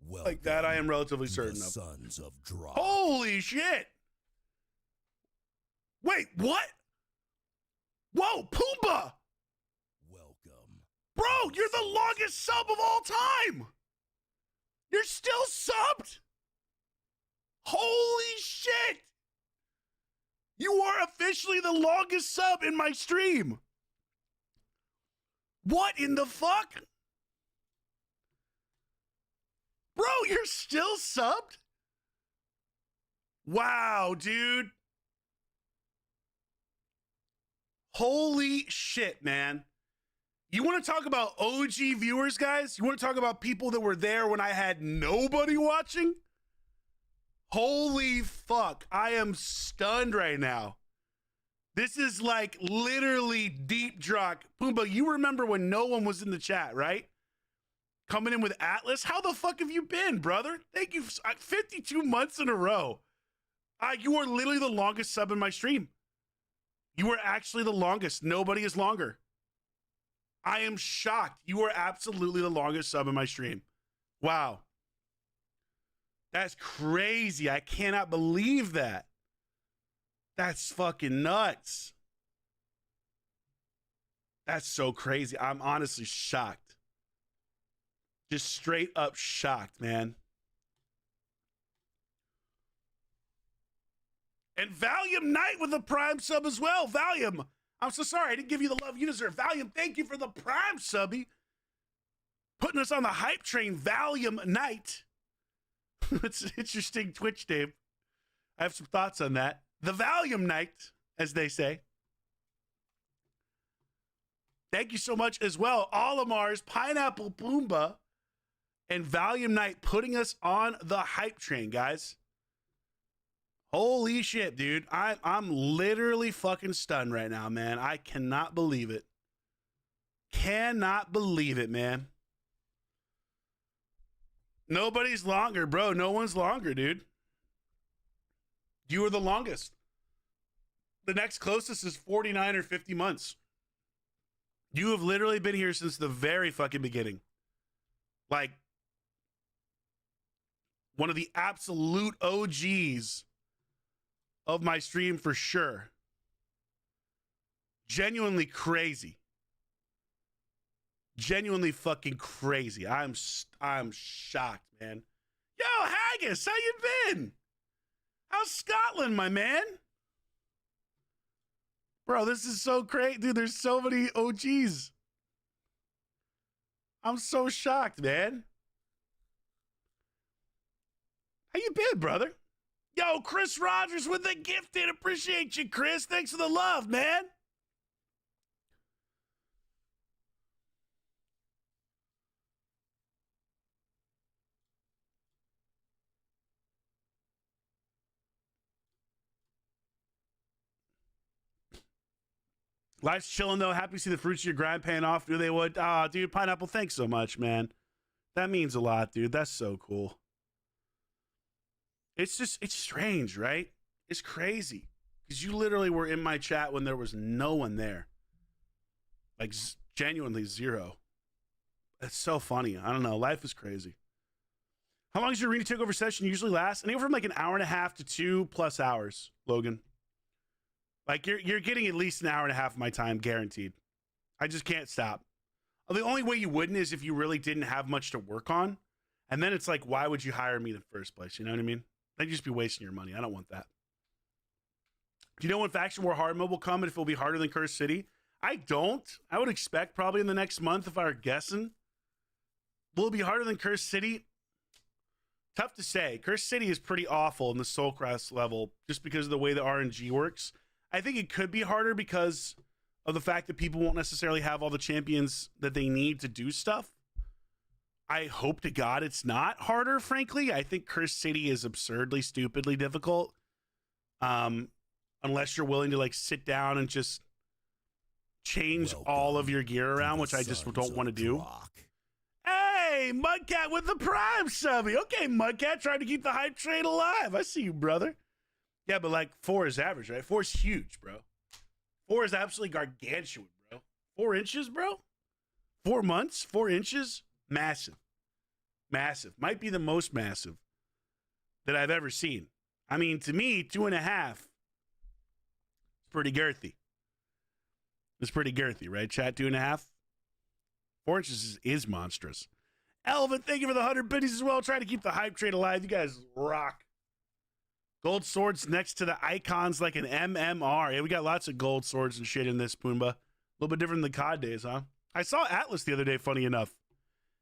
Welcome like that, I am relatively certain of. Sons of Drock. Holy shit! Wait, what? Whoa, Pumbaa! Welcome. Bro, you're the longest sub of all time! You're still subbed? Holy shit! You are officially the longest sub in my stream. What in the fuck? Bro, you're still subbed? Wow, dude. Holy shit, man. You want to talk about OG viewers, guys? You want to talk about people that were there when I had nobody watching? Holy fuck. I am stunned right now. This is like literally deep Drock. Pumbaa, you remember when no one was in the chat, right? Coming in with Atlas. How the fuck have you been, brother? Thank you. 52 months in a row. You are literally the longest sub in my stream. You are actually the longest. Nobody is longer. I am shocked. You are absolutely the longest sub in my stream. Wow. That's crazy. I cannot believe that. That's fucking nuts. That's so crazy. I'm honestly shocked. Just straight up shocked, man. And Valium Knight with a Prime sub as well. Valium, I'm so sorry. I didn't give you the love you deserve. Valium, thank you for the Prime subby. Putting us on the hype train, Valium Knight. It's an interesting Twitch name. I have some thoughts on that. The Valium Knight, as they say. Thank you so much as well. Olimar's Pineapple Pumbaa and Valium Knight putting us on the hype train, guys. Holy shit, dude. I'm literally fucking stunned right now, man. I cannot believe it. Cannot believe it, man. Nobody's longer, bro. No one's longer, dude. You are the longest. The next closest is 49 or 50 months. You have literally been here since the very fucking beginning. Like, one of the absolute OGs of my stream for sure. Genuinely crazy. Genuinely fucking crazy. I'm shocked, man. Yo, Haggis, how you been? How's Scotland, my man? Bro, this is so crazy. Dude, there's so many OGs. I'm so shocked, man. How you been, brother? Yo, Chris Rogers with the gifted. Appreciate you, Chris. Thanks for the love, man. Life's chilling, though. Happy to see the fruits of your grind paying off. Knew they would. Ah, dude, Pineapple, thanks so much, man. That means a lot, dude. That's so cool. It's strange, right? It's crazy. Because you literally were in my chat when there was no one there. Like, genuinely zero. It's so funny. I don't know. Life is crazy. How long does your arena takeover session usually last? Anywhere from like an hour and a half to 2+ hours, Logan. Like, you're getting at least an hour and a half of my time, guaranteed. I just can't stop. The only way you wouldn't is if you really didn't have much to work on. And then it's like, why would you hire me in the first place? You know what I mean? Then you just be wasting your money. I don't want that. Do you know when Faction War hard mode will come and if it'll be harder than Curse City? I don't. I would expect probably in the next month if I were guessing. Will it be harder than Curse City? Tough to say. Curse City is pretty awful in the Soulcrest level just because of the way the RNG works. I think it could be harder because of the fact that people won't necessarily have all the champions that they need to do stuff. I hope to God it's not harder, frankly. I think Cursed City is absurdly, stupidly difficult. Unless you're willing to like sit down and just change all of your gear around, which I just don't want to do. Hey, Mudcat with the Prime subby. Okay, Mudcat, trying to keep the hype train alive. I see you, brother. Yeah, but like 4 is average, right? 4 is huge, bro. 4 is absolutely gargantuan, bro. 4 inches, bro? 4 months? 4 inches? Massive. Massive. Might be the most massive that I've ever seen. I mean, to me, 2.5 is pretty girthy. It's pretty girthy, right, chat? 2.5? 4 inches is monstrous. Elvin, thank you for the 100 biddies as well. Trying to keep the hype train alive. You guys rock. Gold swords next to the icons like an MMR. Yeah, we got lots of gold swords and shit in this, Pumbaa. A little bit different than the COD days, huh? I saw Atlas the other day, funny enough.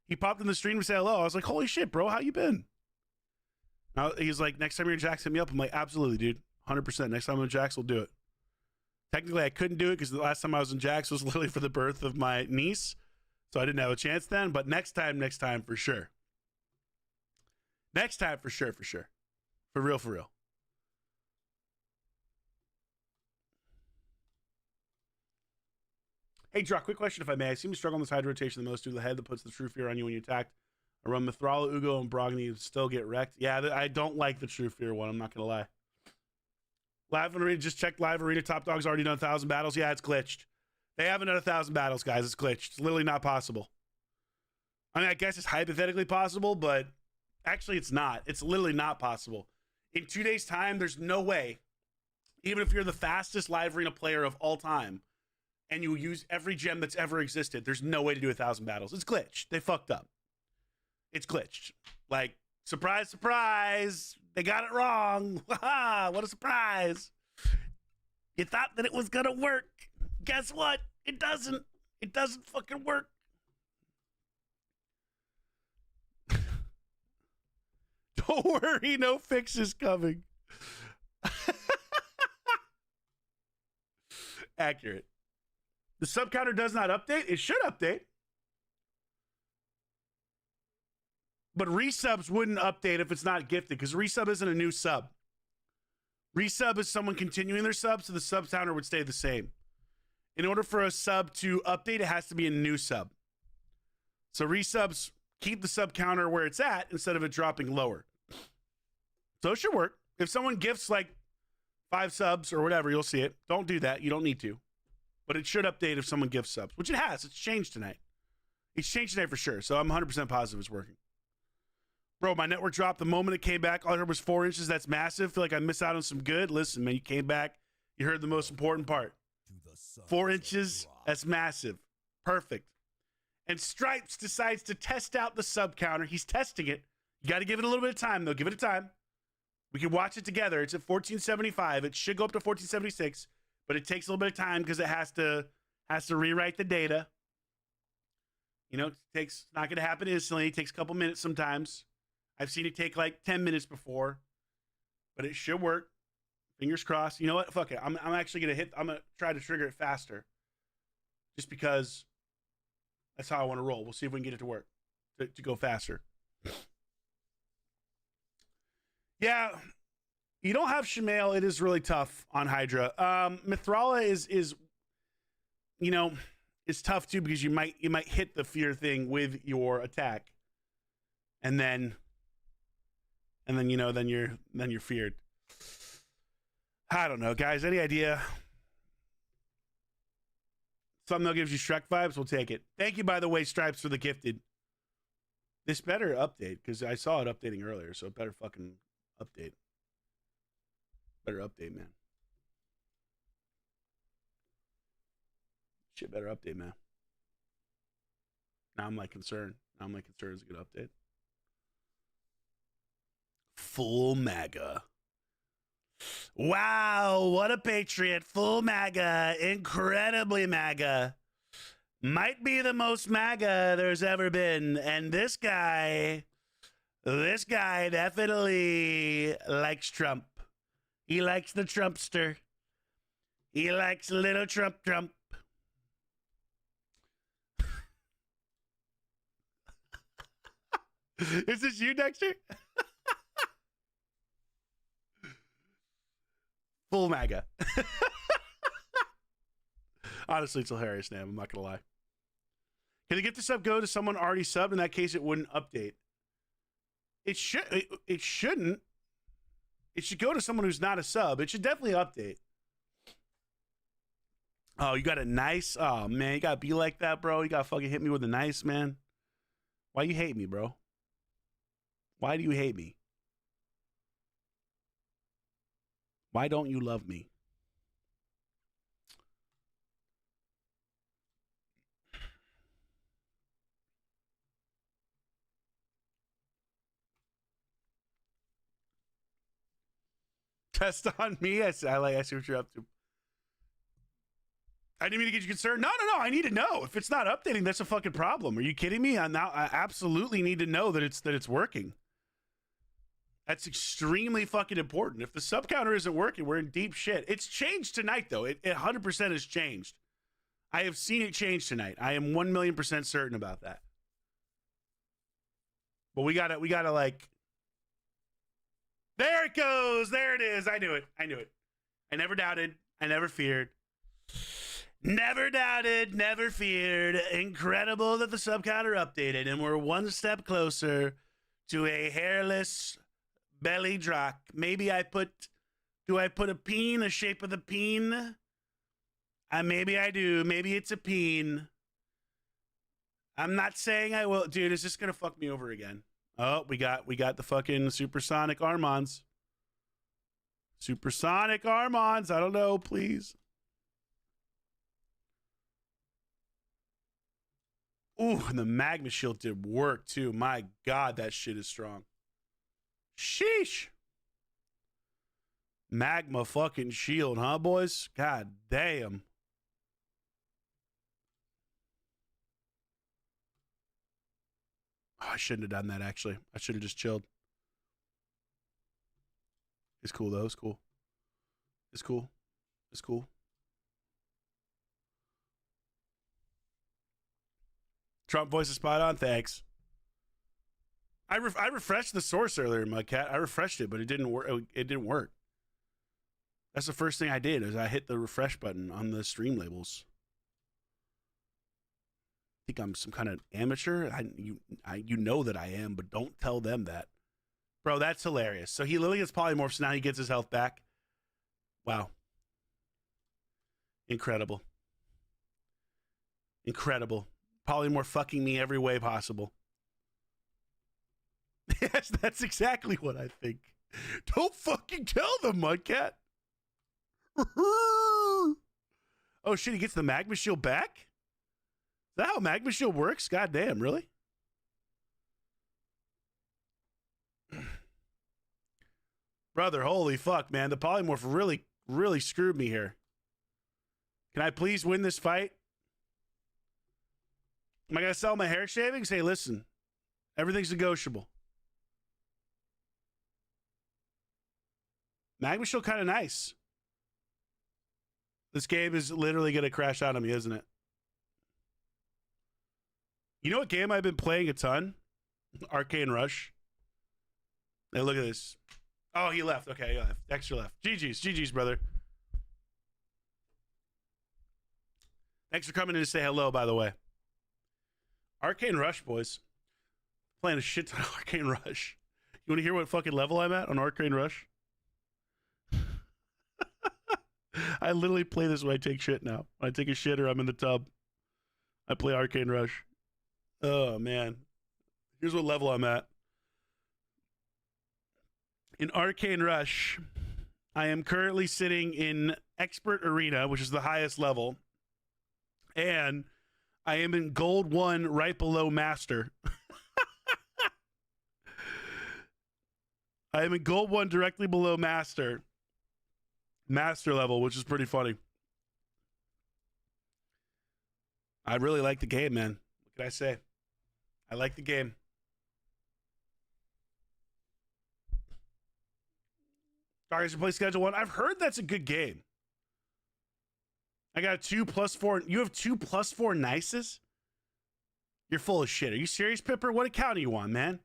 He popped in the stream to say hello. I was like, holy shit, bro, how you been? Now, he's like, next time you're in Jax, hit me up. I'm like, absolutely, dude. 100%. Next time I'm in Jax, we'll do it. Technically, I couldn't do it because the last time I was in Jax was literally for the birth of my niece. So I didn't have a chance then. But next time, for sure. Next time, for sure. For real, for real. Hey, Drock, quick question if I may. I seem to struggle on this hydro rotation the most due to the head that puts the true fear on you when you attack. I run Mithrala, Ugo, and Brogni still get wrecked. Yeah, I don't like the true fear one. I'm not going to lie. Live Arena, just checked Live Arena. Top Dog's already done 1,000 battles. Yeah, it's glitched. They haven't done 1,000 battles, guys. It's glitched. It's literally not possible. I mean, I guess it's hypothetically possible, but actually it's not. It's literally not possible. In 2 days' time, there's no way, even if you're the fastest Live Arena player of all time, and you use every gem that's ever existed, there's no way to do 1,000 battles. It's glitched. They fucked up. It's glitched. Like, surprise, surprise. They got it wrong. What a surprise. You thought that it was going to work. Guess what? It doesn't. It doesn't fucking work. Don't worry, no fix is coming. Accurate. The sub counter does not update. It should update. But resubs wouldn't update if it's not gifted, because resub isn't a new sub. Resub is someone continuing their sub, so the sub counter would stay the same. In order for a sub to update, it has to be a new sub. So resubs keep the sub counter where it's at instead of it dropping lower. So it should work. If someone gifts like 5 subs or whatever, you'll see it. Don't do that. You don't need to. But it should update if someone gifts subs, which it has. It's changed tonight. It's changed tonight for sure. So I'm 100% positive it's working. Bro, my network dropped the moment it came back. All I heard was 4 inches. That's massive. Feel like I missed out on some good. Listen, man, you came back. You heard the most important part. 4 inches. That's massive. Perfect. And Stripes decides to test out the sub counter. He's testing it. You got to give it a little bit of time, though. Give it a time. We can watch it together. It's at 1475. It should go up to 1476, but it takes a little bit of time because it has to rewrite the data. You know, it's not going to happen instantly. It takes a couple minutes sometimes. I've seen it take like 10 minutes before, but it should work. Fingers crossed. You know what? Fuck it. I'm actually going to I'm going to try to trigger it faster just because that's how I want to roll. We'll see if we can get it to work, to go faster. Yeah, you don't have Shemail. It is really tough on Hydra. Mithrala is you know, it's tough too because you might hit the fear thing with your attack, and then you know then you're feared. I don't know, guys. Any idea? Something that gives you Shrek vibes, we'll take it. Thank you, by the way, Stripes, for the gifted. This better update because I saw it updating earlier, so it better fucking update. Better update, man. Shit better update, man. Now I'm like concerned. Is a good update. Full MAGA. Wow, what a patriot. Full MAGA. Incredibly MAGA. Might be the most MAGA there's ever been. And this guy definitely likes Trump. He likes the Trumpster. He likes little Trump. Is this you, Dexter? Full MAGA. Honestly, it's a hilarious name. I'm not going to lie. Can they get the sub go to someone already subbed? In that case, it wouldn't update. It shouldn't. It should go to someone who's not a sub. It should definitely update. Oh, you got a nice. Oh, man. You got to be like that, bro. You got to fucking hit me with a nice, man. Why you hate me, bro? Why do you hate me? Why don't you love me? Test on me? I see what you're up to. I didn't mean to get you concerned. No. I need to know. If it's not updating, that's a fucking problem. Are you kidding me? I absolutely need to know that it's working. That's extremely fucking important. If the sub counter isn't working, we're in deep shit. It's changed tonight, though. It 100% has changed. I have seen it change tonight. I am 1,000,000% certain about that. But we gotta like. There it goes. There it is. I knew it. I knew it. I never doubted. I never feared. Never doubted, never feared. Incredible that the sub counter updated, and we're one step closer to a hairless belly Drock. Maybe do I put a peen, a shape of the peen? Maybe I do. Maybe it's a peen. I'm not saying I will. Dude, it's just going to fuck me over again. Oh, we got the fucking supersonic Armons. Supersonic Armons. I don't know, please. Ooh, and the magma shield did work too. My God, that shit is strong. Sheesh. Magma fucking shield, huh, boys? God damn. Oh, I shouldn't have done that, actually. I should have just chilled. It's cool, though. It's cool. It's cool. It's cool. Trump voice is spot on. Thanks. I refreshed the source earlier, Mudcat. I refreshed it, but it didn't work. It didn't work. That's the first thing I did is I hit the refresh button on the stream labels. I think I'm some kind of amateur. You know that I am, but don't tell them that. Bro, that's hilarious. So he literally gets polymorphs, so now he gets his health back. Wow. Incredible. Incredible. Polymorph fucking me every way possible. Yes, that's exactly what I think. Don't fucking tell them, Mudcat. Oh shit, he gets the magma shield back? Is that how magma shield works? God damn, really? Brother, holy fuck, man. The polymorph really screwed me here. Can I please win this fight? Am I going to sell my hair shavings? Hey, listen. Everything's negotiable. Magma shield kind of nice. This game is literally going to crash out on me, isn't it? You know what game I've been playing a ton? Arcane Rush. Hey, look at this. Oh, he left. Okay, he left. Dexter left. GG's, brother. Thanks for coming in to say hello, by the way. Arcane Rush, boys. Playing a shit ton of Arcane Rush. You want to hear what fucking level I'm at on Arcane Rush? I literally play this when I take shit now. When I take a shit or I'm in the tub, I play Arcane Rush. Oh, man. Here's what level I'm at. In Arcane Rush, I am currently sitting in Expert Arena, which is the highest level. And I am in Gold 1 right below Master. I am in Gold 1 directly below Master. Master level, which is pretty funny. I really like the game, man. What can I say? I like the game. Targets to play Schedule 1. I've heard that's a good game. I got 2+4. You have 2+4 nices? You're full of shit. Are you serious, Pipper? What account are you on, man?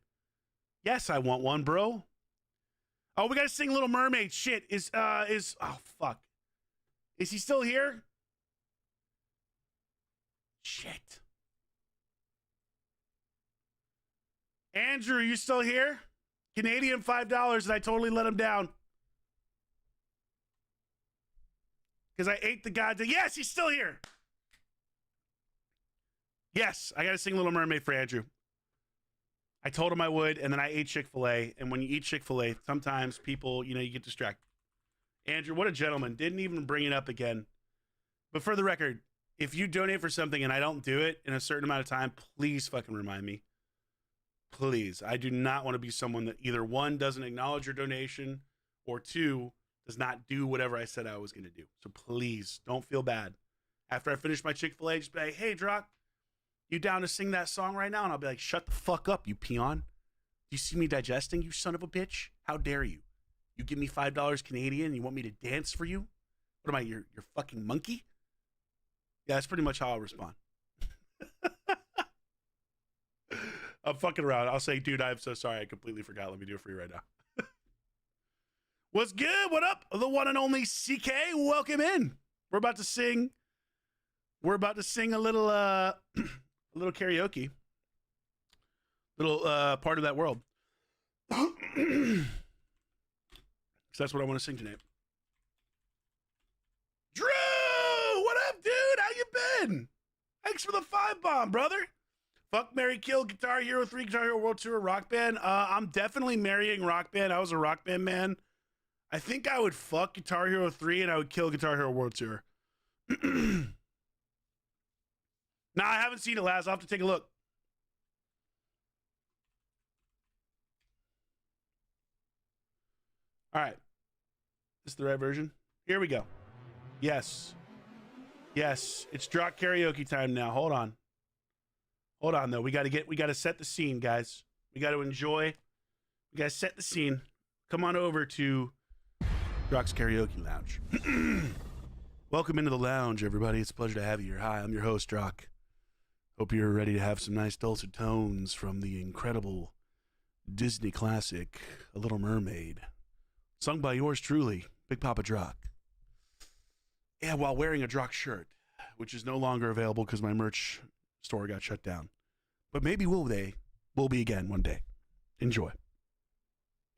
Yes, I want one, bro. Oh, we gotta sing Little Mermaid. Shit. Oh, fuck. Is he still here? Shit. Andrew, are you still here? Canadian $5, and I totally let him down. Because I ate the goddamn... Yes, he's still here. Yes, I got to sing Little Mermaid for Andrew. I told him I would, and then I ate Chick-fil-A. And when you eat Chick-fil-A, sometimes people, you get distracted. Andrew, what a gentleman. Didn't even bring it up again. But for the record, if you donate for something and I don't do it in a certain amount of time, please fucking remind me. Please. I do not want to be someone that either, one, doesn't acknowledge your donation, or two, does not do whatever I said I was going to do. So please, don't feel bad. After I finish my Chick-fil-A, just be like, hey, Drock, you down to sing that song right now? And I'll be like, shut the fuck up, you peon. Do you see me digesting, you son of a bitch? How dare you? You give me $5 Canadian and you want me to dance for you? What am I, your fucking monkey? Yeah, that's pretty much how I'll respond. I'm fucking around. I'll say, dude, I'm so sorry. I completely forgot. Let me do it for you right now. What's good? What up? The one and only CK. Welcome in. We're about to sing. We're about to sing a little a little karaoke. Little part of that world. So that's what I want to sing tonight. Drew! What up, dude? How you been? Thanks for the 5-bomb, brother. Fuck, marry, kill, Guitar Hero 3, Guitar Hero World Tour, Rock Band. I'm definitely marrying Rock Band. I was a Rock Band man. I think I would fuck Guitar Hero 3 and I would kill Guitar Hero World Tour. Nah, I haven't seen it last. I'll have to take a look. All right. Is this the right version? Here we go. Yes. Yes. It's Drock karaoke time now. Hold on. Hold on, though. We got to set the scene, guys. We got to enjoy. We got to set the scene. Come on over to Drock's Karaoke Lounge. Welcome into the lounge, everybody. It's a pleasure to have you here. Hi, I'm your host, Drock. Hope you're ready to have some nice dulcet tones from the incredible Disney classic, A Little Mermaid, sung by yours truly, Big Papa Drock. Yeah, while wearing a Drock shirt, which is no longer available because my merch store got shut down. But maybe will be again one day. Enjoy.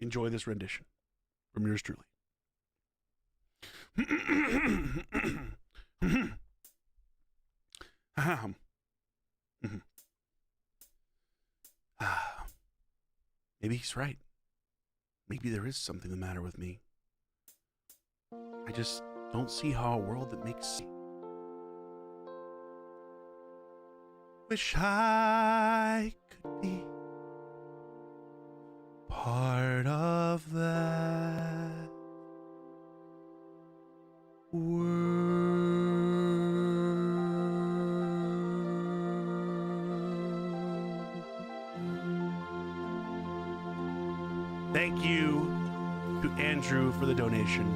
Enjoy this rendition from yours truly. Maybe he's right. Maybe there is something the matter with me. I just don't see how a world that makes... Wish I could be part of that world. Thank you to Andrew for the donation,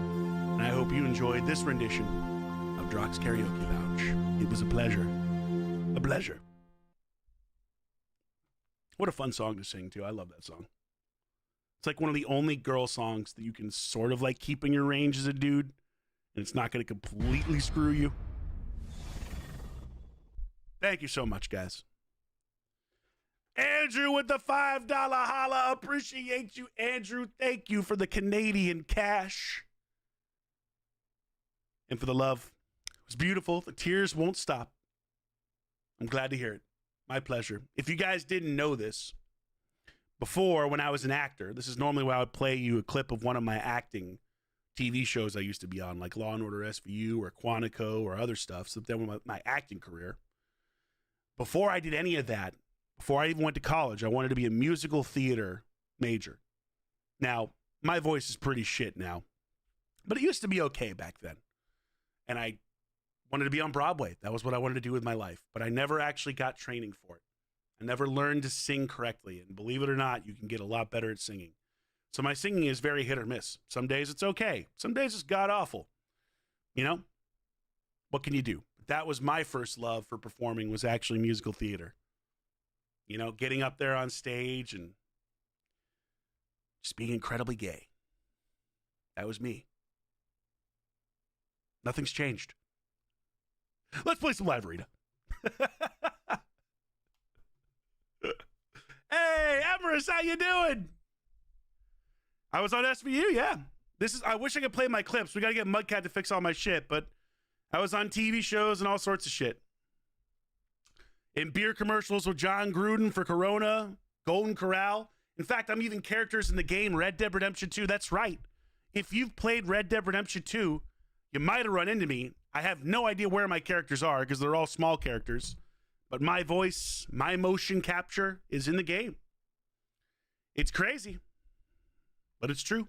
and I hope you enjoyed this rendition of Drock's Karaoke Lounge. It was a pleasure. A pleasure. What a fun song to sing, too. I love that song. It's like one of the only girl songs that you can sort of like keep in your range as a dude, and it's not going to completely screw you. Thank you so much, guys. Andrew with the $5 holla. Appreciate you, Andrew. Thank you for the Canadian cash and for the love. It was beautiful. The tears won't stop. I'm glad to hear it. My pleasure. If you guys didn't know this, before when I was an actor, this is normally where I would play you a clip of one of my acting TV shows I used to be on, like Law & Order SVU or Quantico or other stuff. So then with my acting career, before I did any of that, before I even went to college, I wanted to be a musical theater major. Now, my voice is pretty shit now, but it used to be okay back then. And I wanted to be on Broadway. That was what I wanted to do with my life. But I never actually got training for it. I never learned to sing correctly. And believe it or not, you can get a lot better at singing. So my singing is very hit or miss. Some days it's okay. Some days it's god-awful. You know? What can you do? That was my first love for performing, was actually musical theater. You know, getting up there on stage and just being incredibly gay. That was me. Nothing's changed. Let's play some Live Arena. Hey, Everest, how you doing? I was on SVU, yeah. I wish I could play my clips. We got to get Mudcat to fix all my shit, but I was on TV shows and all sorts of shit. In beer commercials with John Gruden for Corona, Golden Corral. In fact, I'm even characters in the game Red Dead Redemption 2. That's right. If you've played Red Dead Redemption 2, you might have run into me. I have no idea where my characters are because they're all small characters. But my voice, my motion capture is in the game. It's crazy, but it's true.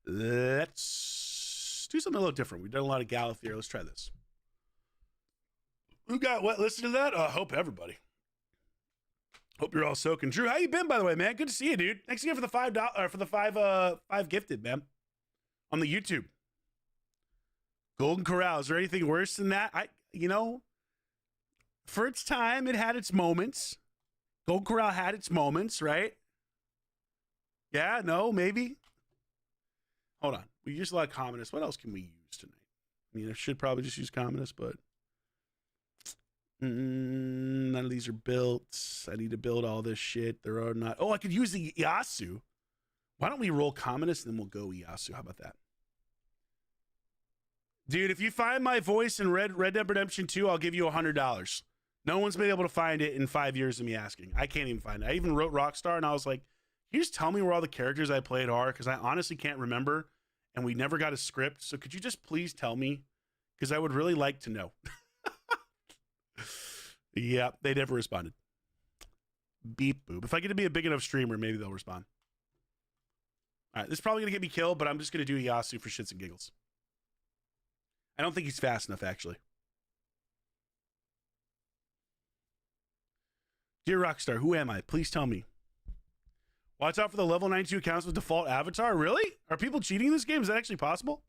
Let's do something a little different. We've done a lot of Gallup here. Let's try this. Who got what? Listen to that? I hope everybody. Hope you're all soaking. Drew, how you been, by the way, man? Good to see you, dude. Thanks again for the $5 for the five gifted, man. On the YouTube. Golden Corral. Is there anything worse than that? For its time, it had its moments. Golden Corral had its moments, right? Yeah, no, maybe. Hold on. We use a lot of Communist. What else can we use tonight? I mean, I should probably just use Communist, but none of these are built. I need to build all this shit. There are not. Oh, I could use the Iasu. Why don't we roll Communist and then we'll go Iasu? How about that? Dude, if you find my voice in Red Dead Redemption 2, I'll give you $100. No one's been able to find it in 5 years of me asking. I can't even find it. I even wrote Rockstar and I was like, can you just tell me where all the characters I played are? Because I honestly can't remember and we never got a script. So could you just please tell me? Because I would really like to know. Yeah, they never responded. Beep boop. If I get to be a big enough streamer, maybe they'll respond. All right, this is probably going to get me killed, but I'm just going to do Yasu for shits and giggles. I don't think he's fast enough, actually. Dear Rockstar, who am I? Please tell me. Watch out for the level 92 accounts with default avatar. Really? Are people cheating in this game? Is that actually possible?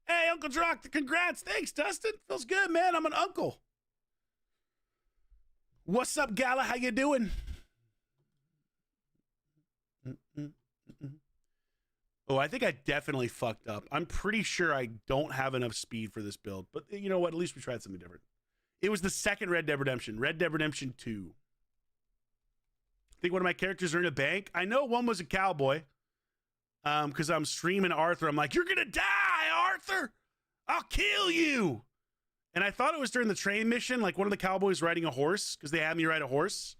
Hey, Uncle Drock, congrats. Thanks, Dustin. Feels good, man. I'm an uncle. What's up, Gala? How you doing? Oh, I think I definitely fucked up. I'm pretty sure I don't have enough speed for this build. But you know what? At least we tried something different. It was the second Red Dead Redemption. Red Dead Redemption 2. I think one of my characters are in a bank. I know one was a cowboy. Because I'm streaming Arthur. I'm like, you're going to die, Arthur. I'll kill you. And I thought it was during the train mission. Like one of the cowboys riding a horse. Because they had me ride a horse.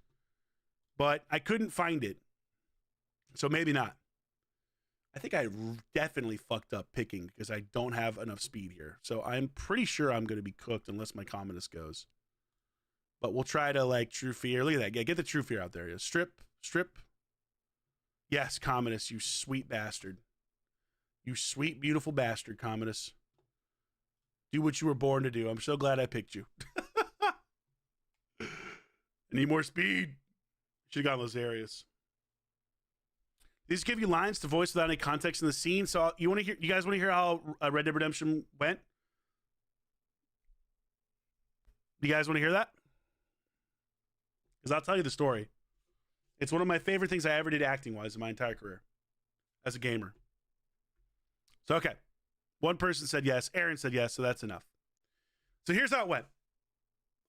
But I couldn't find it. So maybe not. I think I definitely fucked up picking because I don't have enough speed here. So I'm pretty sure I'm going to be cooked unless my Communist goes. But we'll try to like True Fear. Look at that. Get the True Fear out there. Strip. Yes, Communist, you sweet bastard. You sweet, beautiful bastard, Communist. Do what you were born to do. I'm so glad I picked you. I need more speed. Should have gone those areas. These give you lines to voice without any context in the scene. So you want to hear? You guys want to hear how Red Dead Redemption went? You guys want to hear that? Because I'll tell you the story. It's one of my favorite things I ever did acting-wise in my entire career as a gamer. So okay, one person said yes. Aaron said yes. So that's enough. So here's how it went.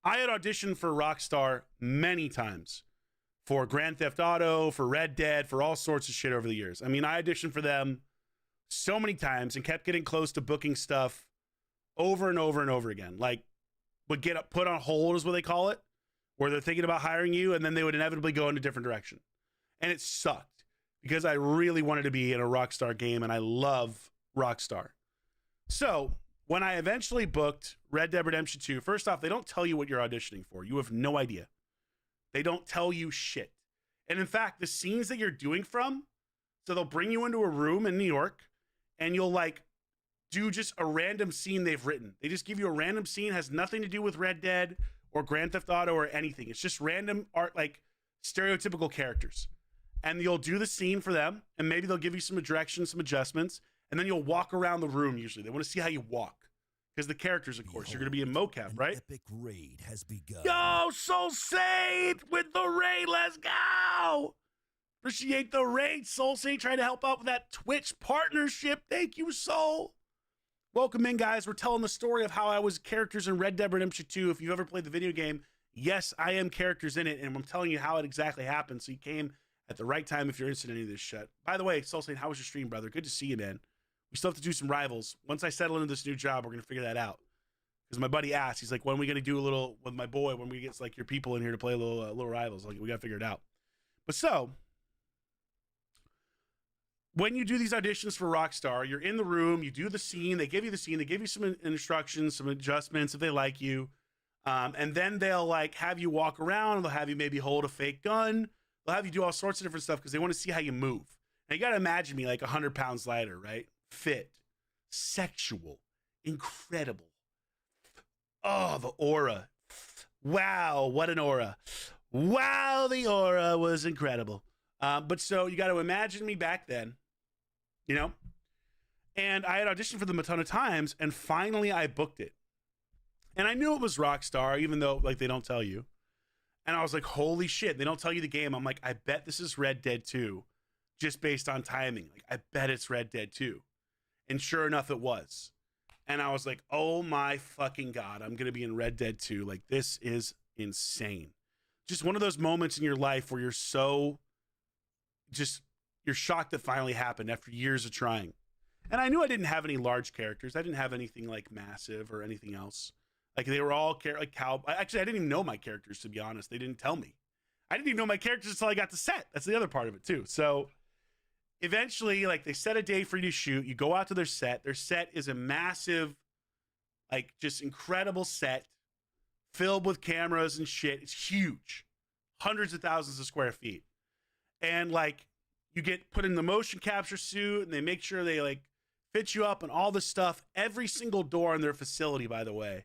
I had auditioned for Rockstar many times. For Grand Theft Auto, for Red Dead, for all sorts of shit over the years. I mean, I auditioned for them so many times and kept getting close to booking stuff over and over and over again. Like, would get put on hold is what they call it, where they're thinking about hiring you, and then they would inevitably go in a different direction. And it sucked because I really wanted to be in a Rockstar game, and I love Rockstar. So when I eventually booked Red Dead Redemption 2, first off, they don't tell you what you're auditioning for. You have no idea. They don't tell you shit. And in fact, the scenes that you're doing from, so they'll bring you into a room in New York and you'll like do just a random scene they've written. They just give you a random scene, has nothing to do with Red Dead or Grand Theft Auto or anything. It's just random art, like stereotypical characters. And you'll do the scene for them and maybe they'll give you some directions, some adjustments, and then you'll walk around the room usually. They want to see how you walk. Because the characters, of course, you're going to be in mocap, right? Epic raid has begun. Yo, Soul Saint with the raid. Let's go. Appreciate the raid, Soul Saint. Trying to help out with that Twitch partnership. Thank you, Soul. Welcome in, guys. We're telling the story of how I was characters in Red Dead Redemption 2. If you've ever played the video game, yes, I am characters in it. And I'm telling you how it exactly happened. So you came at the right time if you're interested in any of this shit. By the way, Soul Saint, how was your stream, brother? Good to see you, man. We still have to do some rivals. Once I settle into this new job, we're going to figure that out. Because my buddy asked, he's like, when are we going to do a little, with my boy, when we get like your people in here to play a little rivals? Like, we got to figure it out. But so, when you do these auditions for Rockstar, you're in the room, you do the scene, they give you the scene, they give you some instructions, some adjustments if they like you. And then they'll like have you walk around, they'll have you maybe hold a fake gun, they'll have you do all sorts of different stuff because they want to see how you move. Now you got to imagine me like 100 pounds lighter, right? Fit, sexual, incredible. Oh, the aura. Wow, what an aura. Wow, the aura was incredible. But so you got to imagine me back then, you know? And I had auditioned for them a ton of times, and finally I booked it. And I knew it was Rockstar, even though like they don't tell you. And I was like, holy shit, they don't tell you the game. I'm like, I bet this is Red Dead 2, just based on timing. Like, I bet it's Red Dead 2. And sure enough, it was. And I was like, oh my fucking God, I'm going to be in Red Dead 2. Like, this is insane. Just one of those moments in your life where you're so you're shocked it finally happened after years of trying. And I knew I didn't have any large characters. I didn't have anything like massive or anything else. Like, they were all like cow. Actually, I didn't even know my characters, to be honest. They didn't tell me. I didn't even know my characters until I got to set. That's the other part of it too. So eventually, like, they set a day for you to shoot. You go out to their set. Their set is a massive, like, just incredible set filled with cameras and shit. It's huge. Hundreds of thousands of square feet. And, like, you get put in the motion capture suit, and they make sure they, like, fit you up and all this stuff. Every single door in their facility, by the way,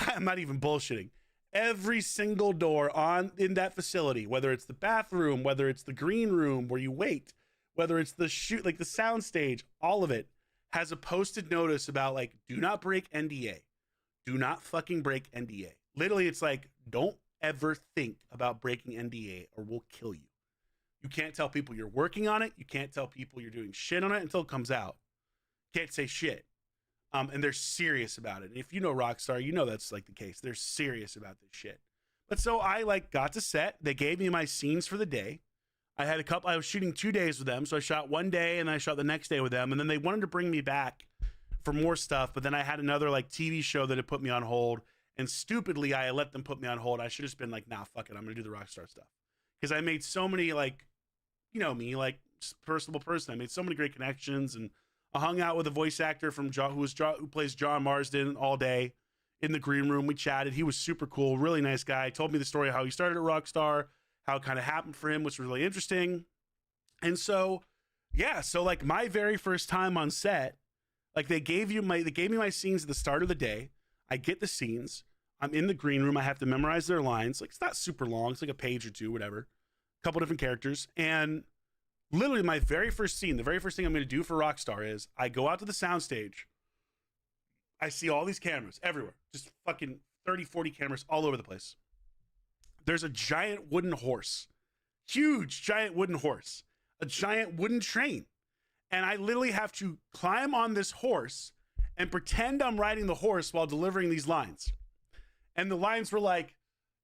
I'm not even bullshitting. Every single door in that facility, whether it's the bathroom, whether it's the green room where you wait, whether it's the shoot, like the sound stage, all of it has a posted notice about, like, do not break NDA. Do not fucking break NDA. Literally, it's like, don't ever think about breaking NDA or we'll kill you. You can't tell people you're working on it. You can't tell people you're doing shit on it until it comes out. Can't say shit. And they're serious about it. And if you know Rockstar, you know that's like the case. They're serious about this shit. But so I, like, got to set. They gave me my scenes for the day. I was shooting 2 days with them. So I shot one day and I shot the next day with them. And then they wanted to bring me back for more stuff. But then I had another, like, TV show that had put me on hold. And stupidly, I let them put me on hold. I should have just been like, nah, fuck it. I'm going to do the Rockstar stuff. Because I made so many, like, you know me, like, just personable person. I made so many great connections, and I hung out with a voice actor from who plays John Marsden all day in the green room. We chatted. He was super cool, really nice guy. He told me the story of how he started at Rockstar, how it kind of happened for him, which was really interesting. And so, yeah, so, like, my very first time on set, like, they gave me my scenes at the start of the day. I get the scenes. I'm in the green room. I have to memorize their lines. Like, it's not super long. It's like a page or two, whatever. A couple different characters. And literally my very first scene, the very first thing I'm going to do for Rockstar is I go out to the soundstage. I see all these cameras everywhere. Just fucking 30, 40 cameras all over the place. There's a giant wooden horse. Huge giant wooden horse. A giant wooden train. And I literally have to climb on this horse and pretend I'm riding the horse while delivering these lines. And the lines were like,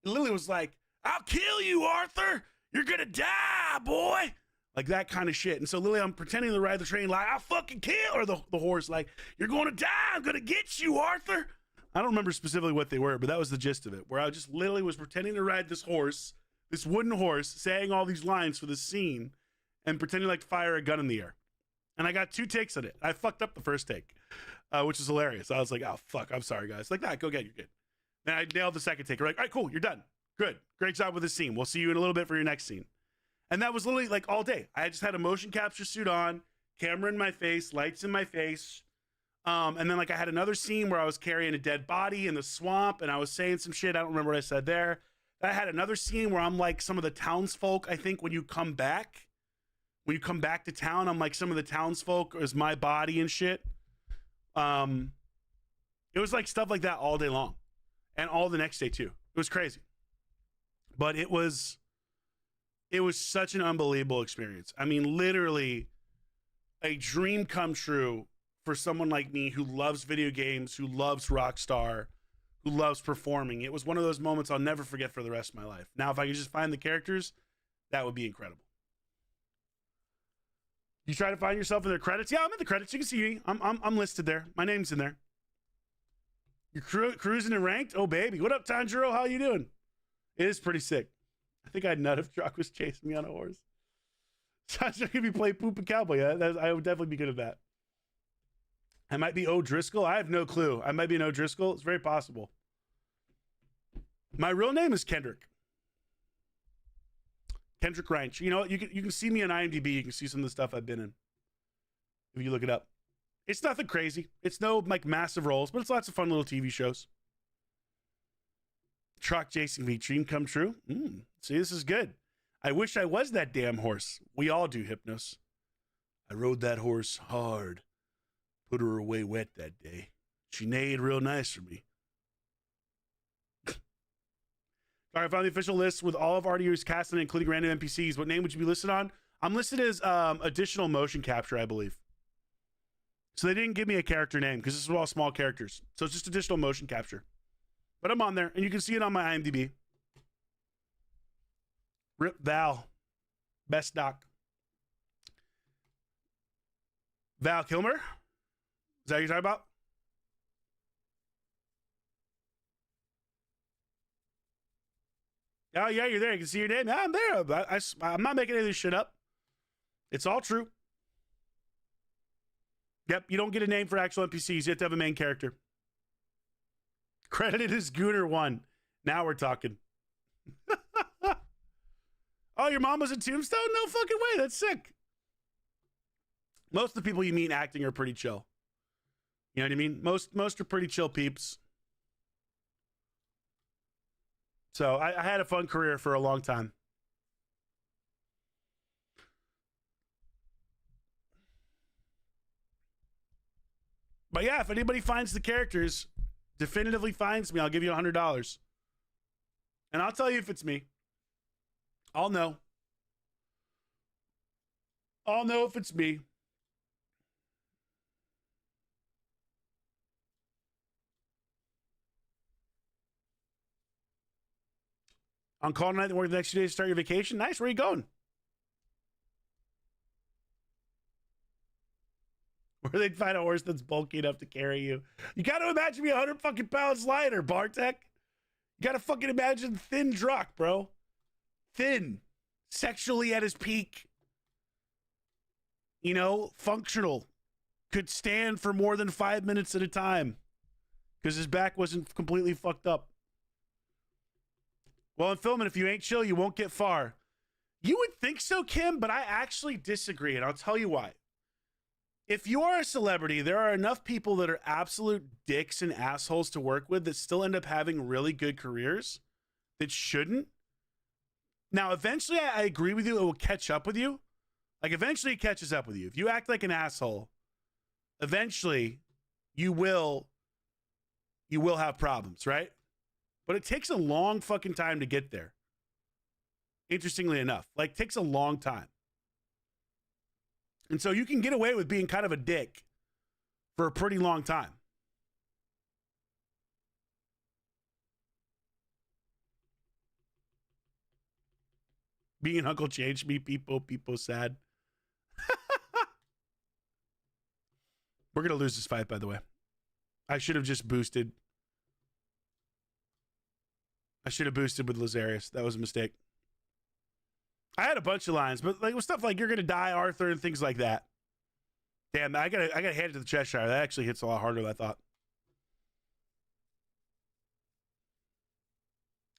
Lily was like, I'll kill you, Arthur. You're going to die, boy. Like, that kind of shit. And so Lily, I'm pretending to ride the train like, I'll fucking kill. Or the horse like, you're going to die. I'm going to get you, Arthur. I don't remember specifically what they were, but that was the gist of it. Where I just literally was pretending to ride this horse, this wooden horse, saying all these lines for the scene and pretending like to fire a gun in the air. And I got 2 takes on it. I fucked up the first take, which is hilarious. I was like, oh, fuck. I'm sorry, guys. Like, that, go get it. You're good. Then I nailed the second take. We're like, all right, cool. You're done. Good. Great job with this scene. We'll see you in a little bit for your next scene. And that was literally, like, all day. I just had a motion capture suit on, camera in my face, lights in my face. And then, like, I had another scene where I was carrying a dead body in the swamp and I was saying some shit. I don't remember what I said there. I had another scene where I'm like some of the townsfolk. I think when you come back to town, I'm like some of the townsfolk is my body and shit. It was like stuff like that all day long and all the next day too. It was crazy, but it was such an unbelievable experience. I mean, literally a dream come true for someone like me who loves video games, who loves Rockstar, who loves performing. It was one of those moments I'll never forget for the rest of my life. Now, if I could just find the characters, that would be incredible. You try to find yourself in their credits? Yeah, I'm in the credits. You can see me. I'm listed there. My name's in there. You're cruising and ranked? Oh, baby. What up, Tanjiro? How you doing? It is pretty sick. I think I'd nut if Drock was chasing me on a horse. Tanjiro could be playing Poop and Cowboy. I would definitely be good at that. I might be O'Driscoll. I have no clue. I might be an O'Driscoll. It's very possible. My real name is Kendrick. Kendrick Ranch. You know what? You can see me on IMDb. You can see some of the stuff I've been in if you look it up. It's nothing crazy. It's no like massive roles, but it's lots of fun little TV shows. Truck chasing me, dream come true. See, this is good. I wish I was that damn horse. We all do, Hypnos. I rode that horse hard. Put her away wet that day. She neighed real nice for me. All right, I found the official list with all of RDU's casting, including random NPCs. What name would you be listed on? I'm listed as additional motion capture, I believe. So they didn't give me a character name because this is all small characters. So it's just additional motion capture. But I'm on there, and you can see it on my IMDb. Rip Val. Best doc. Val Kilmer? Is that what you're talking about? Oh, yeah, you're there. You can see your name. Yeah, I'm there. I'm not making any of this shit up. It's all true. Yep, you don't get a name for actual NPCs. You have to have a main character. Credited as Gooner1. Now we're talking. Oh, your mom was in Tombstone? No fucking way. That's sick. Most of the people you meet acting are pretty chill. You know what I mean? Most are pretty chill peeps. So I had a fun career for a long time. But yeah, if anybody finds the characters, definitively finds me, I'll give you $100. And I'll tell you if it's me. I'll know. I'll know if it's me. On call tonight and work the next 2 days to start your vacation. Nice. Where are you going? Where they'd find a horse that's bulky enough to carry you. You got to imagine me 100 fucking pounds lighter, Bartek. You got to fucking imagine thin Drock, bro. Thin. Sexually at his peak. You know, functional. Could stand for more than 5 minutes at a time. Because his back wasn't completely fucked up. Well, in filming, if you ain't chill, you won't get far. You would think so, Kim, but I actually disagree, and I'll tell you why. If you are a celebrity, there are enough people that are absolute dicks and assholes to work with that still end up having really good careers that shouldn't. Now, eventually, I agree with you. It will catch up with you. Like, eventually, it catches up with you. If you act like an asshole, eventually, you will have problems, right? But it takes a long fucking time to get there. Interestingly enough, like, takes a long time. And so you can get away with being kind of a dick for a pretty long time. Being Uncle changed me, people sad. We're going to lose this fight, by the way. I should have just boosted. I should have boosted with Lazarius. That was a mistake. I had a bunch of lines, but like with stuff like "you're gonna die, Arthur" and things like that. Damn, I gotta hand it to the Cheshire. That actually hits a lot harder than I thought.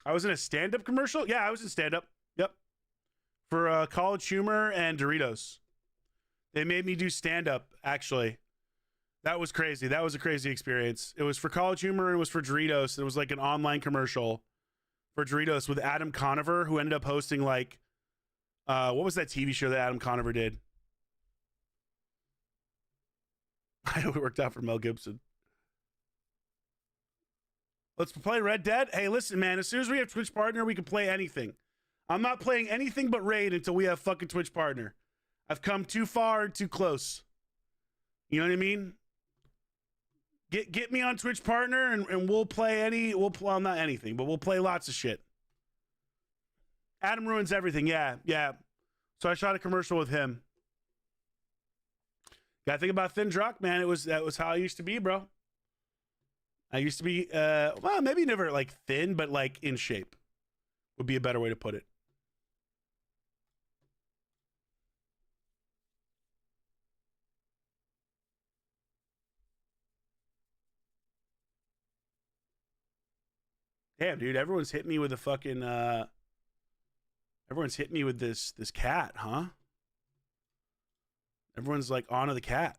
I was in a stand-up commercial. Yeah, I was in stand-up. Yep, for College Humor and Doritos. They made me do stand-up. Actually, that was crazy. That was a crazy experience. It was for College Humor and it was for Doritos. It was like an online commercial for Doritos with Adam Conover, who ended up hosting like. What was that TV show that Adam Conover did? I know it worked out for Mel Gibson. Let's play Red Dead. Hey, listen, man. As soon as we have Twitch partner, we can play anything. I'm not playing anything but Raid until we have fucking Twitch partner. I've come too far and too close. You know what I mean? Get me on Twitch partner and we'll play well, not anything, but we'll play lots of shit. Adam ruins everything. Yeah. So I shot a commercial with him. Gotta think about Thin Drock, man. That was how I used to be, bro. I used to be, well, maybe never like thin, but like in shape would be a better way to put it. Damn, dude, everyone's hit me with a fucking, everyone's hit me with this cat, huh? Everyone's like onto the cat.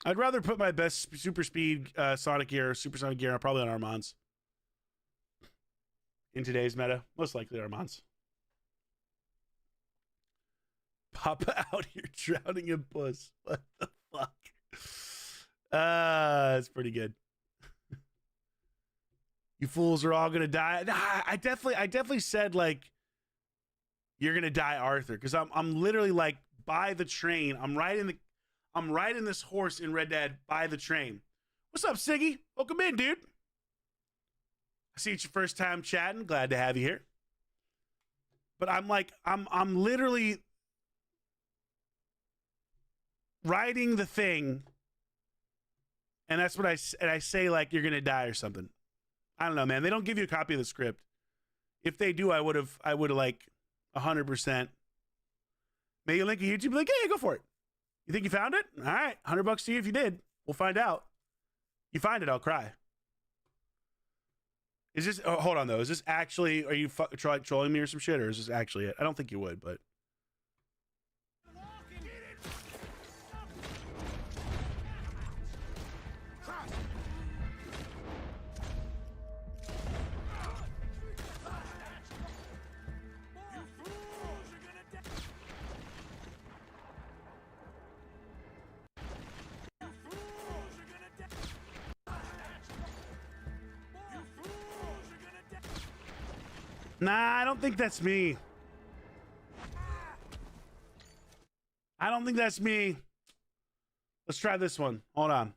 I'd rather put my best super speed supersonic gear probably on Armand's. In today's meta, most likely Armand's. Pop out, you're drowning in puss. What the fuck? That's pretty good. You fools are all gonna die. Nah, I definitely said like you're gonna die, Arthur, because I'm literally like by the train. I'm riding this horse in Red Dead by the train. What's up, Siggy? Welcome in, dude. I see it's your first time chatting. Glad to have you here. But I'm like, I'm literally riding the thing, and that's what I say, like, you're gonna die or something. I don't know, man. They don't give you a copy of the script. If they do, I would have like 100%. Maybe link a YouTube, like, hey, go for it. You think you found it? All right, $100 to you if you did. We'll find out. You find it, I'll cry. Is this? Oh, hold on though. Is this actually? Are you trolling me or some shit, or is this actually it? I don't think you would, but. Nah, I don't think that's me. I don't think that's me. Let's try this one. Hold on.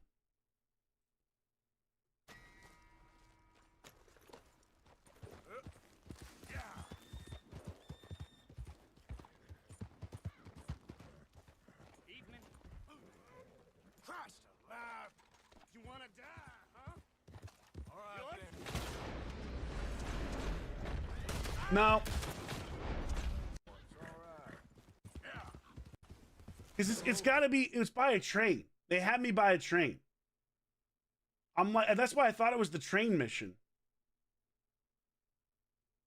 Evening. Christ alive. You wanna die, huh? All right, then. No. It's got to be. It was by a train. They had me by a train. I'm like, that's why I thought it was the train mission.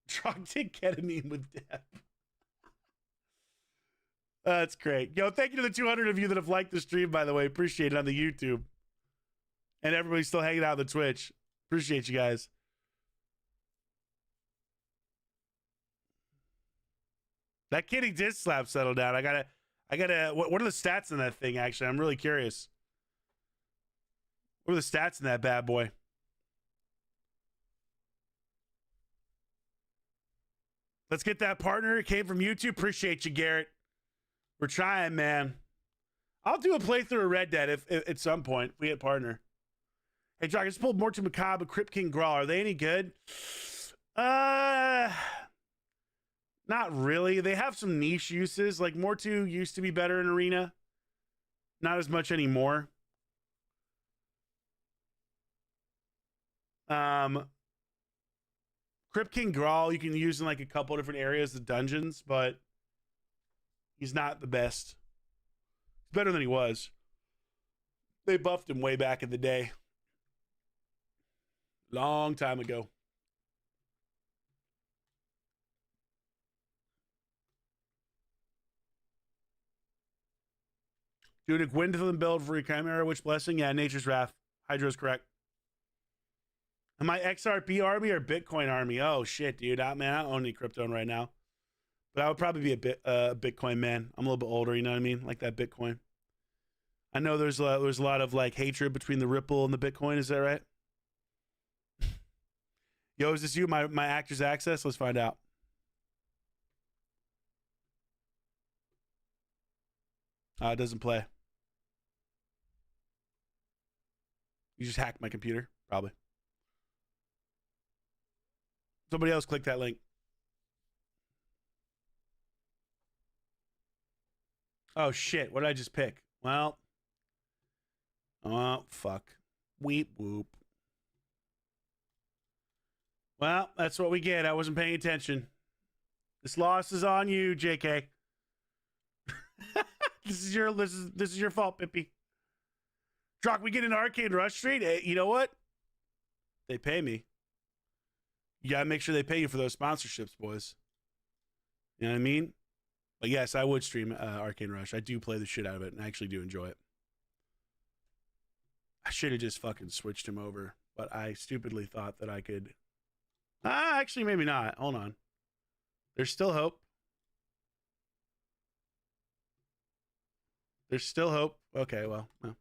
Drock did ketamine with death. That's great. Yo, thank you to the 200 of you that have liked the stream, by the way. Appreciate it on the YouTube. And everybody's still hanging out on the Twitch. Appreciate you guys. That kitty did slap settle down. I gotta, what are the stats in that thing, actually? I'm really curious. What are the stats in that bad boy? Let's get that partner. It came from YouTube. Appreciate you, Garrett. We're trying, man. I'll do a playthrough of Red Dead if at some point we get partner. Hey, Drock, I just pulled Morton Macabre, Crypt King Grawl. Are they any good? Not really. They have some niche uses. Like Mortu used to be better in Arena. Not as much anymore. Crypt King Grawl you can use in like a couple different areas of dungeons, but he's not the best. He's better than he was. They buffed him way back in the day. Long time ago. Doing a Gwendolyn build for a Chimera Witch Blessing? Yeah, Nature's Wrath. Hydra's correct. Am I XRP army or Bitcoin army? Oh, shit, dude. Man, I don't own any crypto right now. But I would probably be a Bitcoin man. I'm a little bit older, you know what I mean? Like that Bitcoin. I know there's a lot of like hatred between the Ripple and the Bitcoin. Is that right? Yo, is this you? My Actors Access? Let's find out. It doesn't play. You just hacked my computer, probably. Somebody else click that link. Oh, shit. What did I just pick? Well. Oh, fuck. Weep whoop. Well, that's what we get. I wasn't paying attention. This loss is on you, JK. This is your fault, Pippi. Drock, we get an Arcane Rush Street. Hey, you know what? They pay me. You gotta make sure they pay you for those sponsorships, boys. You know what I mean? But yes, I would stream Arcane Rush. I do play the shit out of it, and I actually do enjoy it. I should have just fucking switched him over, but I stupidly thought that I could. Actually, maybe not. Hold on. There's still hope. There's still hope. Okay, well. No.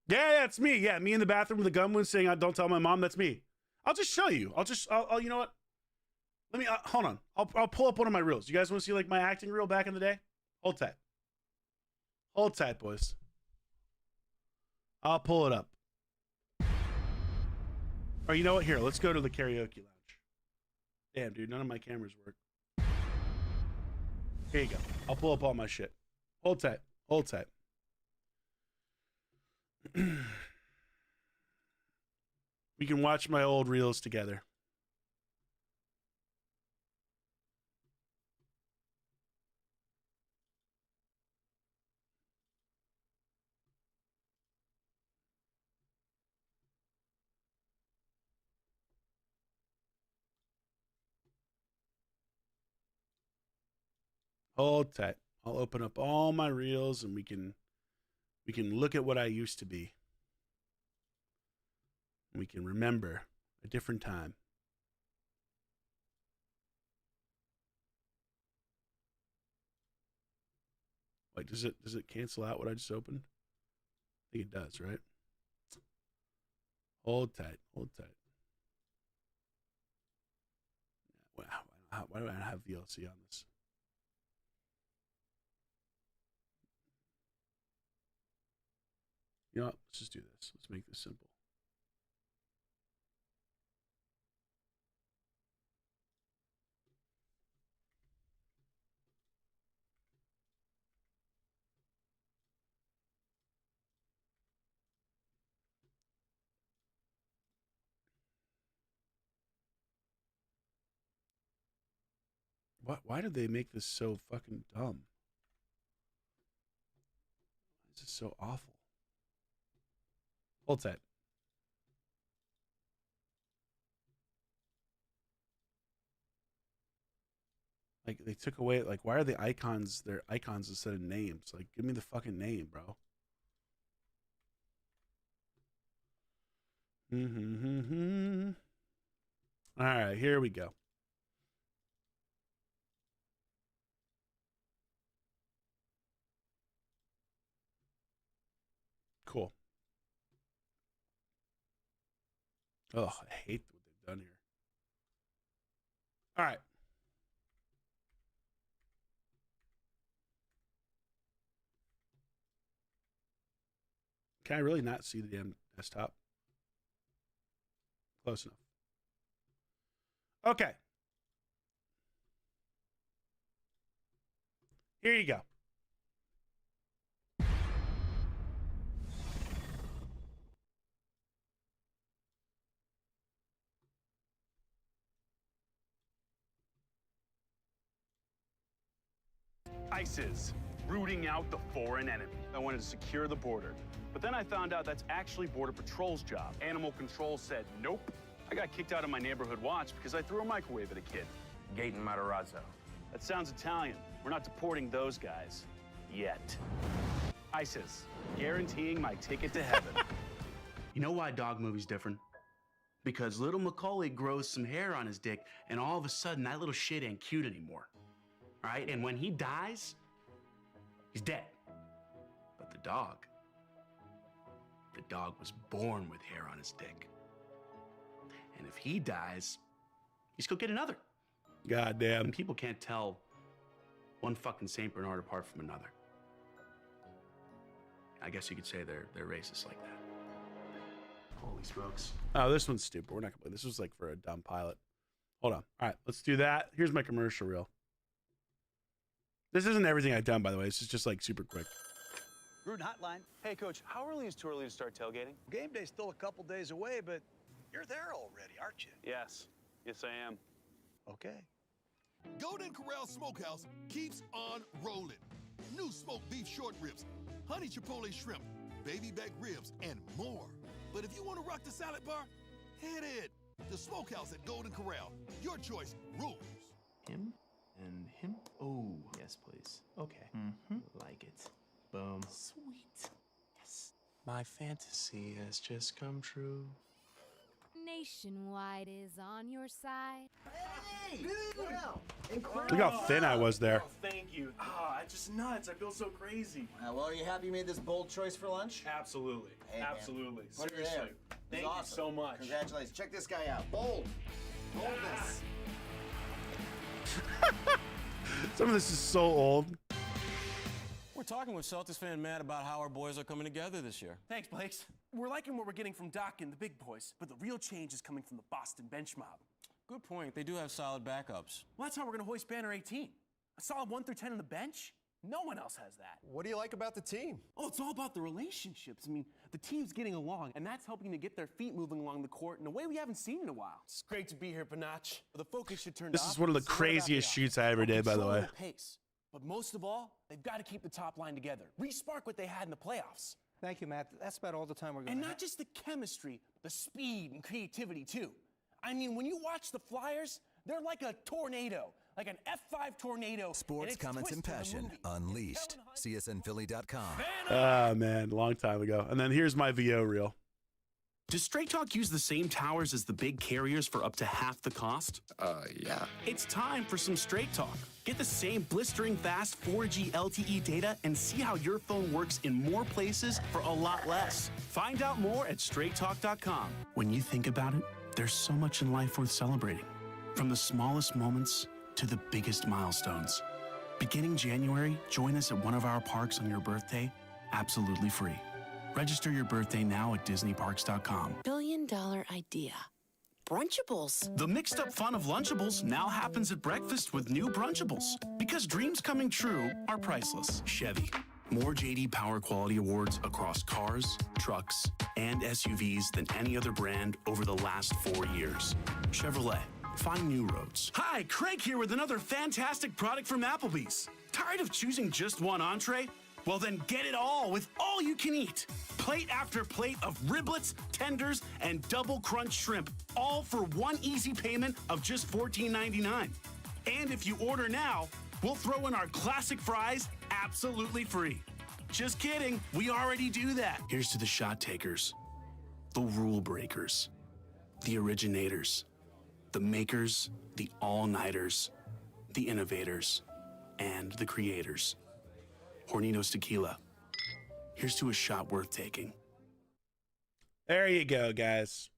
Yeah, it's me. Yeah, me in the bathroom with a gun wound saying, "Don't tell my mom." That's me. I'll just show you. I'll you know what? Let me hold on. I'll pull up one of my reels. You guys want to see like my acting reel back in the day? Hold tight. Hold tight, boys. I'll pull it up. Or you know what? Here, let's go to the karaoke lounge. Damn, dude, none of my cameras work. Here you go. I'll pull up all my shit. Hold tight. Hold tight. We can watch my old reels together. Hold tight. I'll open up all my reels and we can look at what I used to be. We can remember a different time. Like, does it cancel out what I just opened? I think it does, right? Hold tight. Hold tight. Wow. Why do I not have VLC on this? You know what? Let's just do this. Let's make this simple. Why did they make this so fucking dumb? This is so awful. Hold tight. Like, they took away, like, why are the icons, they're icons instead of names? Like, give me the fucking name, bro. All right, here we go. Cool. Oh, I hate what they've done here. All right. Can I really not see the damn desktop? Close enough. Okay. Here you go. ISIS, rooting out the foreign enemy. I wanted to secure the border. But then I found out that's actually Border Patrol's job. Animal Control said, nope. I got kicked out of my neighborhood watch because I threw a microwave at a kid. Gaten Matarazzo. That sounds Italian. We're not deporting those guys. Yet. ISIS, guaranteeing my ticket to heaven. You know why dog movie's different? Because little Macaulay grows some hair on his dick, and all of a sudden, that little shit ain't cute anymore. All right? And when he dies, he's dead. But the dog was born with hair on his dick. And if he dies, he's gonna get another. Goddamn. And people can't tell one fucking Saint Bernard apart from another. I guess you could say they're racist like that. Holy smokes. Oh, this one's stupid. We're not gonna play. This was like for a dumb pilot. Hold on. All right, let's do that. Here's my commercial reel. This isn't everything I've done, by the way. This is just like super quick. Root Hotline. Hey, Coach, how early is too early to start tailgating? Game day's still a couple days away, but you're there already, aren't you? Yes. Yes, I am. Okay. Golden Corral Smokehouse keeps on rolling. New smoked beef short ribs, honey chipotle shrimp, baby back ribs, and more. But if you want to rock the salad bar, hit it. The Smokehouse at Golden Corral. Your choice rules. Him and him. Oh, yes, please. Okay. Like it. Boom. Sweet. Yes. My fantasy has just come true. Nationwide is on your side. Hey! Look how thin I was there. Oh, thank you. Ah, it's just nuts. I feel so crazy. Well, are you happy you made this bold choice for lunch? Absolutely. Hey, man. Absolutely. Put it Seriously. there. Thank It's you awesome. so much. Congratulations. Check this guy out. Bold. Boldness. Some of this is so old. We're talking with Celtics fan Matt about how our boys are coming together this year. Thanks, Blakes. We're liking what we're getting from Doc and the big boys, but the real change is coming from the Boston bench mob. Good point. They do have solid backups. Well, that's how we're going to hoist banner 18. A solid 1 through 10 on the bench? No one else has that. What do you like about the team? Oh, it's all about the relationships. I mean, the team's getting along, and that's helping to get their feet moving along the court in a way we haven't seen in a while. It's great to be here, Panach. The focus should turn This to is one of the offense. It's not about craziest the shoots offense. I ever did, by the Controlling way. Pace. But most of all, they've got to keep the top line together. Re-spark what they had in the playoffs. Thank you, Matt. That's about all the time we're going And to not just the chemistry, the speed and creativity, too. I mean, when you watch the Flyers, they're like a tornado, like an F5 tornado. Sports comments and passion unleashed. CSNphilly.com. Ah, man, long time ago. And then here's my VO reel. Does Straight Talk use the same towers as the big carriers for up to half the cost? Yeah. It's time for some Straight Talk. Get the same blistering fast 4G LTE data and see how your phone works in more places for a lot less. Find out more at straighttalk.com. When you think about it, there's so much in life worth celebrating. From the smallest moments to the biggest milestones. Beginning January, join us at one of our parks on your birthday, absolutely free. Register your birthday now at disneyparks.com. Billion-dollar idea. Brunchables. The mixed up fun of Lunchables now happens at breakfast with new Brunchables. Because dreams coming true are priceless. Chevy. More JD Power Quality Awards across cars, trucks, and SUVs than any other brand over the last 4 years. Chevrolet. Find new roads. Hi, Craig here with another fantastic product from Applebee's. Tired of choosing just one entree? Well, then get it all with all you can eat. Plate after plate of riblets, tenders, and double crunch shrimp, all for one easy payment of just $14.99. And if you order now, we'll throw in our classic fries absolutely free. Just kidding, we already do that. Here's to the shot takers, the rule breakers, the originators, the makers, the all-nighters, the innovators, and the creators. Hornitos Tequila. Here's to a shot worth taking. There you go, guys.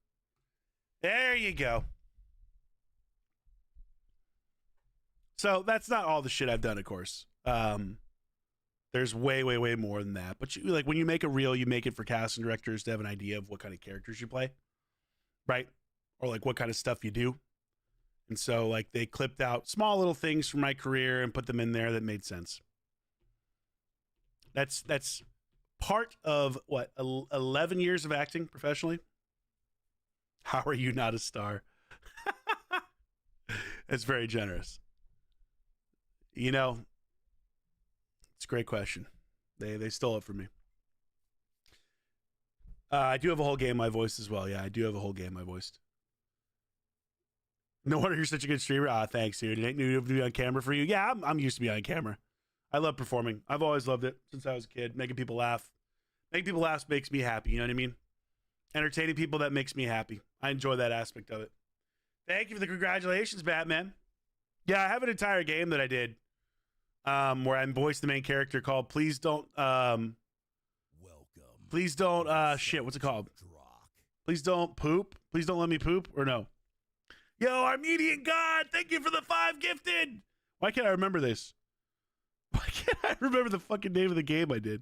There you go. So that's not all the shit I've done, of course. There's way, way, way more than that. But like when you make a reel, you make it for casting directors to have an idea of what kind of characters you play, right? Or like what kind of stuff you do. And so like they clipped out small little things from my career and put them in there that made sense. That's part of what 11 years of acting professionally. How are you not a star? It's very generous. You know, it's a great question. They stole it from me. I do have a whole game I voiced as well. Yeah, I do have a whole game I voiced. No wonder you're such a good streamer. Thanks, dude. It ain't new to be on camera for you. Yeah, I'm used to be on camera. I love performing. I've always loved it since I was a kid. Making people laugh. Making people laugh makes me happy. You know what I mean? Entertaining people, that makes me happy. I enjoy that aspect of it. Thank you for the congratulations, Batman. Yeah, I have an entire game that I did where I voiced the main character called Please Don't Please Don't shit, what's it called? Please Don't Poop. Please Don't Let Me Poop, or no? Yo, Armenian God, thank you for the 5 gifted. Why can't I remember this? Why can't I remember the fucking name of the game I did?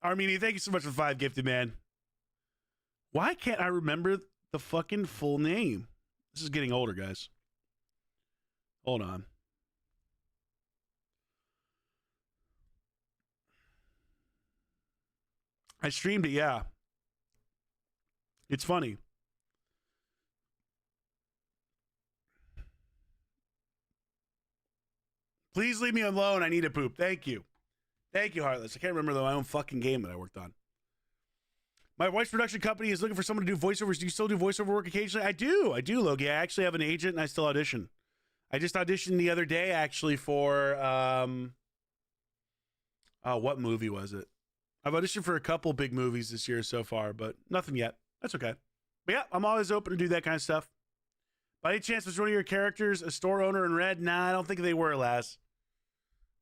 Armenian, thank you so much for the 5 gifted, man. Why can't I remember the fucking full name? This is getting older, guys. Hold on. I streamed it, yeah. It's funny. Please leave me alone. I need a poop. Thank you. Thank you, Heartless. I can't remember my own fucking game that I worked on. My voice production company is looking for someone to do voiceovers. Do you still do voiceover work occasionally? I do, Logie. I actually have an agent and I still audition. I just auditioned the other day actually for what movie was it? I've auditioned for a couple big movies this year so far, but nothing yet. That's okay. But yeah, I'm always open to do that kind of stuff. By any chance, was one of your characters a store owner in Red? Nah, I don't think they were, lass.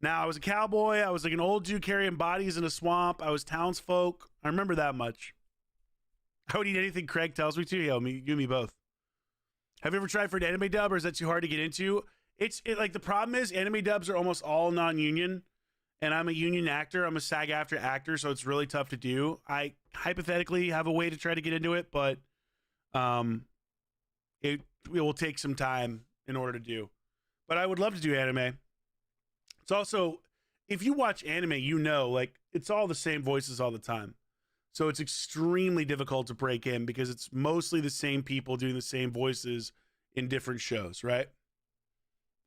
Now, I was a cowboy. I was like an old dude carrying bodies in a swamp. I was townsfolk. I remember that much. I would eat anything Craig tells me to. Yeah, you and me both. Have you ever tried for an anime dub, or is that too hard to get into? Like the problem is anime dubs are almost all non-union, and I'm a union actor. I'm a SAG-AFTRA actor, so it's really tough to do. I hypothetically have a way to try to get into it, but it will take some time in order to do. But I would love to do anime. It's also, if you watch anime, you know, like it's all the same voices all the time. So it's extremely difficult to break in because it's mostly the same people doing the same voices in different shows, right?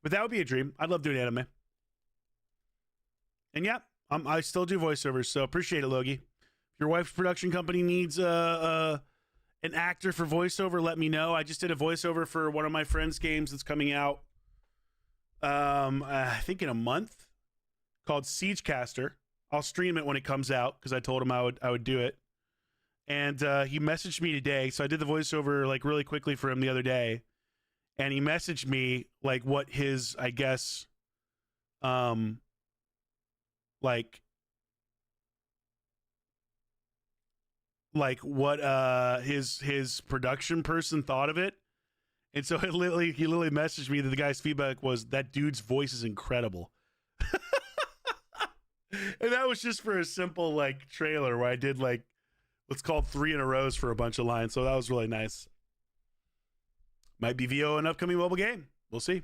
But that would be a dream. I'd love doing anime. And yeah, I still do voiceovers, so appreciate it, Logie. If your wife's production company needs an actor for voiceover, let me know. I just did a voiceover for one of my friends' games that's coming out, I think in a month, called Siegecaster. I'll stream it when it comes out because I told him I would do it. And he messaged me today, so I did the voiceover like really quickly for him the other day. And he messaged me like what his, I guess, like what his production person thought of it. And so he literally messaged me that the guy's feedback was that dude's voice is incredible. And that was just for a simple like trailer where I did like what's called 3 in a rows for a bunch of lines. So that was really nice. Might be VO an upcoming mobile game. We'll see.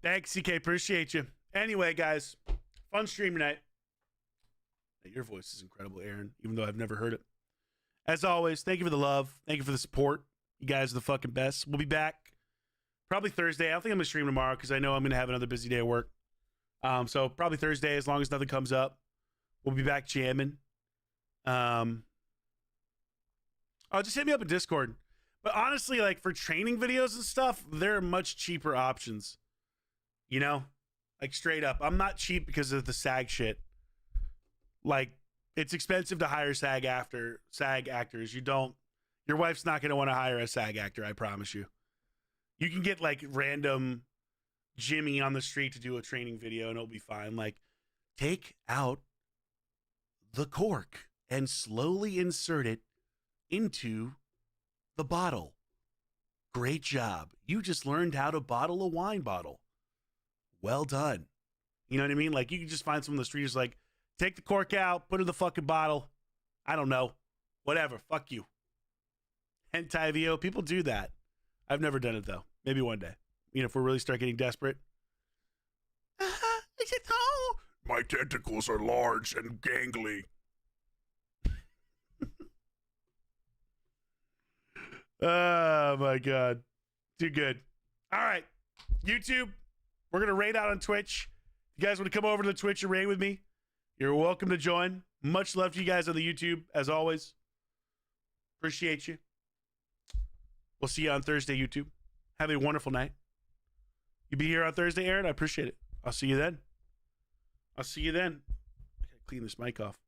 Thanks, CK. Appreciate you. Anyway, guys, fun stream tonight. Your voice is incredible, Aaron, even though I've never heard it. As always, thank you for the love. Thank you for the support. You guys are the fucking best. We'll be back probably Thursday. I don't think I'm going to stream tomorrow because I know I'm going to have another busy day at work. So probably Thursday, as long as nothing comes up. We'll be back jamming. Oh, just hit me up in Discord. But honestly, like for training videos and stuff, there are much cheaper options. You know? Like straight up. I'm not cheap because of the SAG shit. Like, it's expensive to hire SAG actors. Your wife's not going to want to hire a SAG actor, I promise you. You can get like random Jimmy on the street to do a training video and it'll be fine. Like, take out the cork and slowly insert it into the bottle. Great job. You just learned how to bottle a wine bottle. Well done. You know what I mean? Like, you can just find someone on the street who's like, take the cork out, put it in the fucking bottle. I don't know. Whatever. Fuck you. Hentai VO. People do that. I've never done it, though. Maybe one day. You know, if we really start getting desperate. Is it so? My tentacles are large and gangly. Oh, my God. Too good. All right. YouTube, we're going to raid out on Twitch. If you guys want to come over to the Twitch and raid with me, you're welcome to join. Much love to you guys on the YouTube, as always. Appreciate you. We'll see you on Thursday, YouTube. Have a wonderful night. You be here on Thursday, Aaron? I appreciate it. I'll see you then. I gotta clean this mic off.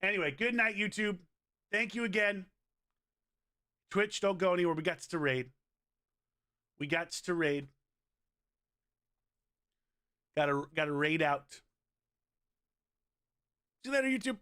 Anyway, good night, YouTube. Thank you again. Twitch, don't go anywhere. We got to raid. Gotta raid out. See you later, YouTube.